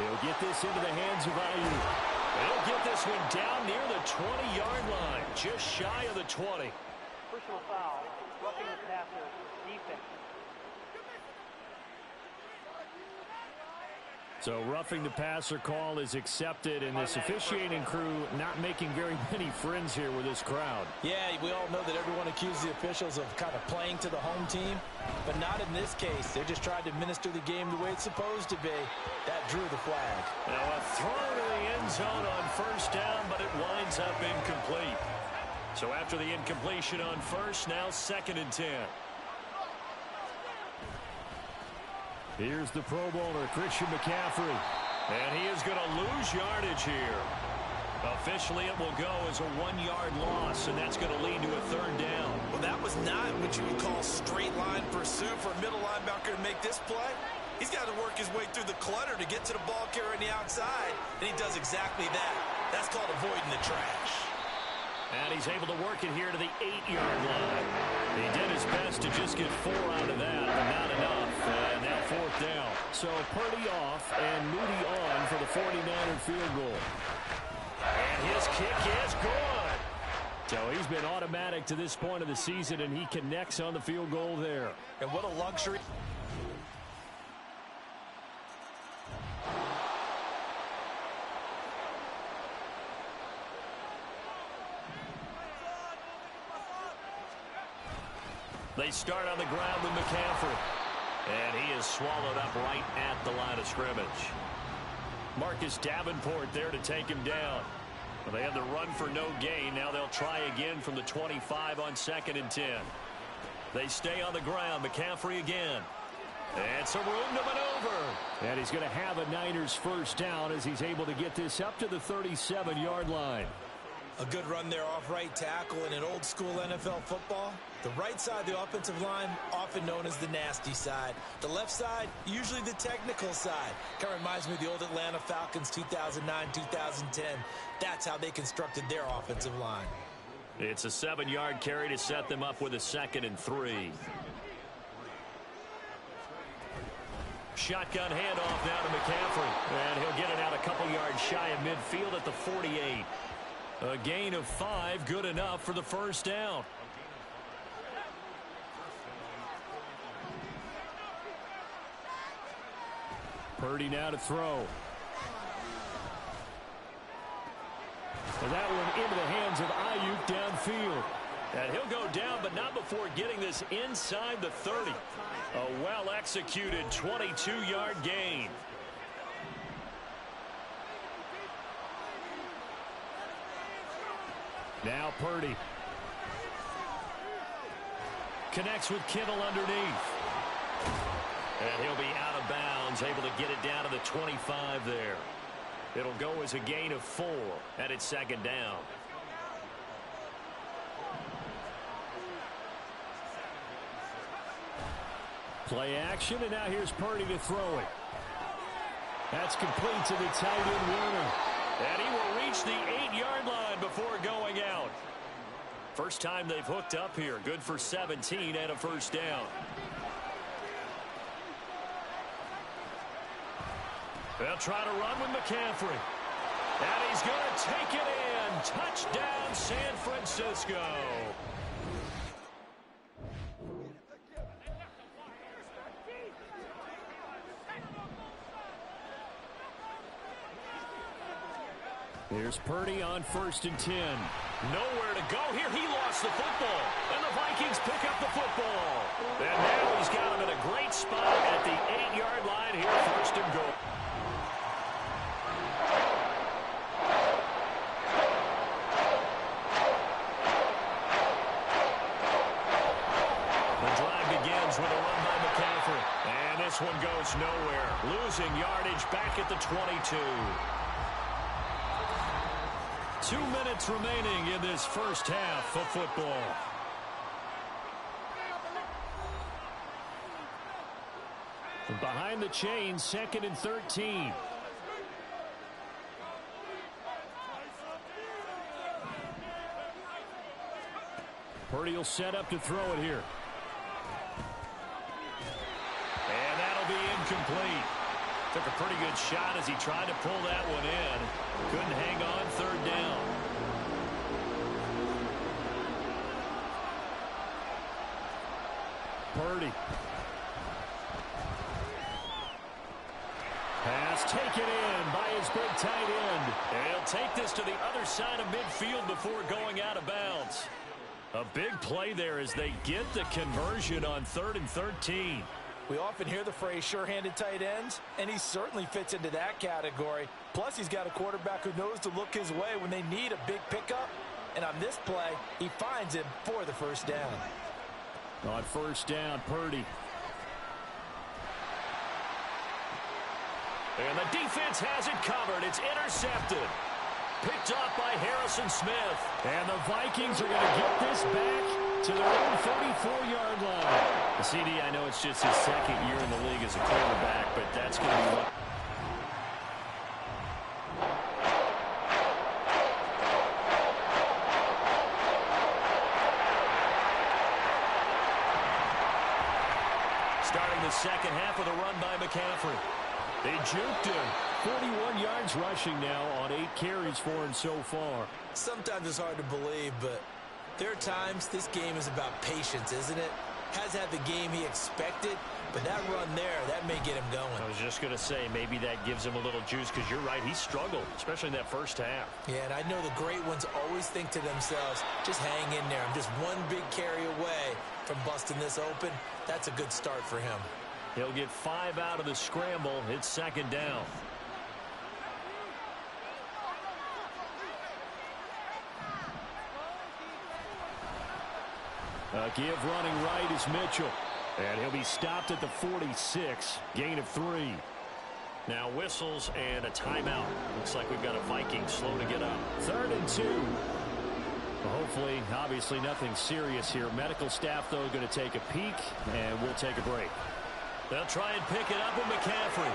He'll get this into the hands of Ayuk. He'll get this one down near the 20-yard line, just shy of the 20. Personal foul, roughing the passer, defense. So roughing the passer call is accepted, and this officiating crew not making very many friends here with this crowd. Yeah, we all know that everyone accuses the officials of kind of playing to the home team, but not in this case. They're just trying to administer the game the way it's supposed to be. That drew the flag. Now a throw to the end zone on first down, but it winds up incomplete. So after the incompletion on first, now 2nd and 10. Here's the Pro Bowler, Christian McCaffrey. And he is going to lose yardage here. Officially, it will go as a 1-yard loss, and that's going to lead to a 3rd down. Well, that was not what you would call straight line pursuit for a middle linebacker to make this play. He's got to work his way through the clutter to get to the ball carrier on the outside, and he does exactly that. That's called avoiding the trash. And he's able to work it here to the 8-yard line. He did his best to just get 4 out of that, but not enough. And now 4th down. So Purdy off and Moody on for the 49er field goal. And his kick is good. So he's been automatic to this point of the season, and he connects on the field goal there. And what a luxury. They start on the ground with McCaffrey. And he is swallowed up right at the line of scrimmage. Marcus Davenport there to take him down. Well, they had the run for no gain. Now they'll try again from the 25 on 2nd and 10. They stay on the ground. McCaffrey again. And some room to maneuver. And he's going to have a Niners 1st down as he's able to get this up to the 37-yard line. A good run there off right tackle in an old school NFL football. The right side of the offensive line, often known as the nasty side. The left side, usually the technical side. Kind of reminds me of the old Atlanta Falcons 2009, 2010. That's how they constructed their offensive line. It's a 7-yard carry to set them up with a 2nd and 3. Shotgun handoff now to McCaffrey. And he'll get it out a couple yards shy of midfield at the 48. A gain of 5, good enough for the 1st down. Purdy now to throw. And that one into the hands of Ayuk downfield. And he'll go down, but not before getting this inside the 30. A well-executed 22-yard gain. Now Purdy. Connects with Kittle underneath. And he'll be out of bounds, able to get it down to the 25 there. It'll go as a gain of 4, and it's 2nd down. Play action, and now here's Purdy to throw it. That's complete to the tight end Warner. And he will reach the 8-yard line before going out. First time they've hooked up here. Good for 17 and a 1st down. They'll try to run with McCaffrey. And he's going to take it in. Touchdown, San Francisco. Here's Purdy on 1st and 10. Nowhere to go here. He lost the football. And the Vikings pick up the football. And now he's got him in a great spot at the 8-yard line here. 1st and goal. The drive begins with a run by McCaffrey. And this one goes nowhere. Losing yardage back at the 22. 2 minutes remaining in this first half of football. Behind the chain, 2nd and 13. Purdy will set up to throw it here. And that'll be incomplete. Took a pretty good shot as he tried to pull that one in. Couldn't hang on, third down. Purdy. Pass taken in by his big tight end. And he'll take this to the other side of midfield before going out of bounds. A big play there as they get the conversion on 3rd and 13. We often hear the phrase sure-handed tight ends, and he certainly fits into that category. Plus, he's got a quarterback who knows to look his way when they need a big pickup. And on this play, he finds him for the first down. On first down, Purdy. And the defense has it covered. It's intercepted. Picked off by Harrison Smith. And the Vikings are going to get this back to their own 44-yard line. CD, I know it's just his second year in the league as a quarterback, but that's going to be what... Starting the second half with a run by McCaffrey. They juked him. 41 yards rushing now on 8 carries for him so far. Sometimes it's hard to believe, but there are times this game is about patience, isn't it? Has had the game he expected, but that run there, that may get him going. I was just going to say, maybe that gives him a little juice, because you're right, he struggled, especially in that first half. Yeah, and I know the great ones always think to themselves, just hang in there. I'm just one big carry away from busting this open. That's a good start for him. He'll get 5 out of the scramble. It's second down. A give running right is Mitchell. And he'll be stopped at the 46. Gain of 3. Now whistles and a timeout. Looks like we've got a Viking slow to get up. 3rd and 2. Well, hopefully, obviously nothing serious here. Medical staff, though, going to take a peek, and we'll take a break. They'll try and pick it up with McCaffrey.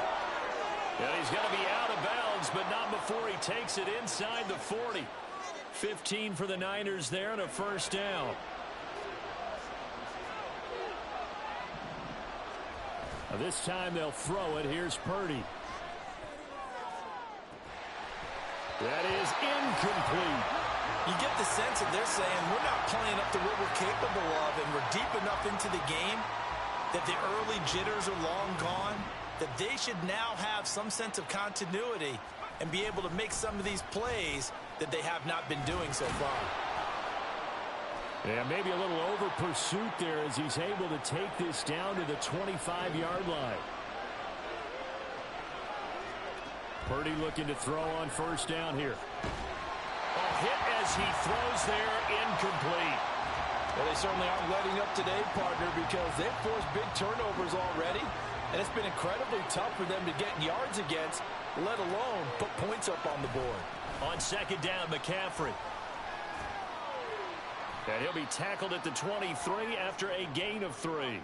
And he's going to be out of bounds, but not before he takes it inside the 40. 15 for the Niners there and a first down. Now this time they'll throw it. Here's Purdy. That is incomplete. You get the sense that they're saying we're not playing up to what we're capable of, and we're deep enough into the game that the early jitters are long gone, that they should now have some sense of continuity and be able to make some of these plays that they have not been doing so far. Yeah, maybe a little over pursuit there as he's able to take this down to the 25-yard line. Purdy looking to throw on first down here. A hit as he throws there, incomplete. Well, they certainly aren't letting up today, partner, because they've forced big turnovers already, and it's been incredibly tough for them to get yards against, let alone put points up on the board. On second down, McCaffrey. And he'll be tackled at the 23 after a gain of 3.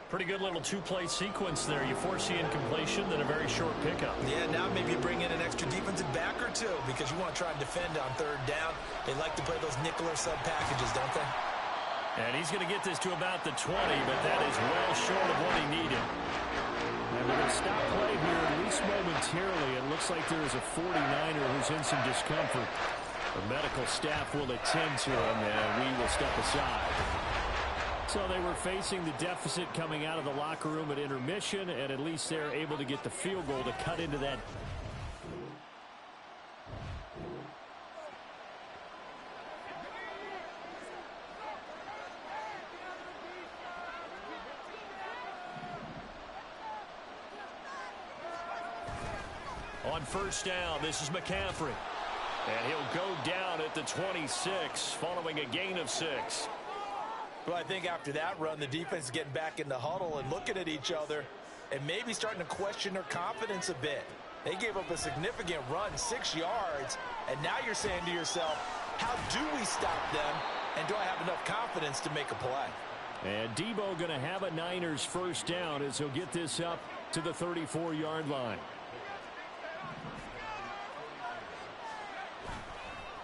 Pretty good little two-play sequence there. You force the incompletion, then a very short pickup. Yeah, now maybe you bring in an extra defensive back or two because you want to try and defend on third down. They like to play those nickel or sub packages, don't they? And he's going to get this to about the 20, but that is well short of what he needed. And we're going to stop play here, at least momentarily. It looks like there is a 49er who's in some discomfort. The medical staff will attend to him, and we will step aside. So they were facing the deficit coming out of the locker room at intermission, and at least they're able to get the field goal to cut into that. On first down, this is McCaffrey. And he'll go down at the 26 following a gain of 6. Well, I think after that run, the defense is getting back in the huddle and looking at each other and maybe starting to question their confidence a bit. They gave up a significant run, 6 yards, and now you're saying to yourself, how do we stop them, and do I have enough confidence to make a play? And Debo going to have a Niners first down as he'll get this up to the 34-yard line.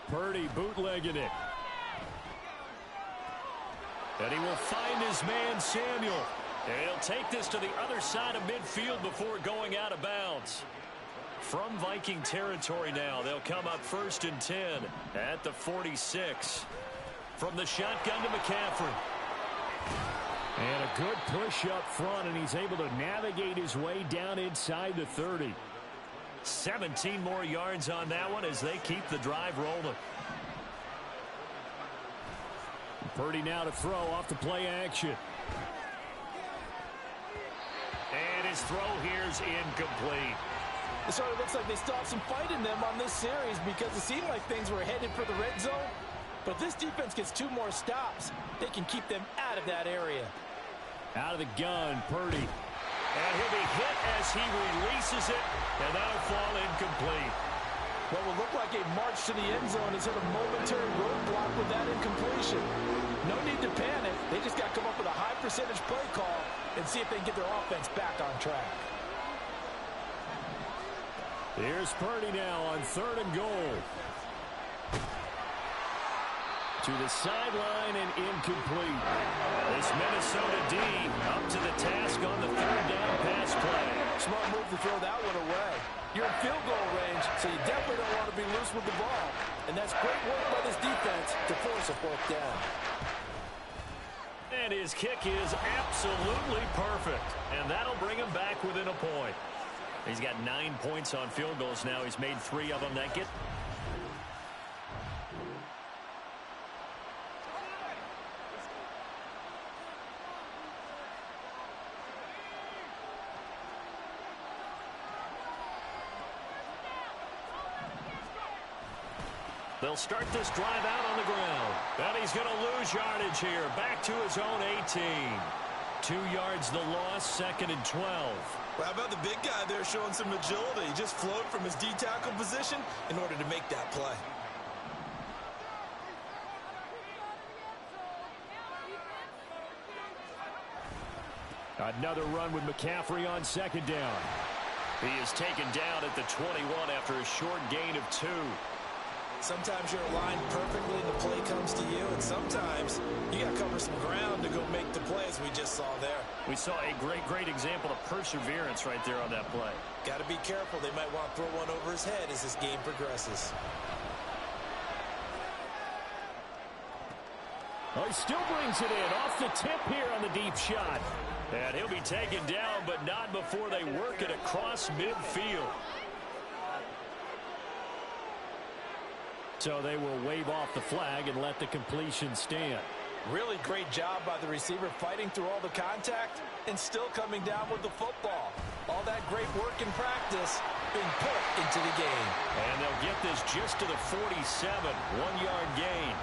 Purdy bootlegging it. And he will find his man Samuel. And he'll take this to the other side of midfield before going out of bounds. From Viking territory now, they'll come up 1st and 10 at the 46. From the shotgun to McCaffrey. And a good push up front, and he's able to navigate his way down inside the 30. 17 more yards on that one as they keep the drive rolling. Purdy now to throw off the play action. And his throw here's incomplete. It sort of looks like they still have some fight in them on this series because it seemed like things were headed for the red zone. But this defense gets 2 more stops. They can keep them out of that area. Out of the gun, Purdy. And he'll be hit as he releases it, and that'll fall incomplete. What will look like a march to the end zone has hit a momentary roadblock with that incompletion. No need to panic. They just got to come up with a high percentage play call and see if they can get their offense back on track. Here's Purdy now on 3rd and goal. To the sideline and incomplete. This Minnesota D up to the task on the 3rd down pass play. Smart move to throw that one away. You're in field goal range, so you definitely don't want to be loose with the ball. And that's great work by this defense to force a 4th down. And his kick is absolutely perfect. And that'll bring him back within a point. He's got 9 points on field goals now. He's made 3 of them. That get. They'll start this drive out on the ground. And he's going to lose yardage here. Back to his own 18. 2 yards the loss, 2nd and 12. Well, how about the big guy there showing some agility? He just flowed from his D-tackle position in order to make that play. Another run with McCaffrey on 2nd down. He is taken down at the 21 after a short gain of 2. Sometimes you're aligned perfectly and the play comes to you, and sometimes you got to cover some ground to go make the play, as we just saw there. We saw a great example of perseverance right there on that play. Got to be careful. They might want to throw one over his head as this game progresses. Oh, he still brings it in off the tip here on the deep shot. And he'll be taken down, but not before they work it across midfield. So they will wave off the flag and let the completion stand. Really great job by the receiver fighting through all the contact and still coming down with the football. All that great work in practice being put into the game. And they'll get this just to the 47, 1-yard gain.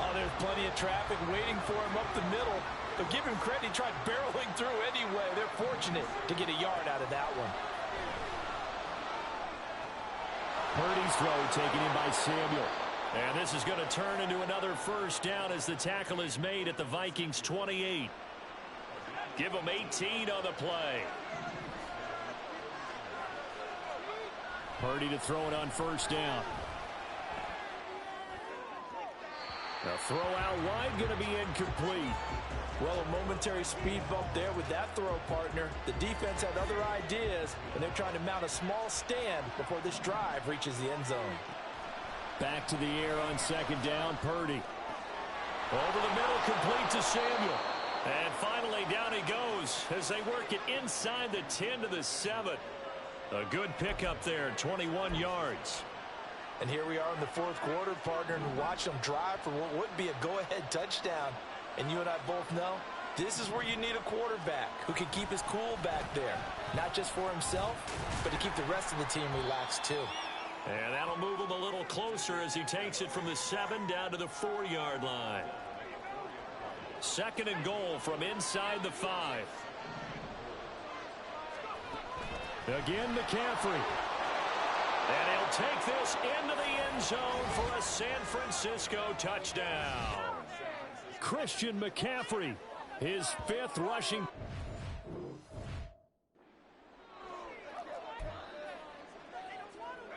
Oh, there's plenty of traffic waiting for him up the middle. But give him credit, he tried barreling through anyway. They're fortunate to get a yard out of that one. Purdy's throw taken in by Samuel. And this is going to turn into another 1st down as the tackle is made at the Vikings 28. Give them 18 on the play. Purdy to throw it on 1st down. The throw out wide going to be incomplete. Well, a momentary speed bump there with that throw, partner. The defense had other ideas, and they're trying to mount a small stand before this drive reaches the end zone. Back to the air on 2nd down, Purdy. Over the middle, complete to Samuel. And finally, down he goes as they work it inside the 10 to the 7. A good pickup there, 21 yards. And here we are in the 4th quarter, partner, and watch them drive for what would be a go-ahead touchdown. And you and I both know this is where you need a quarterback who can keep his cool back there. Not just for himself, but to keep the rest of the team relaxed too. And that'll move him a little closer as he takes it from the 7 down to the 4-yard line. 2nd and goal from inside the 5. Again, McCaffrey. And he'll take this into the end zone for a San Francisco touchdown. Christian McCaffrey, his 5th rushing.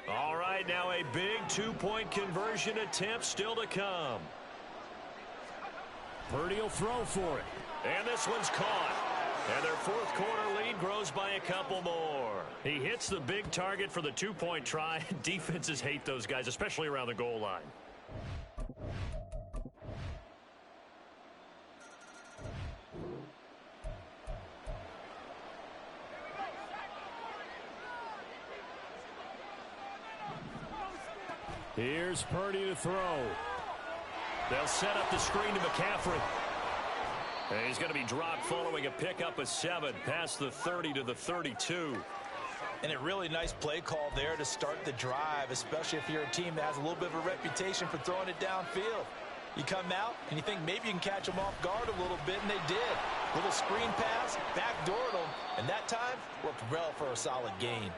All right, now a big 2-point conversion attempt still to come. Purdy will throw for it. And this one's caught. And their fourth quarter lead grows by a couple more. He hits the big target for the two-point try. Defenses hate those guys, especially around the goal line. Here's Purdy to throw. They'll set up the screen to McCaffrey. And he's going to be dropped following a pickup of 7 past the 30 to the 32. And a really nice play call there to start the drive, especially if you're a team that has a little bit of a reputation for throwing it downfield. You come out and you think maybe you can catch them off guard a little bit, and they did. Little screen pass, backdoored them, and that time worked well for a solid gain.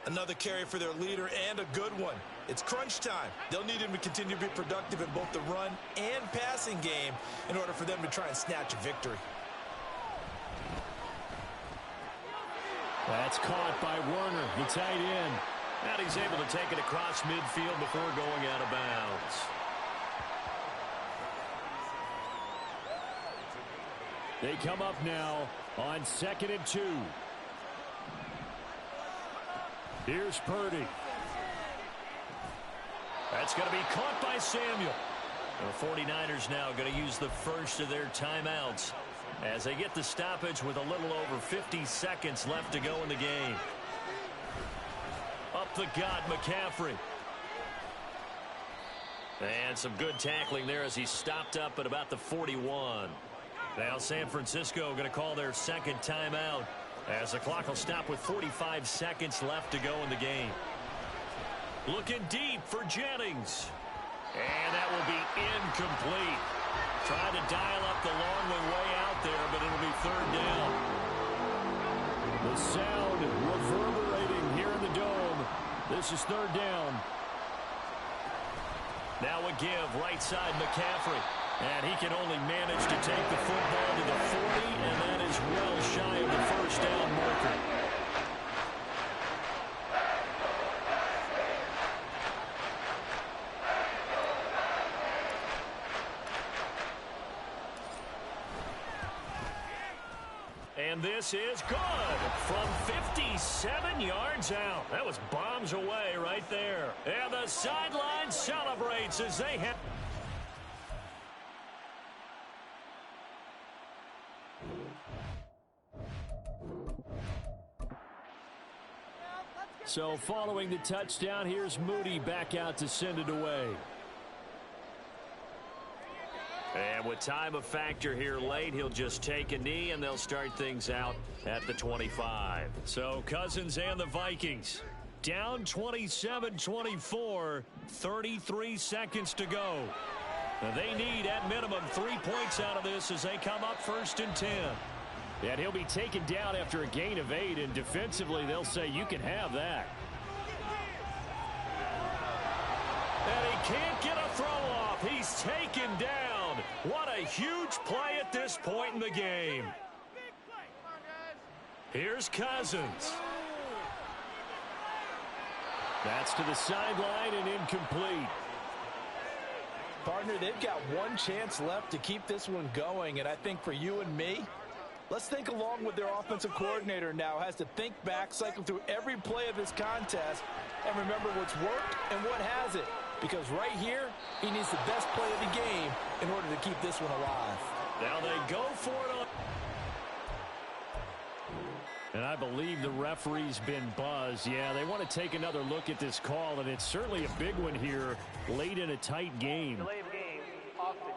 Another carry for their leader, and a good one. It's crunch time. They'll need him to continue to be productive in both the run and passing game in order for them to try and snatch a victory. That's caught by Werner, the tight end. And he's able to take it across midfield before going out of bounds. They come up now on 2nd and 2. Here's Purdy. That's going to be caught by Samuel. The 49ers now going to use the first of their timeouts as they get the stoppage with a little over 50 seconds left to go in the game. Up the gut, McCaffrey. And some good tackling there as he stopped up at about the 41. Now San Francisco going to call their second timeout as the clock will stop with 45 seconds left to go in the game. Looking deep for Jennings. And that will be incomplete. Trying to dial up the long way out there, but it'll be third down. The sound reverberating here in the dome. This is third down. Now a give right side McCaffrey. And he can only manage to take the football to the 40, and that is well shy of the first down marker. And this is good from 57 yards out. That was bombs away right there. And the sideline celebrates as they have... So following the touchdown, here's Moody back out to send it away. And with time of factor here late, he'll just take a knee, and they'll start things out at the 25. So Cousins and the Vikings down 27-24, 33 seconds to go. Now they need, at minimum, 3 points out of this as they come up 1st and 10. And he'll be taken down after a gain of 8, and defensively they'll say you can have that. And he can't get a throw off. He's taken down. What a huge play at this point in the game. Here's Cousins. That's to the sideline and incomplete. Partner, they've got one chance left to keep this one going, and I think for you and me, let's think along with their offensive coordinator now. Has to think back, cycle through every play of this contest, and remember what's worked and what hasn't. Because right here, he needs the best play of the game in order to keep this one alive. Now they go for it on. And I believe the referee's been buzzed. Yeah, they want to take another look at this call, and it's certainly a big one here late in a tight game. Delay of game, Austin.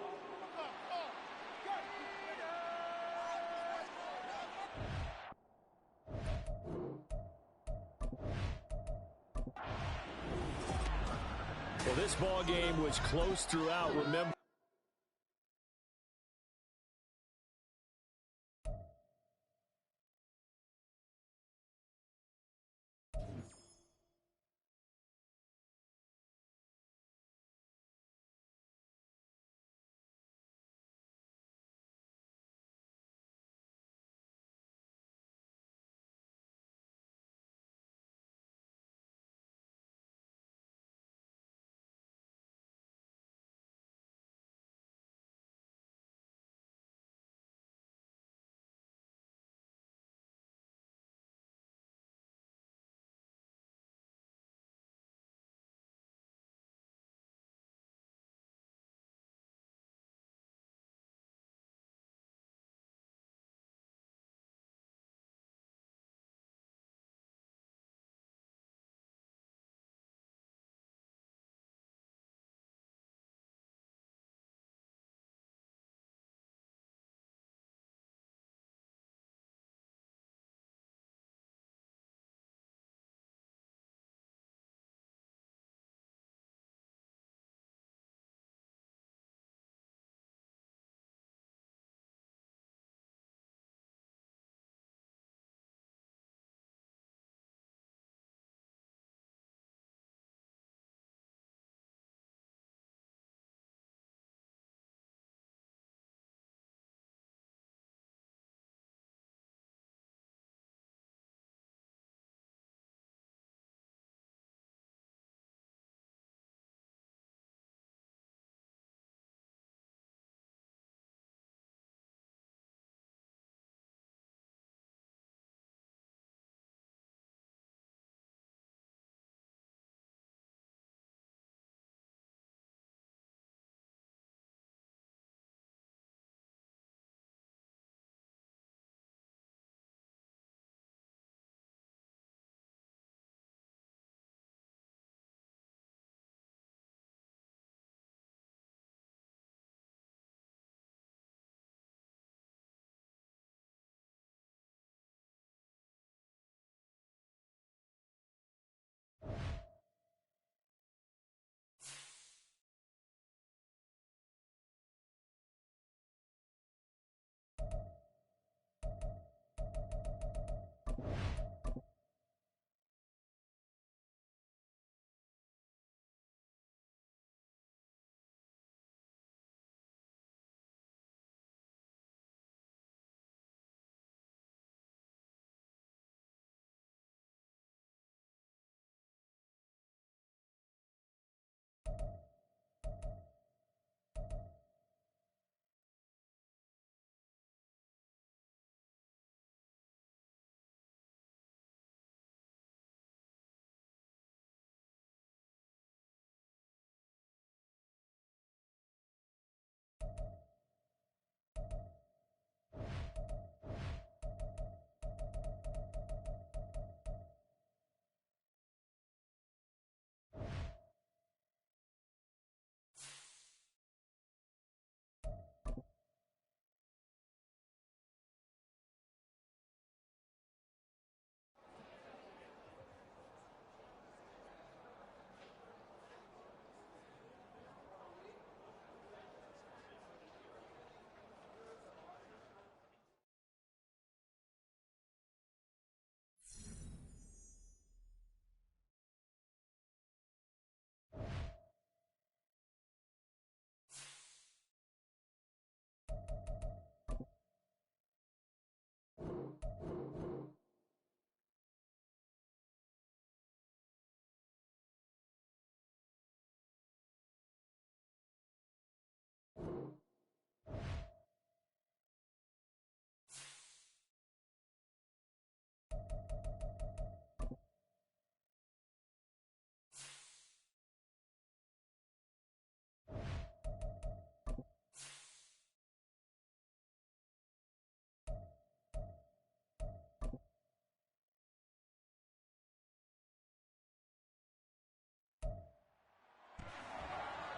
Well, this ball game was close throughout. Remember.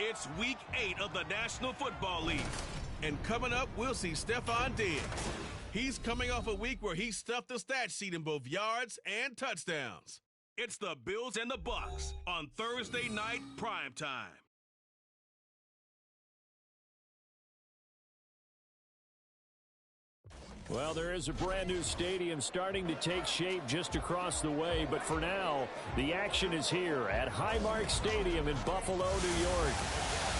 It's Week 8 of the National Football League. And coming up, we'll see Stephon Diggs. He's coming off a week where he stuffed the stat sheet in both yards and touchdowns. It's the Bills and the Bucs on Thursday night primetime. Well, there is a brand new stadium starting to take shape just across the way, but for now, the action is here at Highmark Stadium in Buffalo, New York.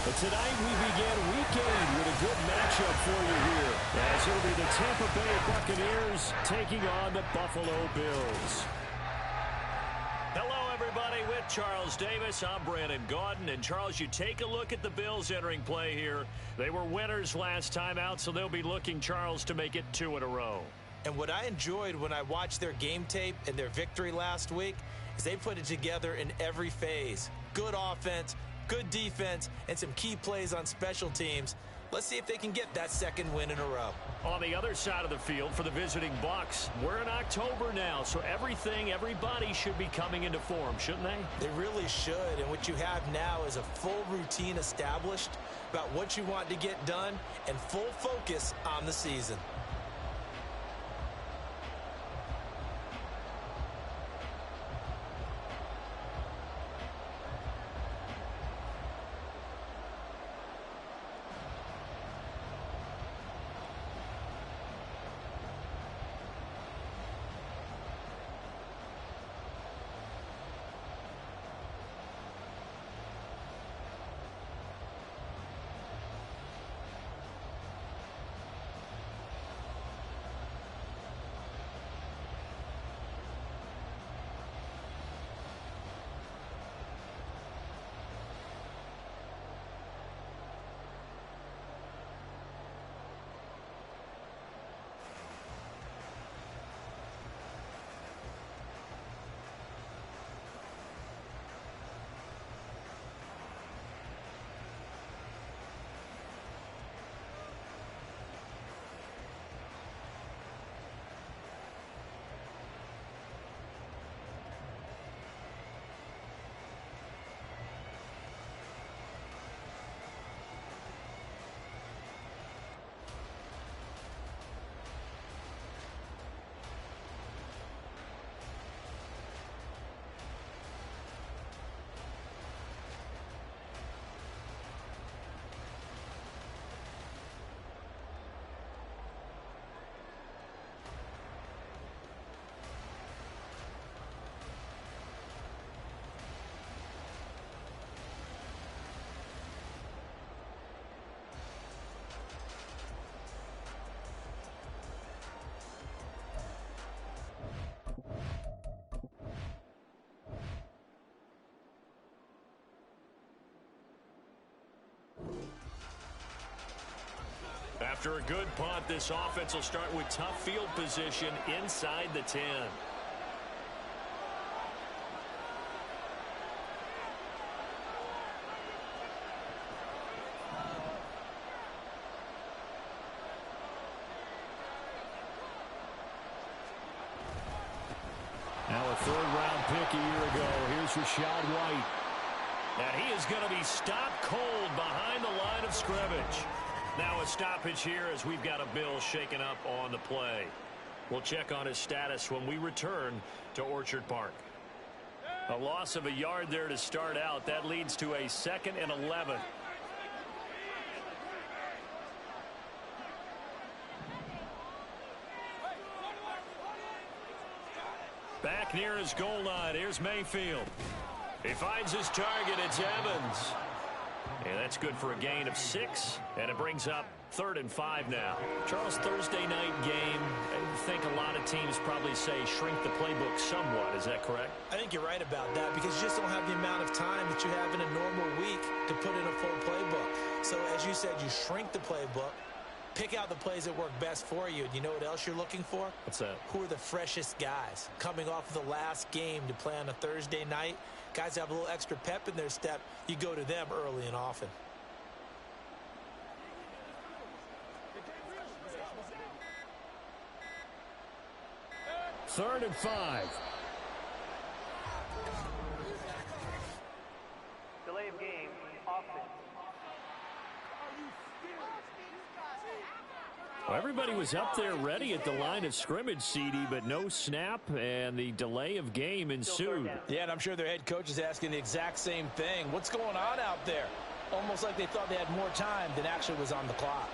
But tonight we begin Week 8 with a good matchup for you here, as it'll be the Tampa Bay Buccaneers taking on the Buffalo Bills. Hello, everybody. With Charles Davis, I'm Brandon Gaudin. And, Charles, you take a look at the Bills entering play here. They were winners last time out, so they'll be looking, Charles, to make it 2 in a row. And what I enjoyed when I watched their game tape and their victory last week is they put it together in every phase. Good offense, good defense, and some key plays on special teams. Let's see if they can get that second win in a row. On the other side of the field for the visiting Bucs, we're in October now, so everybody should be coming into form, shouldn't they? They really should, and what you have now is a full routine established about what you want to get done and full focus on the season. After a good punt, this offense will start with tough field position inside the 10. Now a third-round pick a year ago. Here's Rashad White. And he is going to be stopped cold behind the line of scrimmage. Now a stoppage here as we've got a Bill shaken up on the play. We'll check on his status when we return to Orchard Park. A loss of a yard there to start out. That leads to a 2nd and 11. Back near his goal line. Here's Mayfield. He finds his target. It's Evans. And that's good for a gain of 6. And it brings up 3rd and 5 now. Charles, Thursday night game. I think a lot of teams probably say shrink the playbook somewhat. Is that correct? I think you're right about that because you just don't have the amount of time that you have in a normal week to put in a full playbook. So as you said, you shrink the playbook, pick out the plays that work best for you. And you know what else you're looking for? What's that? Who are the freshest guys coming off of the last game to play on a Thursday night? Guys have a little extra pep in their step. You go to them early and often. Third and 5. Delay of game, offense. Everybody was up there ready at the line of scrimmage, CD, but no snap, and the delay of game ensued. Yeah, and I'm sure their head coach is asking the exact same thing. What's going on out there? Almost like they thought they had more time than actually was on the clock.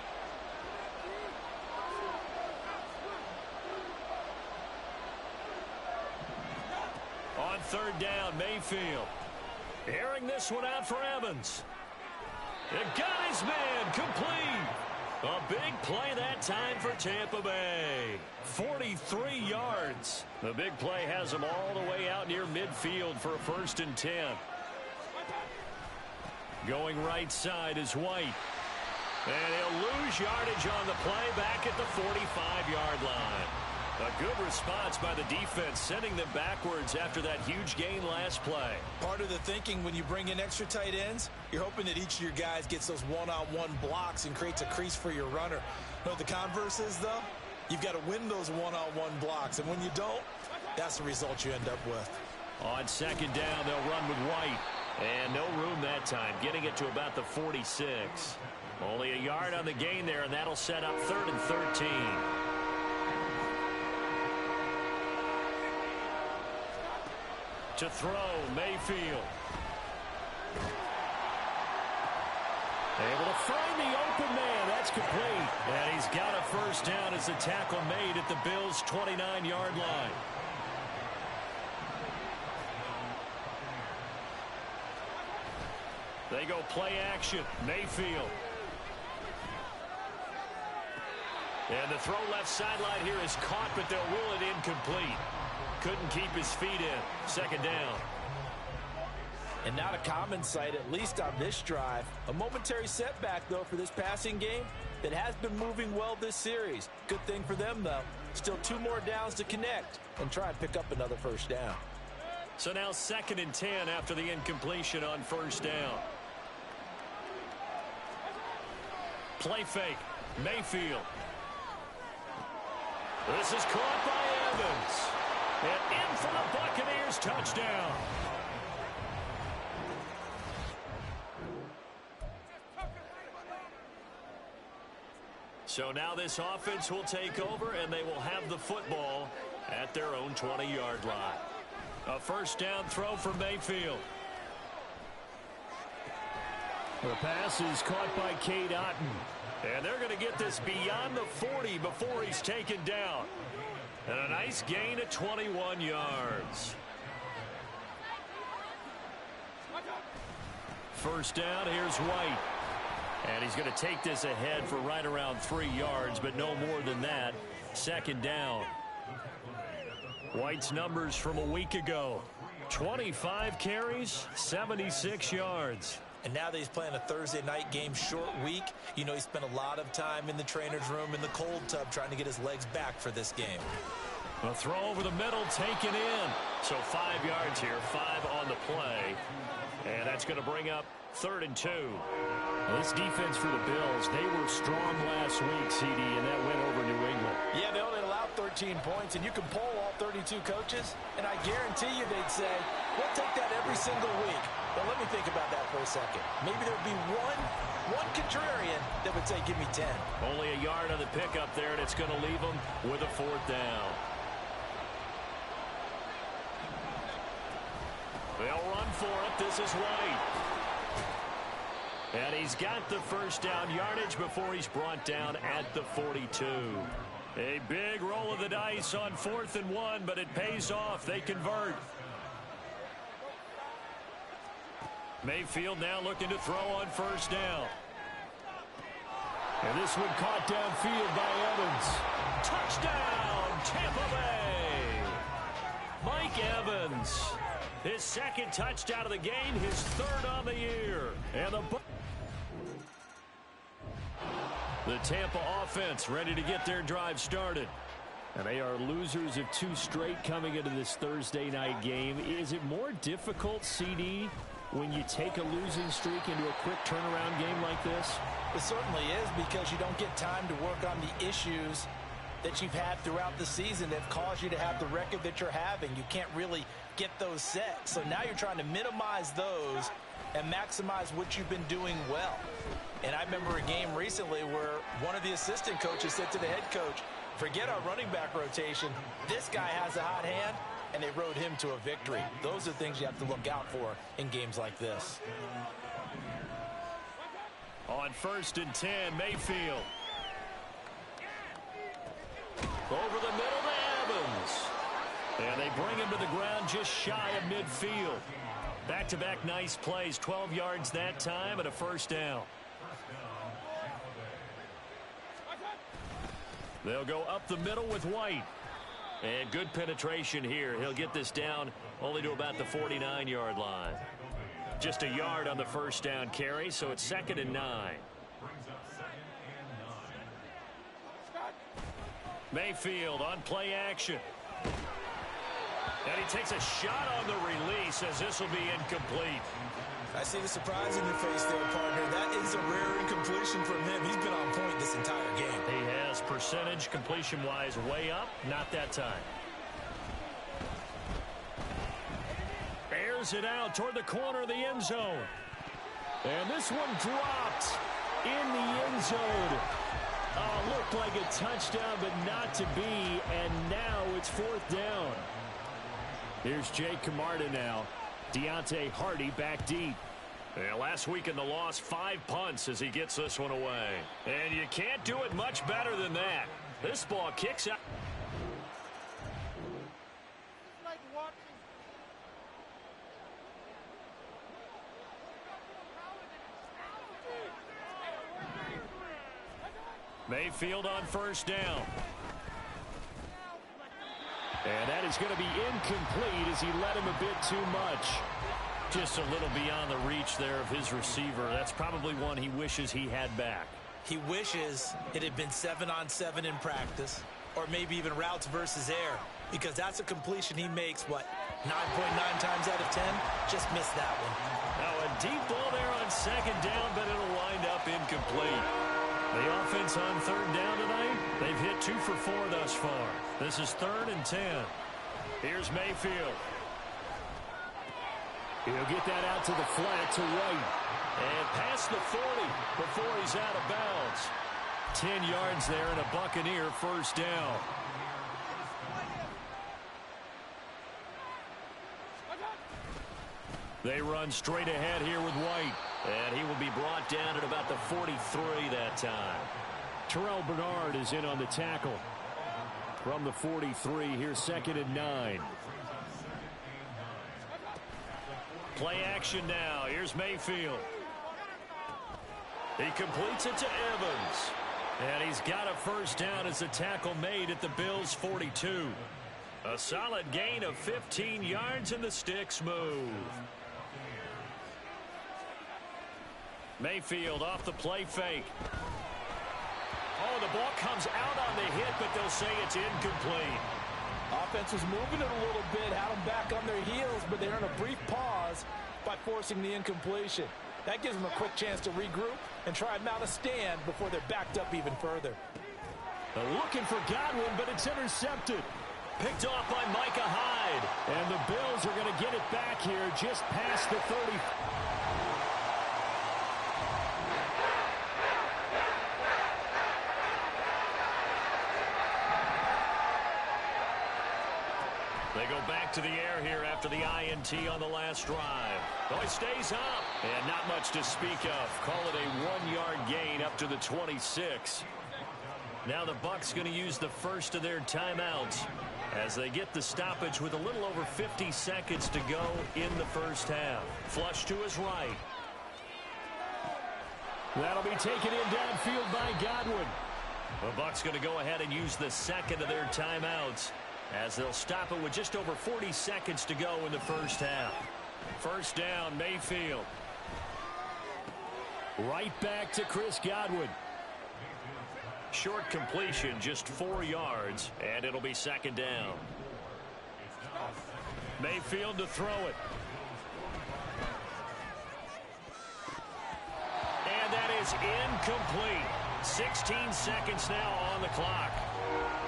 On third down, Mayfield. Airing this one out for Evans. It got his man complete. A big play that time for Tampa Bay. 43 yards. The big play has them all the way out near midfield for a 1st and 10. Going right side is White. And he'll lose yardage on the play back at the 45-yard line. A good response by the defense, sending them backwards after that huge gain last play. Part of the thinking when you bring in extra tight ends, you're hoping that each of your guys gets those one-on-one blocks and creates a crease for your runner. You know what the converse is, though? You've got to win those one-on-one blocks, and when you don't, that's the result you end up with. On second down, they'll run with White. And no room that time, getting it to about the 46. Only a yard on the gain there, and that'll set up 3rd and 13. To throw, Mayfield. Able to find the open man. That's complete. And he's got a 1st down as the tackle made at the Bills' 29-yard line. They go play action. Mayfield. And the throw left sideline here is caught, but they'll rule it incomplete. Couldn't keep his feet in. 2nd down. And not a common sight, at least on this drive. A momentary setback, though, for this passing game that has been moving well this series. Good thing for them, though. Still 2 more downs to connect and try and pick up another 1st down. So now 2nd and 10 after the incompletion on 1st down. Play fake. Mayfield. This is caught by Evans. And in for the Buccaneers touchdown. So now this offense will take over, and they will have the football at their own 20-yard line. A 1st down throw for Mayfield. The pass is caught by Cade Otton. And they're going to get this beyond the 40 before he's taken down. And a nice gain at 21 yards. 1st down, here's White. And he's going to take this ahead for right around 3 yards, but no more than that. 2nd down. White's numbers from a week ago. 25 carries, 76 yards. And now that he's playing a Thursday night game, short week, you know he spent a lot of time in the trainer's room in the cold tub trying to get his legs back for this game. A throw over the middle taken in. So 5 yards here, 5 on the play. And that's going to bring up 3rd and 2. Well, this defense for the Bills, they were strong last week, CD, and that went over New England. Yeah, they only allowed 13 points, and you can poll all 32 coaches, and I guarantee you they'd say, we'll take that every single week. But let me think about that for a second. Maybe there would be one contrarian that would say, give me 10. Only a yard on the pickup there, and it's going to leave them with a 4th down. They'll run for it. This is White. And he's got the 1st down yardage before he's brought down at the 42. A big roll of the dice on 4th and 1, but it pays off. They convert. Mayfield now looking to throw on 1st down. And this one caught downfield by Evans. Touchdown, Tampa Bay. Mike Evans. His 2nd touchdown of the game, his 3rd on the year. And the Tampa offense ready to get their drive started. And they are losers of 2 straight coming into this Thursday night game. Is it more difficult, CD, when you take a losing streak into a quick turnaround game like this? It certainly is, because you don't get time to work on the issues that you've had throughout the season that have caused you to have the record that you're having. You can't really get those set. So now you're trying to minimize those and maximize what you've been doing well. And I remember a game recently where one of the assistant coaches said to the head coach, forget our running back rotation. This guy has a hot hand, and they rode him to a victory. Those are things you have to look out for in games like this. On 1st and 10, Mayfield. Over the middle to Evans. And they bring him to the ground just shy of midfield. Back-to-back nice plays, 12 yards that time and a first down. They'll go up the middle with White. And good penetration here. He'll get this down only to about the 49-yard line. Just a yard on the first down carry, so it's 2nd and 9. Mayfield on play action. And he takes a shot on the release as this will be incomplete. I see the surprise in your face there, partner. That is a rare incompletion from him. He's been on point this entire game. He has percentage completion-wise way up. Not that time. Airs it out toward the corner of the end zone. And this one dropped in the end zone. Oh, looked like a touchdown, but not to be. And now it's 4th down. Here's Jake Camarda now. Deontay Hardy back deep. And last week in the loss, 5 punts as he gets this one away. And you can't do it much better than that. This ball kicks out. Mayfield on 1st down. And that is going to be incomplete as he led him a bit too much. Just a little beyond the reach there of his receiver. That's probably one he wishes he had back. He wishes it had been 7-on-7 in practice, or maybe even routes versus air, because that's a completion he makes, 9.9 times out of 10? Just missed that one. Now a deep ball there on 2nd down, but it'll wind up incomplete. The offense on 3rd down tonight, they've hit 2 for 4 thus far. This is 3rd and 10. Here's Mayfield. He'll get that out to the flat to White. And past the 40 before he's out of bounds. 10 yards there and a Buccaneer first down. They run straight ahead here with White. And he will be brought down at about the 43 that time. Terrell Bernard is in on the tackle. From the 43, here's 2nd and 9. Play action now. Here's Mayfield. He completes it to Evans. And he's got a first down as the tackle made at the Bills' 42. A solid gain of 15 yards and the sticks move. Mayfield off the play fake. Oh, the ball comes out on the hit, but they'll say it's incomplete. Offense was moving it a little bit, had them back on their heels, but they're in a brief pause by forcing the incompletion. That gives them a quick chance to regroup and try and mount a stand before they're backed up even further. They're looking for Godwin, but it's intercepted. Picked off by Micah Hyde. And the Bills are going to get it back here just past the 30. They go back to the air here after the INT on the last drive. Oh, he stays up. And not much to speak of. Call it a 1-yard gain up to the 26. Now the Bucs going to use the first of their timeouts as they get the stoppage with a little over 50 seconds to go in the first half. Flush to his right. That'll be taken in downfield by Godwin. The Bucs going to go ahead and use the second of their timeouts as they'll stop it with just over 40 seconds to go in the first half. First down, Mayfield. Right back to Chris Godwin. Short completion, just 4 yards, and it'll be second down. Mayfield to throw it. And that is incomplete. 16 seconds now on the clock.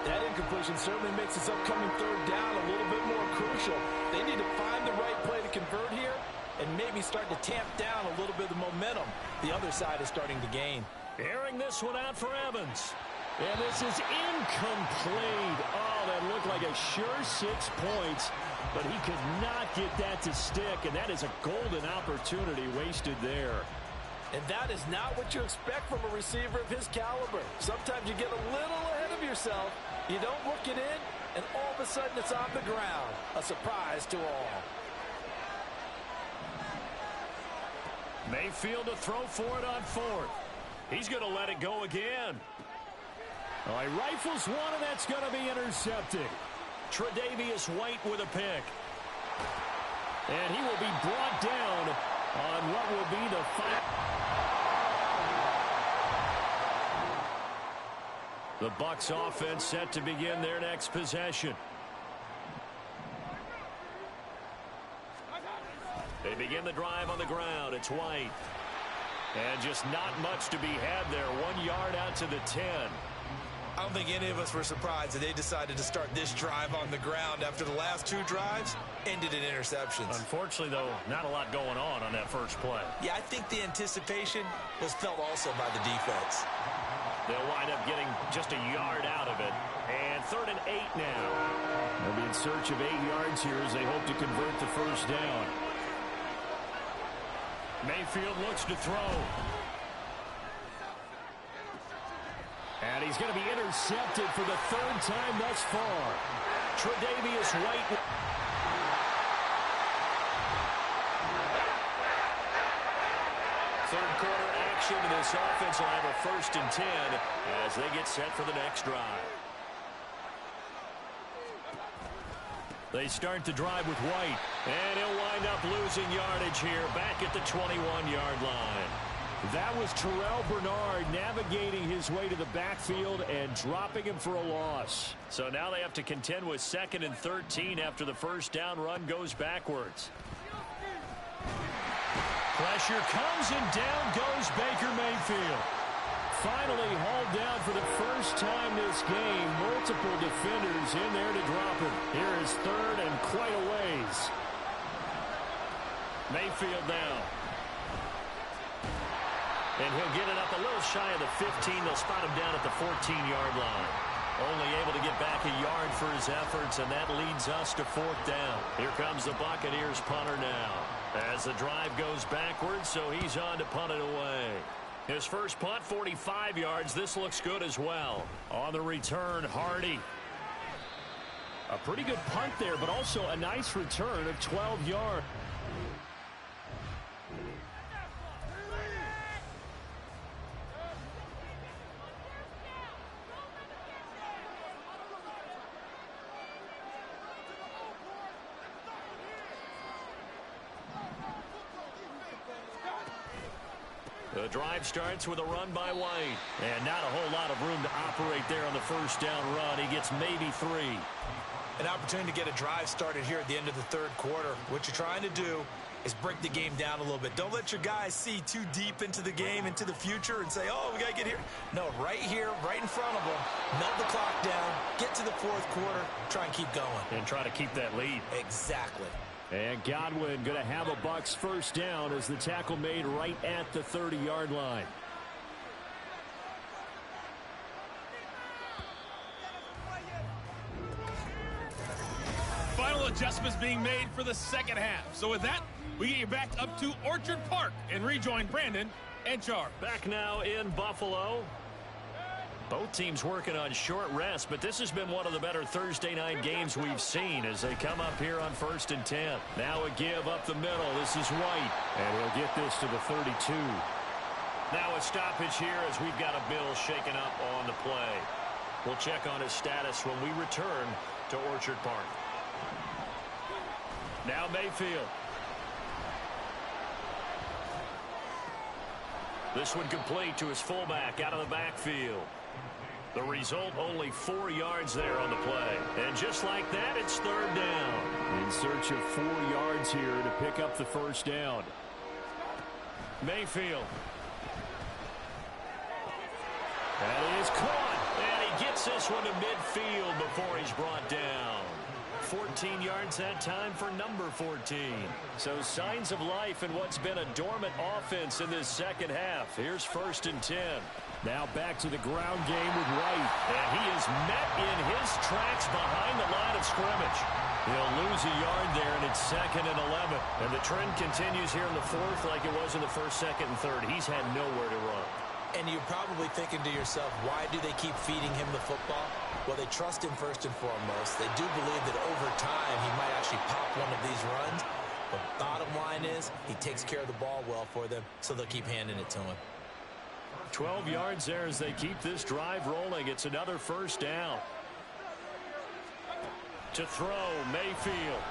That incompletion certainly makes this upcoming third down a little bit more crucial. They need to find the right play to convert here, and maybe start to tamp down a little bit of the momentum the other side is starting to gain. Airing this one out for Evans. And this is incomplete. Oh, that looked like a sure 6 points, but he could not get that to stick, and that is a golden opportunity wasted there. And that is not what you expect from a receiver of his caliber. Sometimes you get a little ahead of yourself, you don't look it in, and all of a sudden it's on the ground. A surprise to all. Mayfield to throw for it on 4th. He's going to let it go again. Oh, he rifles one, and that's going to be intercepted. Tre'Davious White with a pick. And he will be brought down on what will be the final. The Bucs offense set to begin their next possession. They begin the drive on the ground. It's White. And just not much to be had there. 1 yard out to the 10. I don't think any of us were surprised that they decided to start this drive on the ground after the last 2 drives ended in interceptions. Unfortunately, though, not a lot going on that first play. Yeah, I think the anticipation was felt also by the defense. They'll wind up getting just a yard out of it. And 3rd and 8 now. They'll be in search of 8 yards here as they hope to convert the first down. Mayfield looks to throw. And he's going to be intercepted for the 3rd time thus far. Tre'Davious White. Third quarter action, and this offense will have a 1st and 10 as they get set for the next drive. They start the drive with White, and he'll wind up losing yardage here back at the 21-yard line. That was Terrell Bernard navigating his way to the backfield and dropping him for a loss. So now they have to contend with 2nd and 13 after the first down run goes backwards. Pressure comes, and down goes Baker Mayfield. Finally hauled down for the first time this game. Multiple defenders in there to drop him. Here is 3rd and quite a ways. Mayfield now. And he'll get it up a little shy of the 15. They'll spot him down at the 14-yard line. Only able to get back a yard for his efforts, and that leads us to 4th down. Here comes the Buccaneers punter now. As the drive goes backwards, so he's on to punt it away. His first punt, 45 yards. This looks good as well. On the return, Hardy. A pretty good punt there, but also a nice return of 12 yards. The drive starts with a run by White. And not a whole lot of room to operate there on the first down run. He gets maybe 3. An opportunity to get a drive started here at the end of the 3rd quarter. What you're trying to do is break the game down a little bit. Don't let your guys see too deep into the game, into the future, and say, oh, we got to get here. No, right here, right in front of them. Melt the clock down, get to the 4th quarter, try and keep going. And try to keep that lead. Exactly. And Godwin going to have a Bucs first down as the tackle made right at the 30-yard line. Final adjustments being made for the second half. So with that, we get you back up to Orchard Park and rejoin Brandon and Char. Back now in Buffalo. Both teams working on short rest, but this has been one of the better Thursday night games we've seen as they come up here on 1st and 10. Now a give up the middle. This is White, and he'll get this to the 32. Now a stoppage here as we've got a Bill shaken up on the play. We'll check on his status when we return to Orchard Park. Now Mayfield. This one complete to his fullback out of the backfield. The result, only 4 yards there on the play. And just like that, it's 3rd down. In search of 4 yards here to pick up the first down. Mayfield. That is caught. And he gets this one to midfield before he's brought down. 14 yards that time for number 14. So signs of life in what's been a dormant offense in this second half. Here's 1st and 10. Now back to the ground game with White. And he is met in his tracks behind the line of scrimmage. He'll lose a yard there, and it's 2nd and 11. And the trend continues here in the 4th like it was in the 1st, 2nd, and 3rd. He's had nowhere to run. And you're probably thinking to yourself, why do they keep feeding him the football? Well, they trust him first and foremost. They do believe that over time he might actually pop one of these runs. But bottom line is he takes care of the ball well for them, so they'll keep handing it to him. 12 yards there as they keep this drive rolling. It's another 1st down. To throw, Mayfield.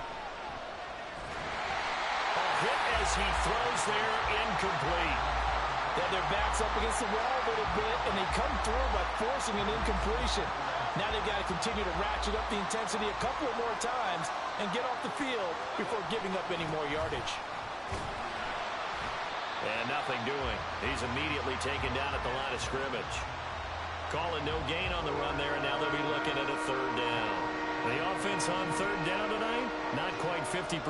A hit as he throws there, incomplete. Then their back's up against the wall a little bit, and they come through by forcing an incompletion. Now they've got to continue to ratchet up the intensity a couple of more times and get off the field before giving up any more yardage. And nothing doing. He's immediately taken down at the line of scrimmage. Calling no gain on the run there, and now they'll be looking at a 3rd down. The offense on 3rd down tonight, not quite 50%,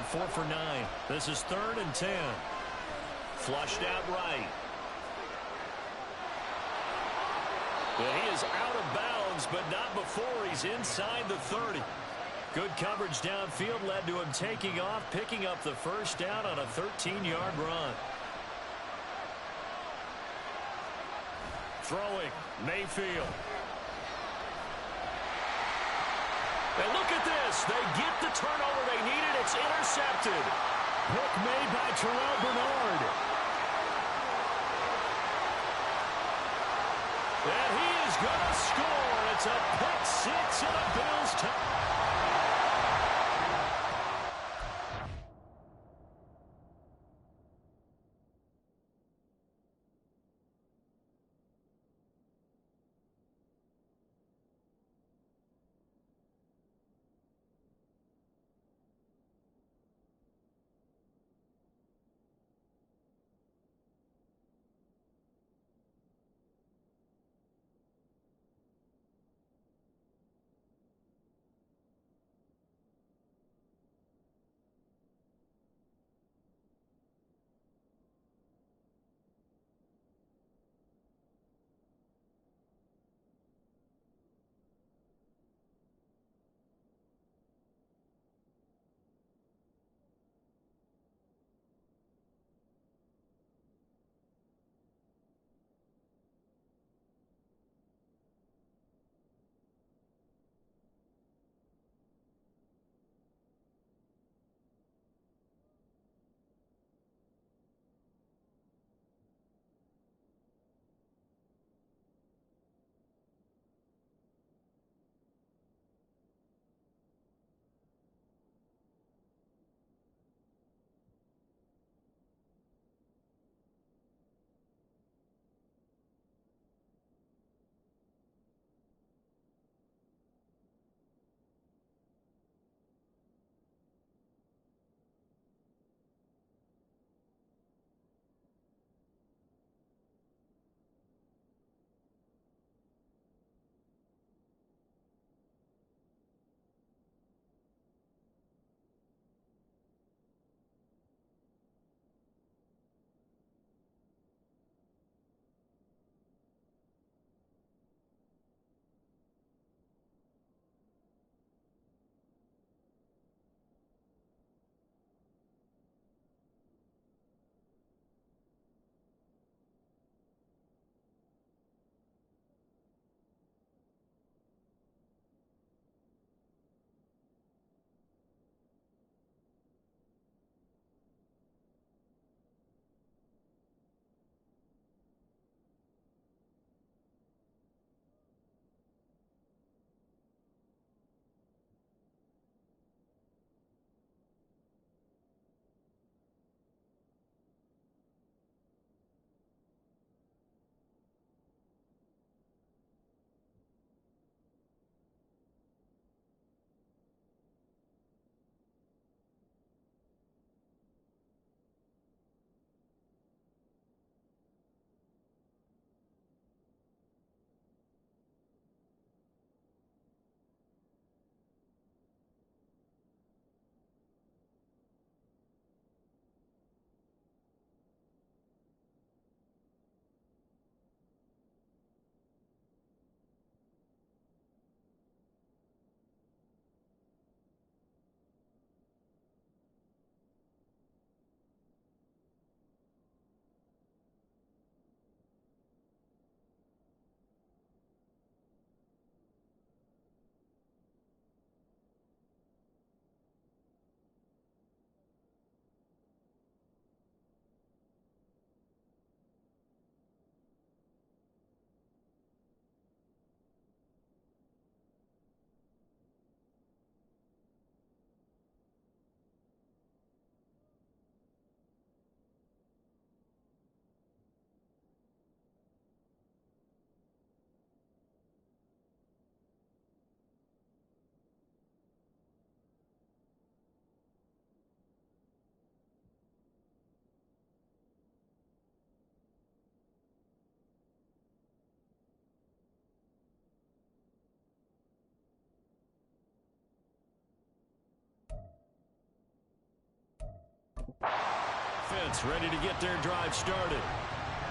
4 for 9. This is 3rd and 10. Flushed out right. And he is out of bounds, but not before he's inside the 30. Good coverage downfield led to him taking off, picking up the 1st down on a 13-yard run. Throwing, Mayfield. And look at this. They get the turnover they needed. It's intercepted. Pick made by Terrell Bernard. And he is going to score. It's a pick 6 and a Bills touchdown. defense ready to get their drive started.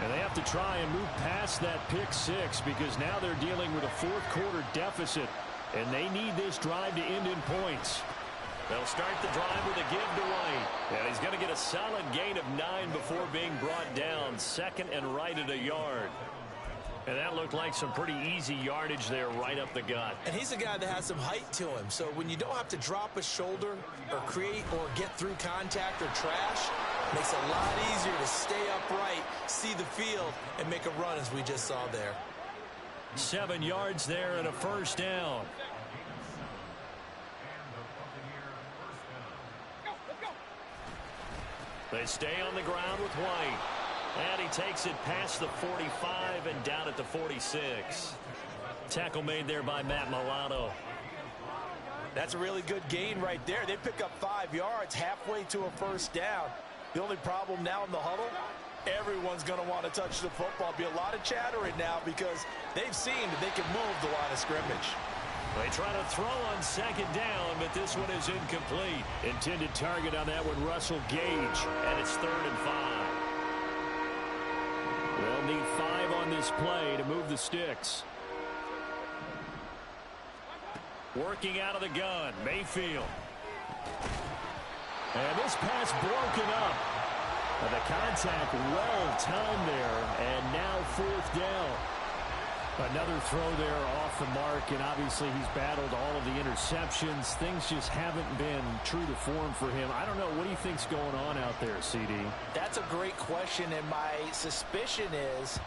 And they have to try and move past that pick six because now they're dealing with a fourth-quarter deficit, and they need this drive to end in points. They'll start the drive with a give to White. And he's going to get a solid gain of 9 before being brought down. Second and right at a yard. And that looked like some pretty easy yardage there right up the gut. And he's a guy that has some height to him. So when you don't have to drop a shoulder or create or get through contact or trash, it makes it a lot easier to stay upright, see the field, and make a run as we just saw there. 7 yards there and a first down. They stay on the ground with White. And he takes it past the 45 and down at the 46. Tackle made there by Matt Milano. That's a really good gain right there. They pick up 5 yards halfway to a first down. The only problem now in the huddle, everyone's going to want to touch the football. Be a lot of chattering now because they've seen that they can move the line of scrimmage. They try to throw on second down, but this one is incomplete. Intended target on that one, Russell Gage. And it's 3rd and 5. They'll need 5 on this play to move the sticks. Working out of the gun, Mayfield. And this pass broken up. The contact well timed there, and now 4th down. Another throw there off the mark, and obviously he's battled all of the interceptions. Things just haven't been true to form for him. I don't know. What do you think's going on out there, CD? That's a great question, and my suspicion is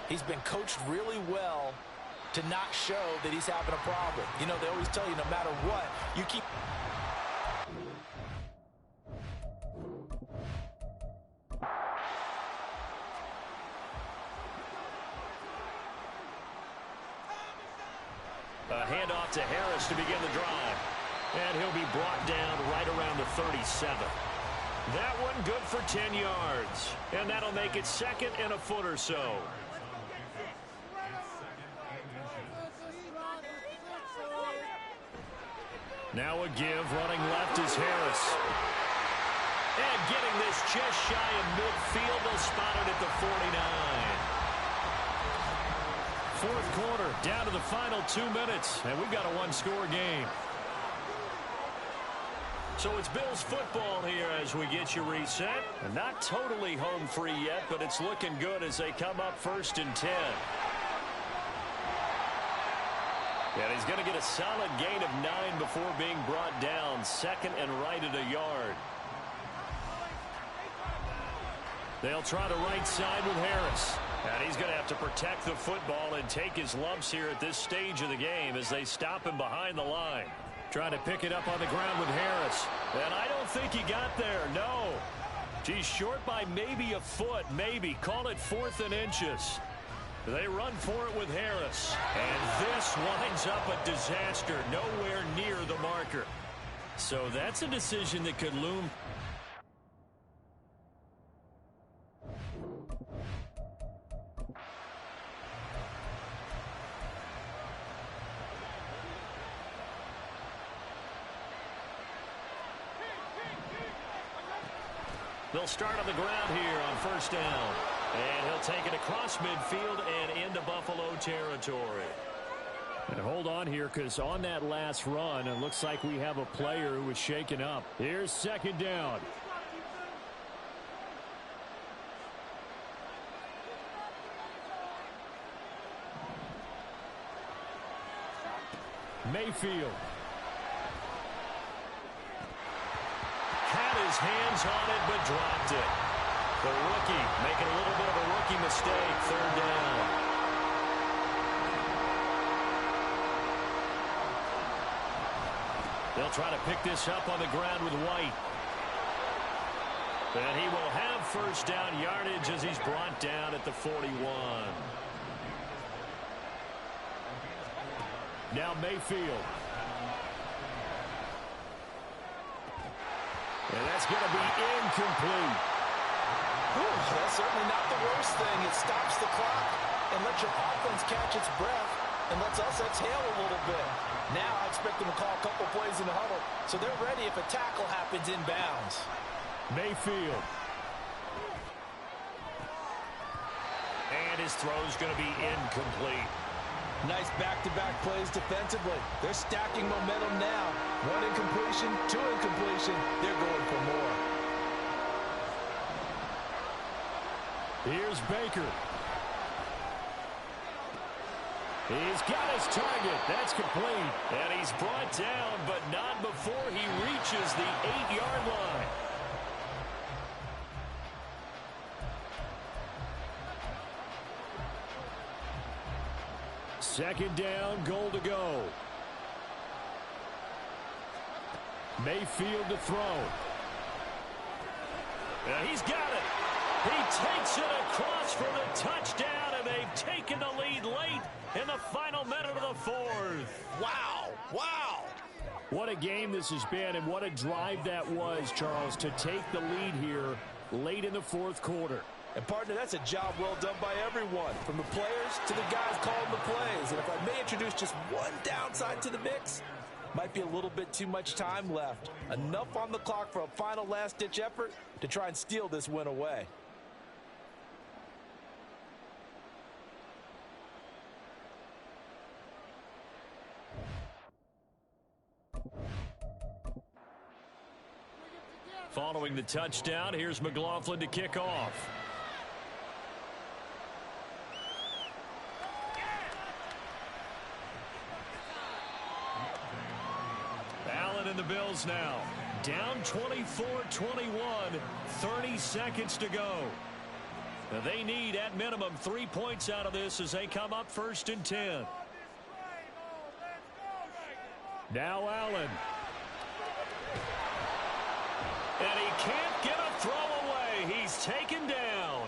he's been coached really well to not show that he's having a problem. You know, they always tell you no matter what, you keep... A handoff to Harris to begin the drive. And he'll be brought down right around the 37. That one good for 10 yards. And that'll make it 2nd and a foot or so. Now a give, running left is Harris. And getting this just shy of midfield, they'll spot it at the 49. 4th quarter, down to the final 2 minutes, and we've got a 1-score game. So it's Bills football here as we get you reset. And not totally home free yet, but it's looking good as they come up 1st and 10. And he's going to get a solid gain of 9 before being brought down. 2nd and right at a yard. They'll try the right side with Harris. And he's going to have to protect the football and take his lumps here at this stage of the game as they stop him behind the line. Trying to pick it up on the ground with Harris. And I don't think he got there, no. He's short by maybe a foot, maybe. Call it 4th and inches. They run for it with Harris. And this winds up a disaster, nowhere near the marker. So that's a decision that could loom. They'll start on the ground here on 1st down. And he'll take it across midfield and into Buffalo territory. And hold on here, because on that last run, it looks like we have a player who was shaken up. Here's 2nd down. Mayfield. Had his hands on it, but dropped it. The rookie making a little bit of a rookie mistake. 3rd down. They'll try to pick this up on the ground with White. And he will have 1st down yardage as he's brought down at the 41. Now Mayfield. And that's going to be incomplete. That's certainly not the worst thing. It stops the clock and lets your offense catch its breath and lets us exhale a little bit. Now I expect them to call a couple plays in the huddle so they're ready if a tackle happens inbounds. Mayfield. And his throw's going to be incomplete. Nice back-to-back plays defensively. They're stacking momentum now. One incompletion, two incompletion. They're going for more. Here's Baker. He's got his target. That's complete. And he's brought down, but not before he reaches the 8-yard line. Second down, goal to go. Mayfield to throw. And he's got it. He takes it across for the touchdown, and they've taken the lead late in the final minute of the fourth. Wow, wow. What a game this has been, and what a drive that was, Charles, to take the lead here late in the fourth quarter. And, partner, that's a job well done by everyone, from the players to the guys calling the plays. And if I may introduce just one downside to the mix, might be a little bit too much time left. Enough on the clock for a final last-ditch effort to try and steal this win away. Following the touchdown, here's McLaughlin to kick off. Allen and the Bills now. Down 24-21, 30 seconds to go. They need, at minimum, 3 points out of this as they come up 1st and 10. Now Allen. And he can't get a throw away. He's taken down.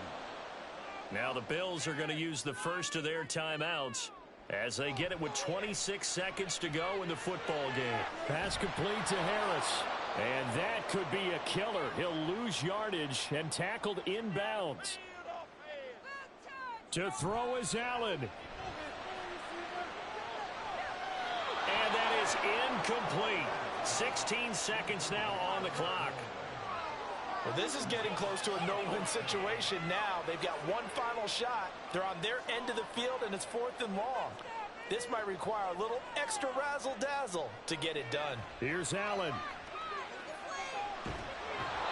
Now the Bills are going to use the first of their timeouts as they get it with 26 seconds to go in the football game. Pass complete to Harris. And that could be a killer. He'll lose yardage and tackled inbounds. To throw is Allen. And that is incomplete. 16 seconds now on the clock. Well, this is getting close to a no-win situation now. They've got one final shot. They're on their end of the field, and it's 4th and long. This might require a little extra razzle-dazzle to get it done. Here's Allen.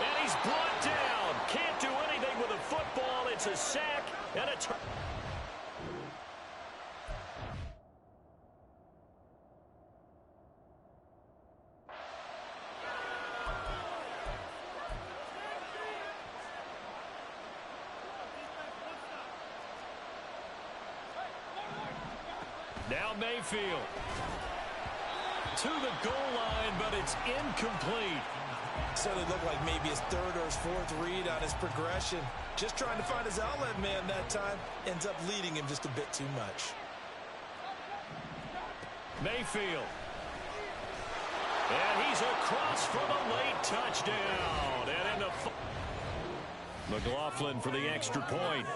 And he's brought down. Can't do anything with a football. It's a sack and a turn. Now Mayfield to the goal line, but it's incomplete. Certainly looked like maybe his third or his fourth read on his progression. Just trying to find his outlet man that time. Ends up leading him just a bit too much. Mayfield. And he's across for the late touchdown. And in the McLaughlin for the extra point.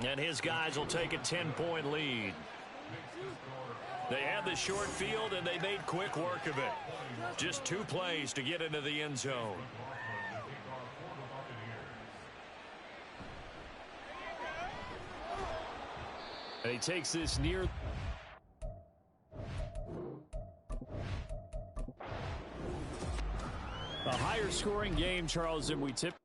And his guys will take a 10-point lead. They had the short field, and they made quick work of it. Just 2 plays to get into the end zone. And he takes this near. A higher scoring game, Charles, than we typically.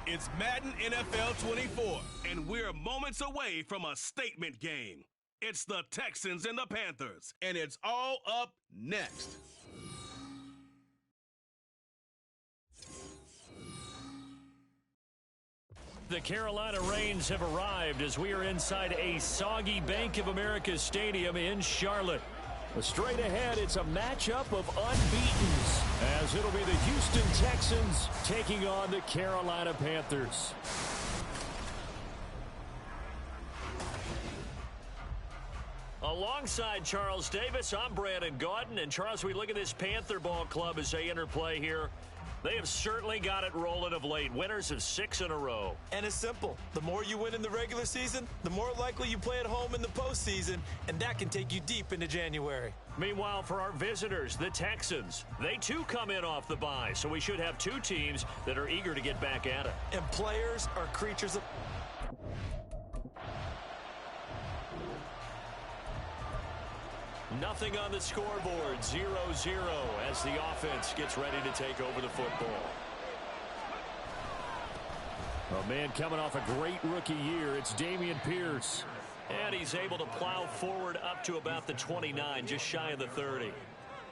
It's Madden NFL 24, and we're moments away from a statement game. It's the Texans and the Panthers, and it's all up next. The Carolina Rains have arrived as we are inside a soggy Bank of America Stadium in Charlotte. Straight ahead, it's a matchup of unbeatens, as it'll be the Houston Texans taking on the Carolina Panthers. Alongside Charles Davis, I'm Brandon Gaudin. And Charles, we look at this Panther ball club as they interplay here. They have certainly got it rolling of late. Winners of 6 in a row. And it's simple. The more you win in the regular season, the more likely you play at home in the postseason, and that can take you deep into January. Meanwhile, for our visitors, the Texans, they too come in off the bye, so we should have 2 teams that are eager to get back at it. And players are creatures of... Nothing on the scoreboard, 0-0 as the offense gets ready to take over the football. A man coming off a great rookie year, it's Dameon Pierce. And he's able to plow forward up to about the 29, just shy of the 30.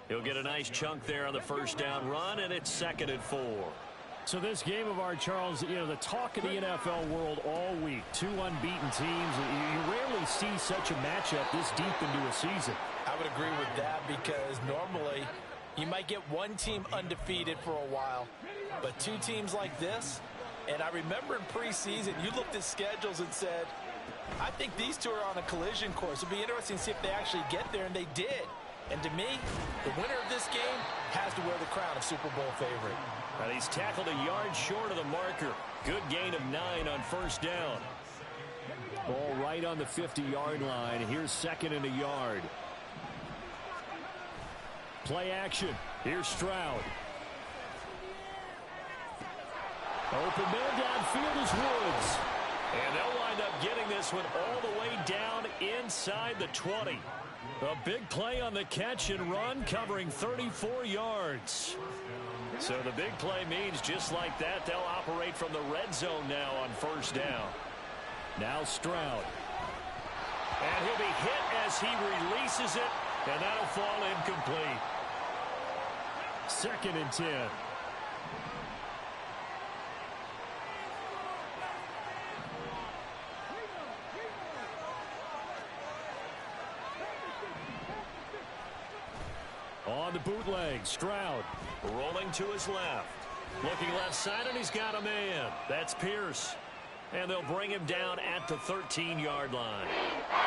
He'll get a nice chunk there on the first down run, and it's 2nd and 4. So this game of our, Charles, you know, the talk of the NFL world all week. 2 unbeaten teams. You rarely see such a matchup this deep into a season. I would agree with that because normally you might get one team undefeated for a while, but 2 teams like this, and I remember in preseason you looked at schedules and said, I think these 2 are on a collision course. It'd be interesting to see if they actually get there, and they did. And to me, the winner of this game has to wear the crown of Super Bowl favorite. And he's tackled a yard short of the marker. Good gain of 9 on first down. Ball right on the 50-yard line. Here's 2nd and a yard. Play action. Here's Stroud. Open man downfield is Woods. And they'll wind up getting this one all the way down inside the 20. A big play on the catch and run, covering 34 yards. So the big play means just like that, they'll operate from the red zone now on first down. Now Stroud. And he'll be hit as he releases it, and that'll fall incomplete. 2nd and 10. On the bootleg, Stroud rolling to his left. Looking left side, and he's got a man. That's Pierce. And they'll bring him down at the 13-yard line.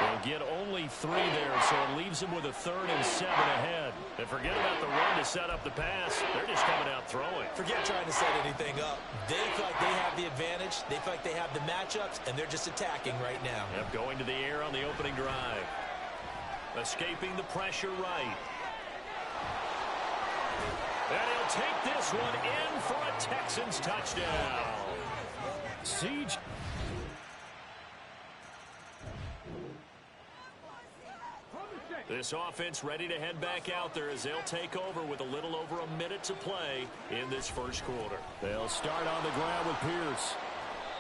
They'll get only 3 there, so it leaves him with a 3rd and 7 ahead. And forget about the run to set up the pass. They're just coming out throwing. Forget trying to set anything up. They feel like they have the advantage. They feel like they have the matchups, and they're just attacking right now. Yep, going to the air on the opening drive. Escaping the pressure right. And he'll take this one in for a Texans touchdown. Siege. This offense ready to head back out there as they'll take over with a little over a minute to play in this first quarter. They'll start on the ground with Pierce.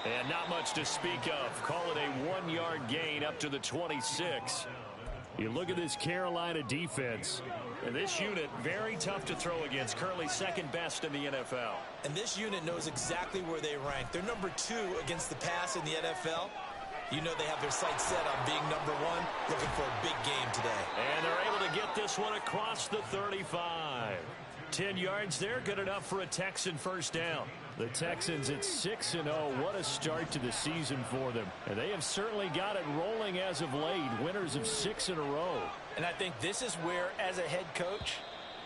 And not much to speak of. Call it a 1-yard gain up to the 26. You look at this Carolina defense. And this unit, very tough to throw against. Currently 2nd best in the NFL. And this unit knows exactly where they rank. They're number 2 against the pass in the NFL. You know they have their sights set on being number 1, looking for a big game today. And they're able to get this one across the 35. 10 yards there, good enough for a Texan first down. The Texans at 6-0. What a start to the season for them. And they have certainly got it rolling as of late. Winners of 6 in a row. And I think this is where, as a head coach,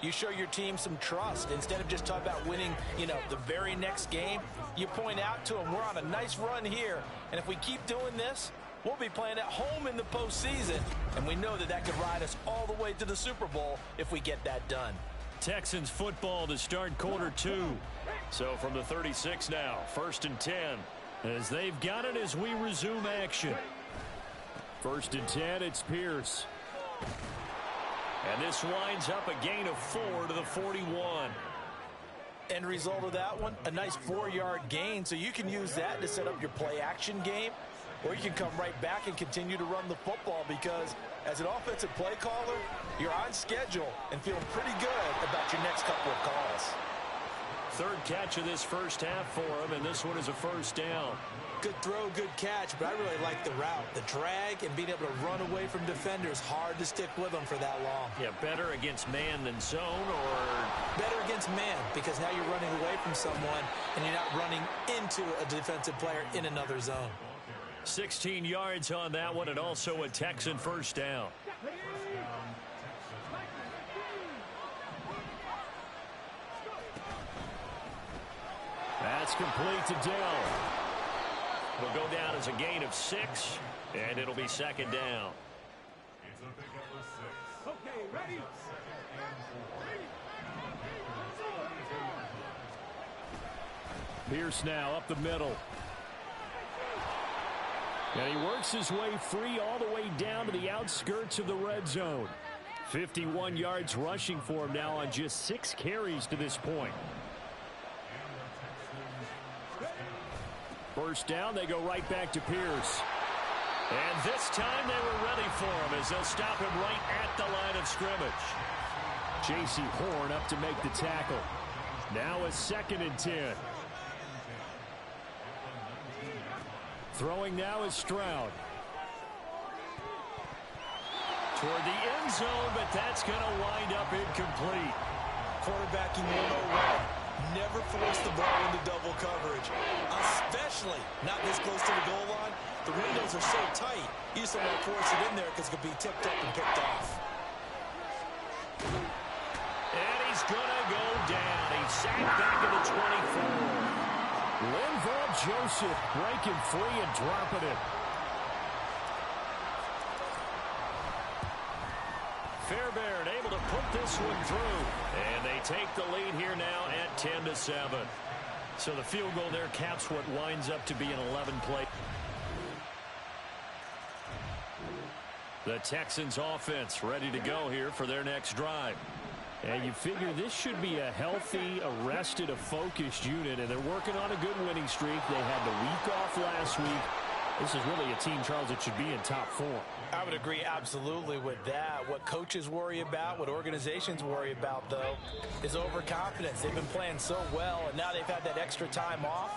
you show your team some trust. Instead of just talking about winning, the very next game, you point out to them, we're on a nice run here. And if we keep doing this, we'll be playing at home in the postseason. And we know that that could ride us all the way to the Super Bowl if we get that done. Texans football to start quarter 2. So from the 36 now, 1st and 10. As they've got it as we resume action. 1st and 10, it's Pierce. And this winds up a gain of 4 to the 41. End result of that one, a nice 4-yard gain, so you can use that to set up your play-action game, or you can come right back and continue to run the football because as an offensive play caller, you're on schedule and feeling pretty good about your next couple of calls. Third catch of this first half for him, and this one is a first down. Good throw, good catch, but I really like the route. The drag and being able to run away from defenders, hard to stick with them for that long. Yeah, better against man than zone, or? Better against man, because now you're running away from someone and you're not running into a defensive player in another zone. 16 yards on that one, and also a Texan first down. That's complete to Dell. It'll go down as a gain of 6, and it'll be second down. Okay, ready. Pierce now up the middle. And he works his way free all the way down to the outskirts of the red zone. 51 yards rushing for him now on just 6 carries to this point. First down, they go right back to Pierce. And this time they were ready for him as they'll stop him right at the line of scrimmage. J.C. Horn up to make the tackle. Now a 2nd and 10. Throwing now is Stroud. Toward the end zone, but that's going to wind up incomplete. Quarterbacking 101. Never force the ball into double coverage, especially not this close to the goal line. The windows are so tight, you just don't want to force it in there because it could be tipped up and picked off. And he's going to go down. He's sacked back at the 24. Linval Joseph breaking free and dropping it. Fairbairn able to put this one through. And they take the lead here now at 10-7. So the field goal there caps what winds up to be an 11-play. The Texans offense ready to go here for their next drive. And you figure this should be a healthy, arrested, a focused unit, and they're working on a good winning streak. They had the week off last week. This is really a team, Charles, that should be in top form. I would agree absolutely with that. What coaches worry about, what organizations worry about, though, is overconfidence. They've been playing so well, and now they've had that extra time off.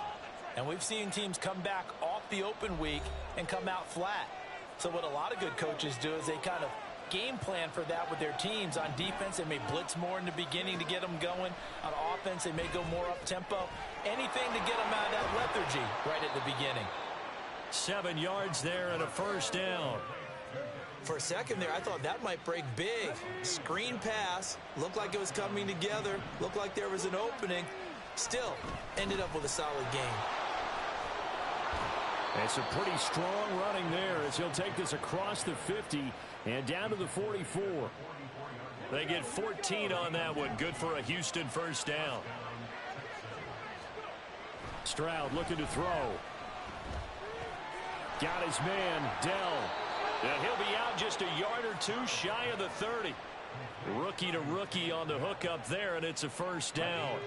And we've seen teams come back off the open week and come out flat. So what a lot of good coaches do is they kind of game plan for that with their teams. On defense, they may blitz more in the beginning to get them going. On offense, they may go more up-tempo. Anything to get them out of that lethargy right at the beginning. 7 yards there and a first down. For a second there, I thought that might break big. Screen pass. Looked like it was coming together. Looked like there was an opening. Still, ended up with a solid game. It's a pretty strong running there as he'll take this across the 50 and down to the 44. They get 14 on that one. Good for a Houston first down. Stroud looking to throw. Got his man, Dell. And he'll be out just a yard or two shy of the 30. Rookie to rookie on the hook up there, and it's a first down.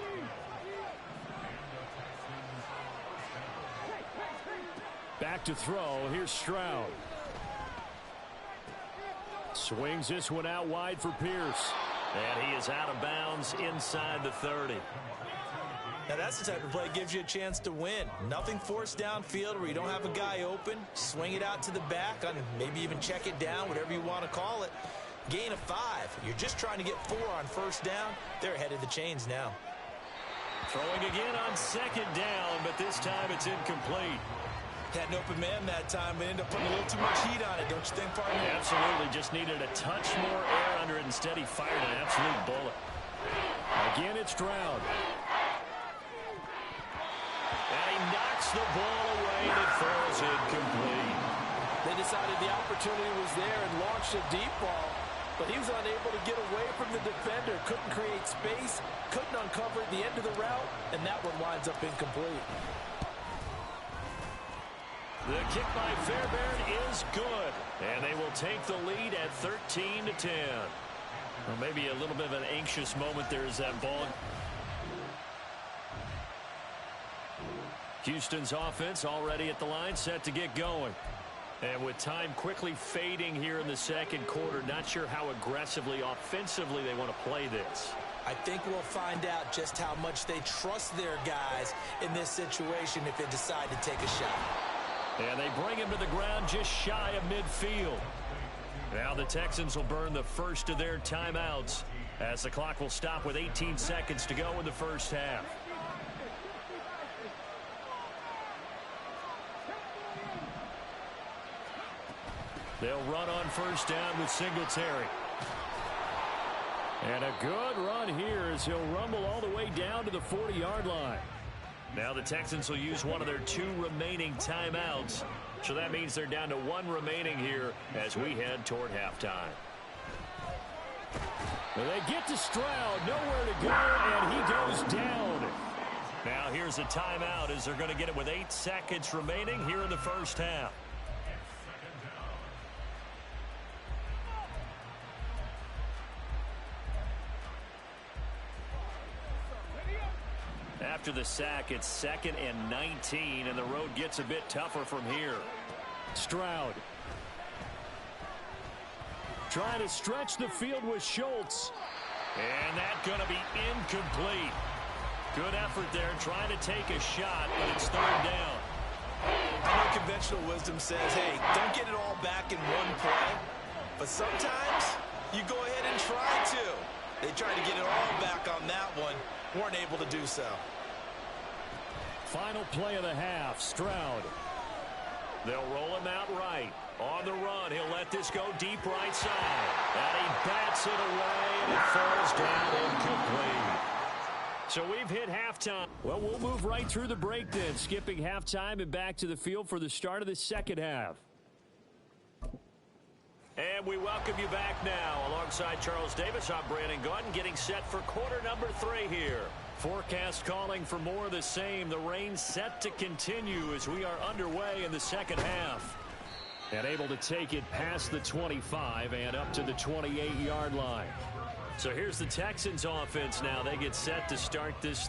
Back to throw. Here's Stroud. Swings this one out wide for Pierce. And he is out of bounds inside the 30. Now that's the type of play that gives you a chance to win. Nothing forced downfield where you don't have a guy open. Swing it out to the back, and maybe even check it down, whatever you want to call it. Gain of 5. You're just trying to get 4 on first down. They're ahead of the chains now. Throwing again on second down, but this time it's incomplete. Had an open man that time, but ended up putting a little too much heat on it, don't you think, partner? Absolutely. Just needed a touch more air under it. Instead, he fired an absolute bullet. Again, it's Stroud. And he knocks the ball away and it falls incomplete. They decided the opportunity was there and launched a deep ball, but he was unable to get away from the defender. Couldn't create space, couldn't uncover the end of the route, and that one winds up incomplete. The kick by Fairbairn is good, and they will take the lead at 13-10. Well, maybe a little bit of an anxious moment there as that ball. Houston's offense already at the line, set to get going. And with time quickly fading here in the second quarter, not sure how aggressively, offensively they want to play this. I think we'll find out just how much they trust their guys in this situation if they decide to take a shot. And they bring him to the ground just shy of midfield. Now the Texans will burn the first of their timeouts as the clock will stop with 18 seconds to go in the first half. They'll run on first down with Singletary. And a good run here as he'll rumble all the way down to the 40-yard line. Now the Texans will use one of their 2 remaining timeouts. So that means they're down to 1 remaining here as we head toward halftime. And they get to Stroud, nowhere to go, and he goes down. Now here's a timeout as they're going to get it with 8 seconds remaining here in the first half. After the sack, it's 2nd and 19, and the road gets a bit tougher from here. Stroud trying to stretch the field with Schultz. And that's going to be incomplete. Good effort there trying to take a shot, but it's 3rd down. I know conventional wisdom says, hey, don't get it all back in one play. But sometimes you go ahead and try to. They tried to get it all back on that one. Weren't able to do so. Final play of the half, Stroud. They'll roll him out right. On the run, he'll let this go deep right side. And he bats it away, and it falls down incomplete. So we've hit halftime. Well, we'll move right through the break then, skipping halftime and back to the field for the start of the second half. And we welcome you back now. Alongside Charles Davis, I'm Brandon Gordon, getting set for quarter number 3 here. Forecast calling for more of the same. The rain set to continue as we are underway in the second half. And able to take it past the 25 and up to the 28-yard line. So here's the Texans offense now. They get set to start this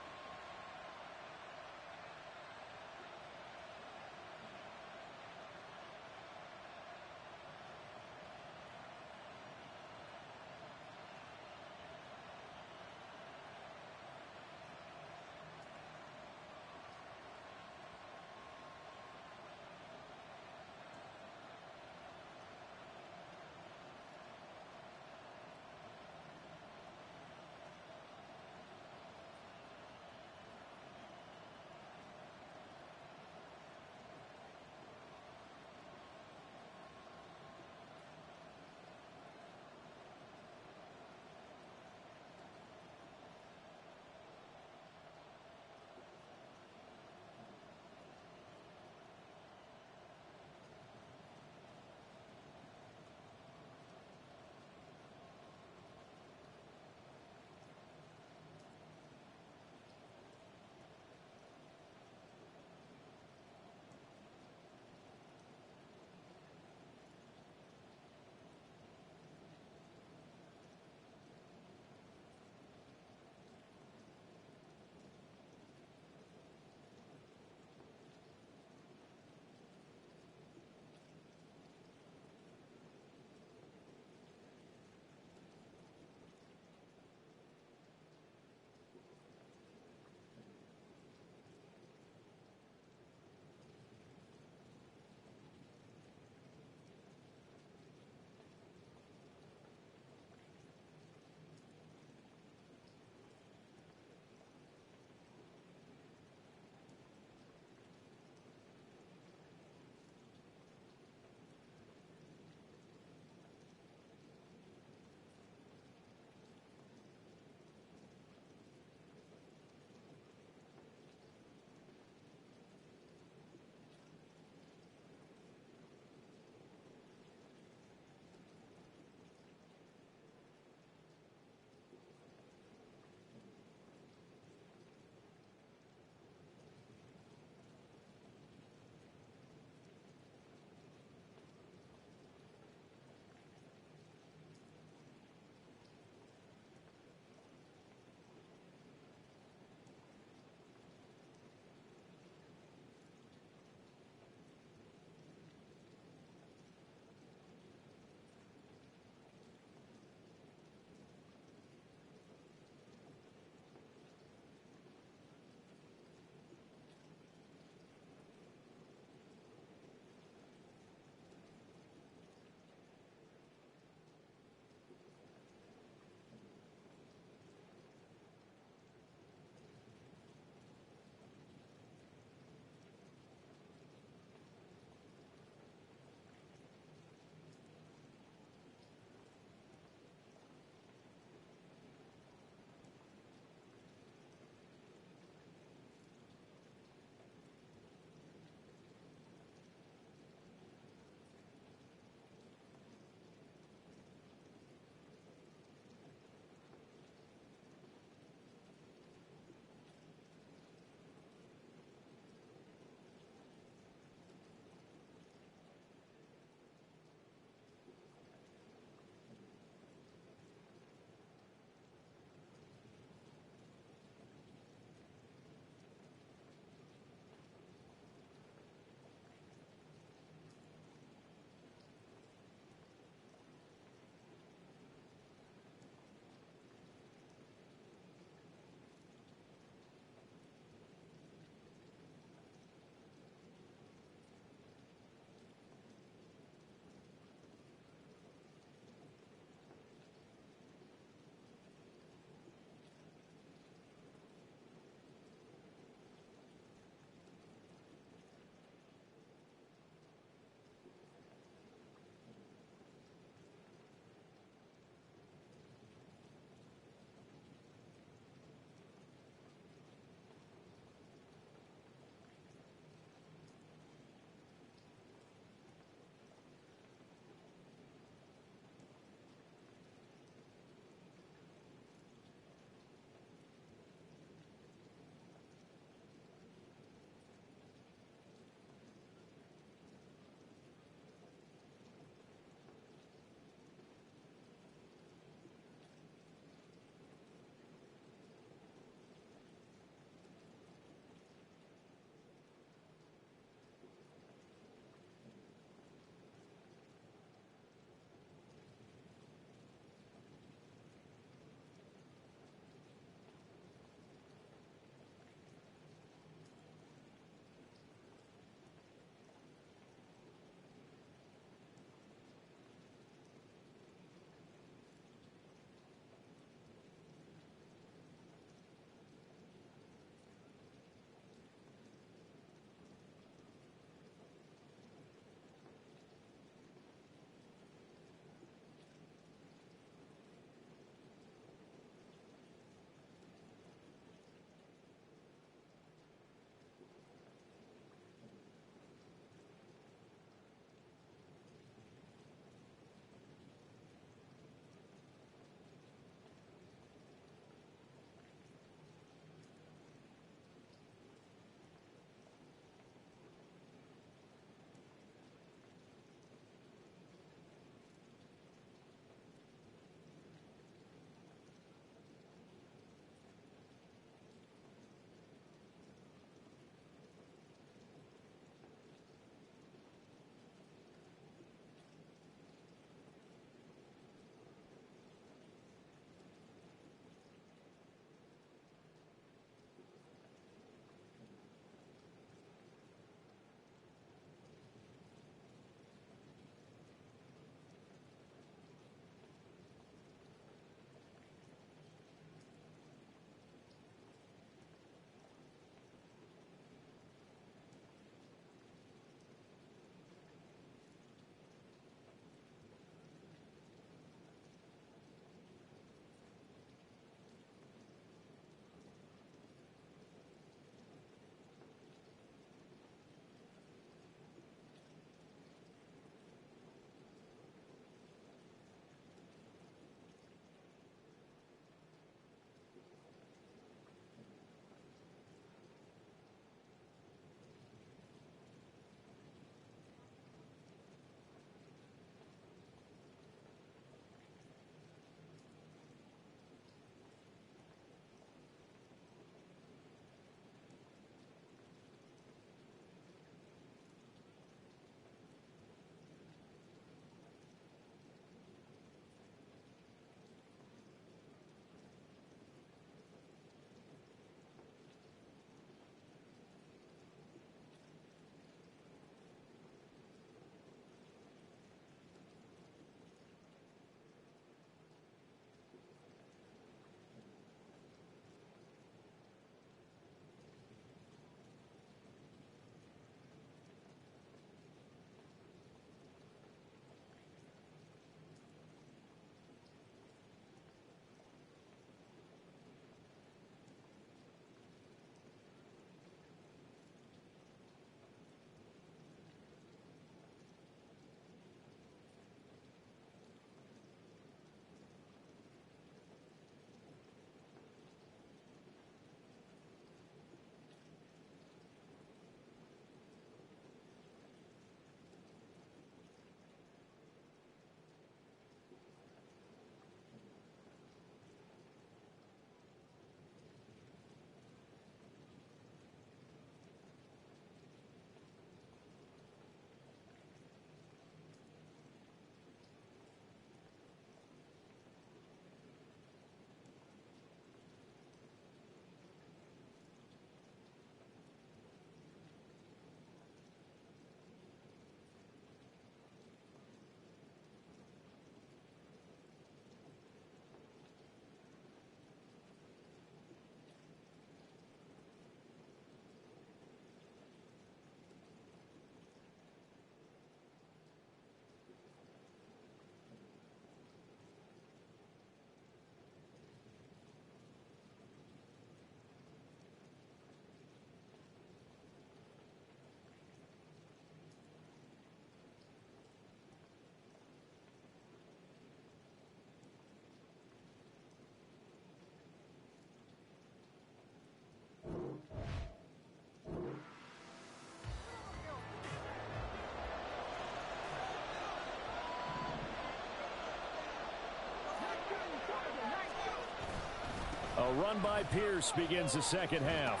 A run by Pierce begins the second half.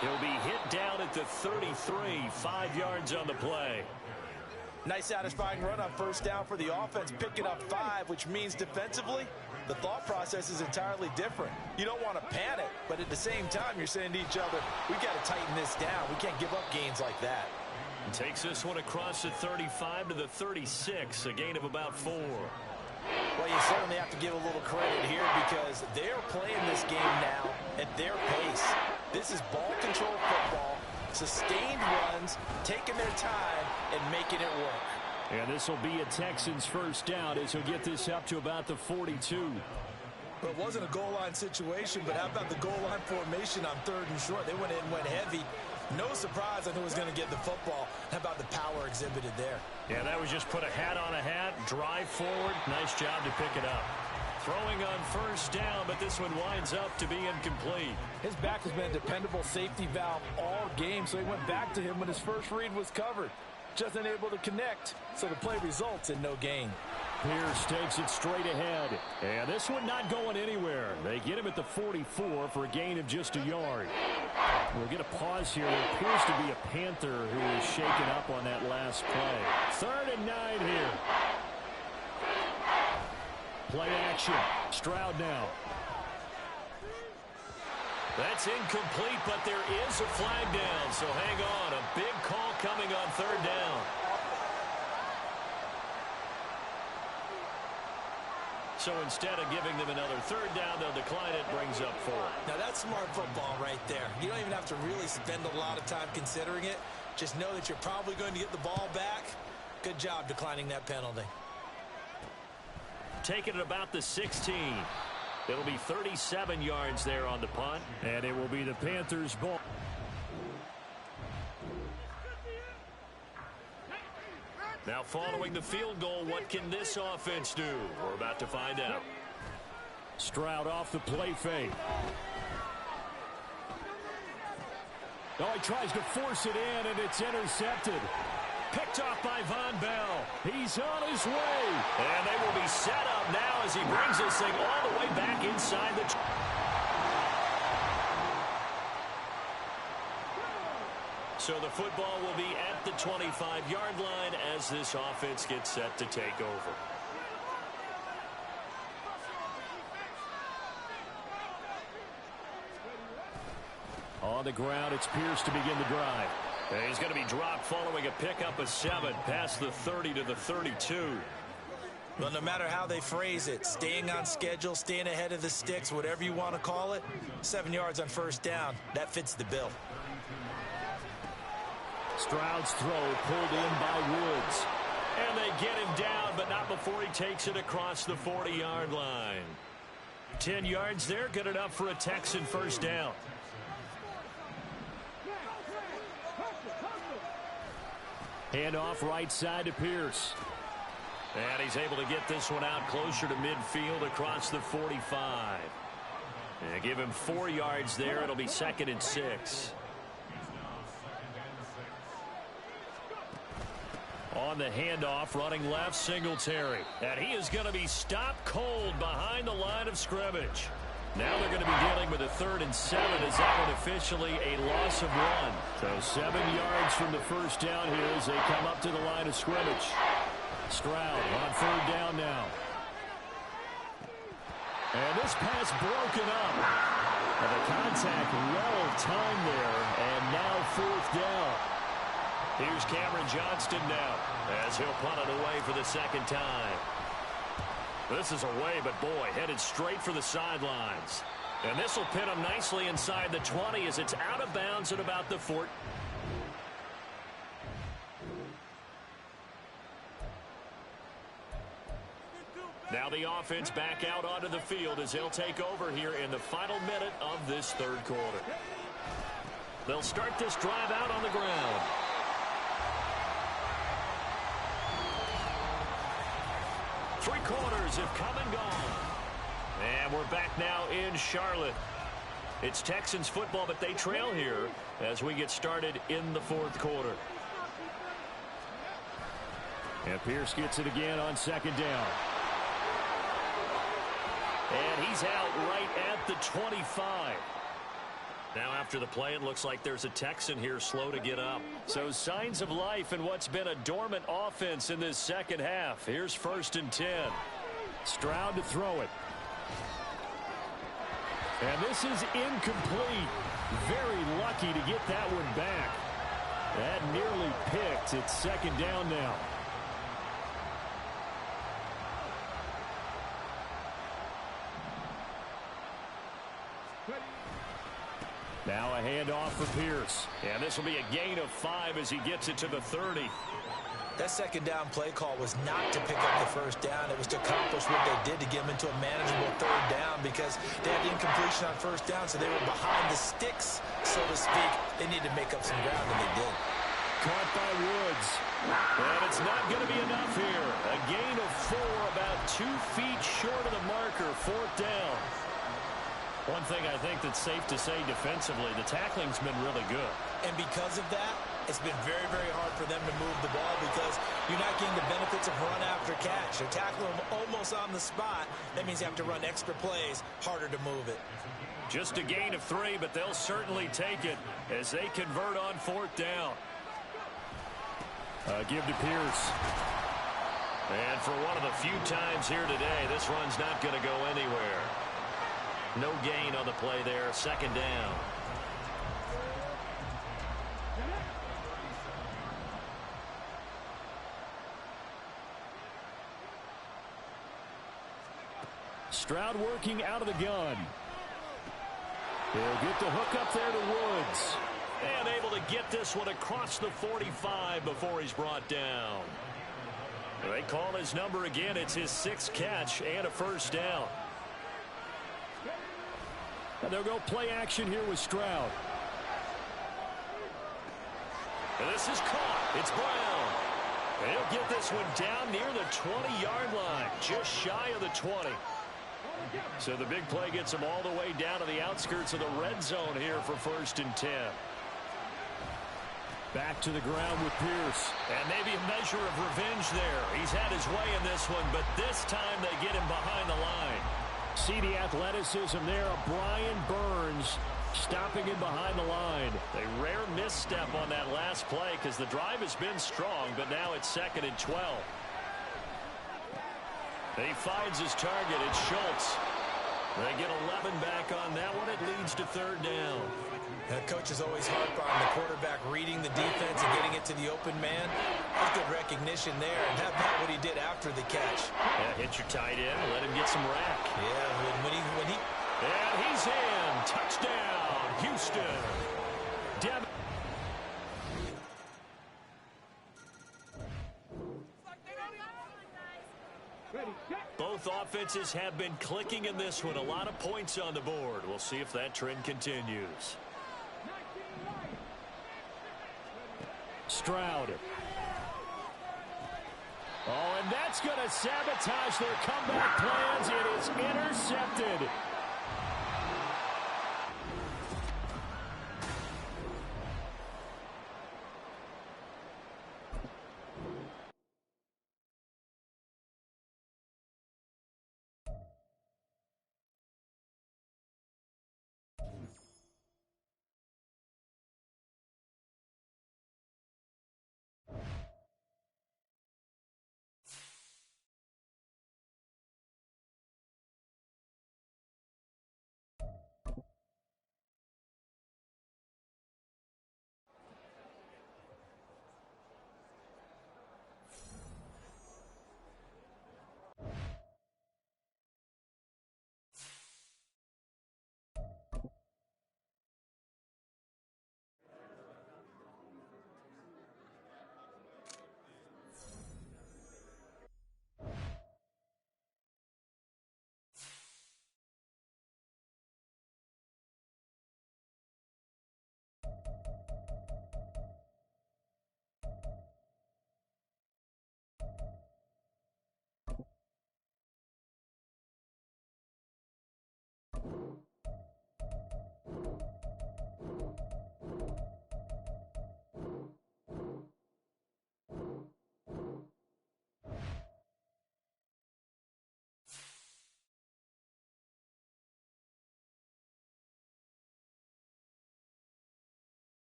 He'll be hit down at the 33, 5 yards on the play. Nice satisfying run on first down for the offense, picking up 5, which means defensively, the thought process is entirely different. You don't want to panic, but at the same time, you're saying to each other, we got to tighten this down. We can't give up gains like that. Takes this one across the 35 to the 36, a gain of about 4. Well, you certainly have to give a little credit here because they're playing this game now at their pace. This is ball control football, sustained runs, taking their time, and making it work. And this will be a Texans first down as he'll get this up to about the 42. Well, it wasn't a goal line situation, but how about the goal line formation on 3rd and short? They went in, went heavy. No surprise on who was going to get the football. How about the power exhibited there? Yeah, that was just put a hat on a hat, drive forward. Nice job to pick it up. Throwing on first down, but this one winds up to be incomplete. His back has been a dependable safety valve all game, so he went back to him when his first read was covered. Just unable to connect, so the play results in no gain. Pierce takes it straight ahead. And this one not going anywhere. They get him at the 44 for a gain of just a yard. We'll get a pause here. There appears to be a Panther who is shaken up on that last play. 3rd and 9 here. Play action. Stroud now. That's incomplete, but there is a flag down, so hang on. A big call coming on 3rd down. So instead of giving them another 3rd down, they'll decline it, brings up 4. Now that's smart football right there. You don't even have to really spend a lot of time considering it. Just know that you're probably going to get the ball back. Good job declining that penalty. Taking it about the 16. It'll be 37 yards there on the punt. And it will be the Panthers' ball. Now following the field goal, what can this offense do? We're about to find out. Stroud off the play fake. Oh, he tries to force it in, and it's intercepted. Picked off by Von Bell. He's on his way. And they will be set up now as he brings this thing all the way back inside the... So the football will be at the 25-yard line as this offense gets set to take over. On the ground, it's Pierce to begin the drive. And he's going to be dropped following a pickup of 7 past the 30 to the 32. Well, no matter how they phrase it, staying on schedule, staying ahead of the sticks, whatever you want to call it, 7 yards on first down, that fits the bill. Stroud's throw pulled in by Woods. And they get him down, but not before he takes it across the 40-yard line. 10 yards there, good enough for a Texan first down. Handoff right side to Pierce. And he's able to get this one out closer to midfield across the 45. And give him 4 yards there. It'll be 2nd and 6. On the handoff, running left, Singletary. And he is going to be stopped cold behind the line of scrimmage. Now they're going to be dealing with a 3rd and 7 as that one officially a loss of 1. So 7 yards from the first down here as they come up to the line of scrimmage. Stroud on 3rd down now. And this pass broken up. And the contact well timed there. And now 4th down. Here's Cameron Johnston now as he'll punt it away for the 2nd time. This is away, but boy, headed straight for the sidelines. And this will pin him nicely inside the 20 as it's out of bounds at about the 4. Now the offense back out onto the field as they'll take over here in the final minute of this 3rd quarter. They'll start this drive out on the ground. Three quarters have come and gone. And we're back now in Charlotte. It's Texans football, but they trail here as we get started in the 4th quarter. And Pierce gets it again on 2nd down. And he's out right at the 25. Now after the play, it looks like there's a Texan here slow to get up. So signs of life in what's been a dormant offense in this second half. Here's 1st and 10. Stroud to throw it. And this is incomplete. Very lucky to get that one back. That nearly picked. It's 2nd down now. Now a handoff for Pierce. And this will be a gain of 5 as he gets it to the 30. That 2nd down play call was not to pick up the 1st down. It was to accomplish what they did to get them into a manageable 3rd down because they had incompletion on 1st down, so they were behind the sticks, so to speak. They needed to make up some ground, and they did. Caught by Woods. And it's not going to be enough here. A gain of 4, about 2 feet short of the marker, 4th down. One thing I think that's safe to say defensively, the tackling's been really good. And because of that, it's been very, very hard for them to move the ball because you're not getting the benefits of run after catch. You're tackling them almost on the spot. That means you have to run extra plays, harder to move it. Just a gain of 3, but they'll certainly take it as they convert on 4th down. Give to Pierce. And for one of the few times here today, this run's not going to go anywhere. No gain on the play there, 2nd down. Stroud working out of the gun. He'll get the hook up there to Woods. And able to get this one across the 45 before he's brought down. They call his number again. It's his 6th catch and a 1st down. And they'll go play action here with Stroud. And this is caught. It's Brown. And he'll get this one down near the 20-yard line, just shy of the 20. So the big play gets him all the way down to the outskirts of the red zone here for 1st and 10. Back to the ground with Pierce. And maybe a measure of revenge there. He's had his way in this one, but this time they get him behind the line. See the athleticism there of Brian Burns stopping him behind the line. A rare misstep on that last play because the drive has been strong, but now it's 2nd and 12. He finds his target. It's Schultz. They get 11 back on that one. It leads to 3rd down. Coaches always harp on the quarterback reading the defense and getting it to the open man. That's good recognition there. And how about what he did after the catch? Yeah, hit your tight end. Let him get some rack. Yeah, when he... And he's in. Touchdown, Houston. Both offenses have been clicking in this one. A lot of points on the board. We'll see if that trend continues. Stroud. Oh, and that's going to sabotage their comeback plans. It is intercepted.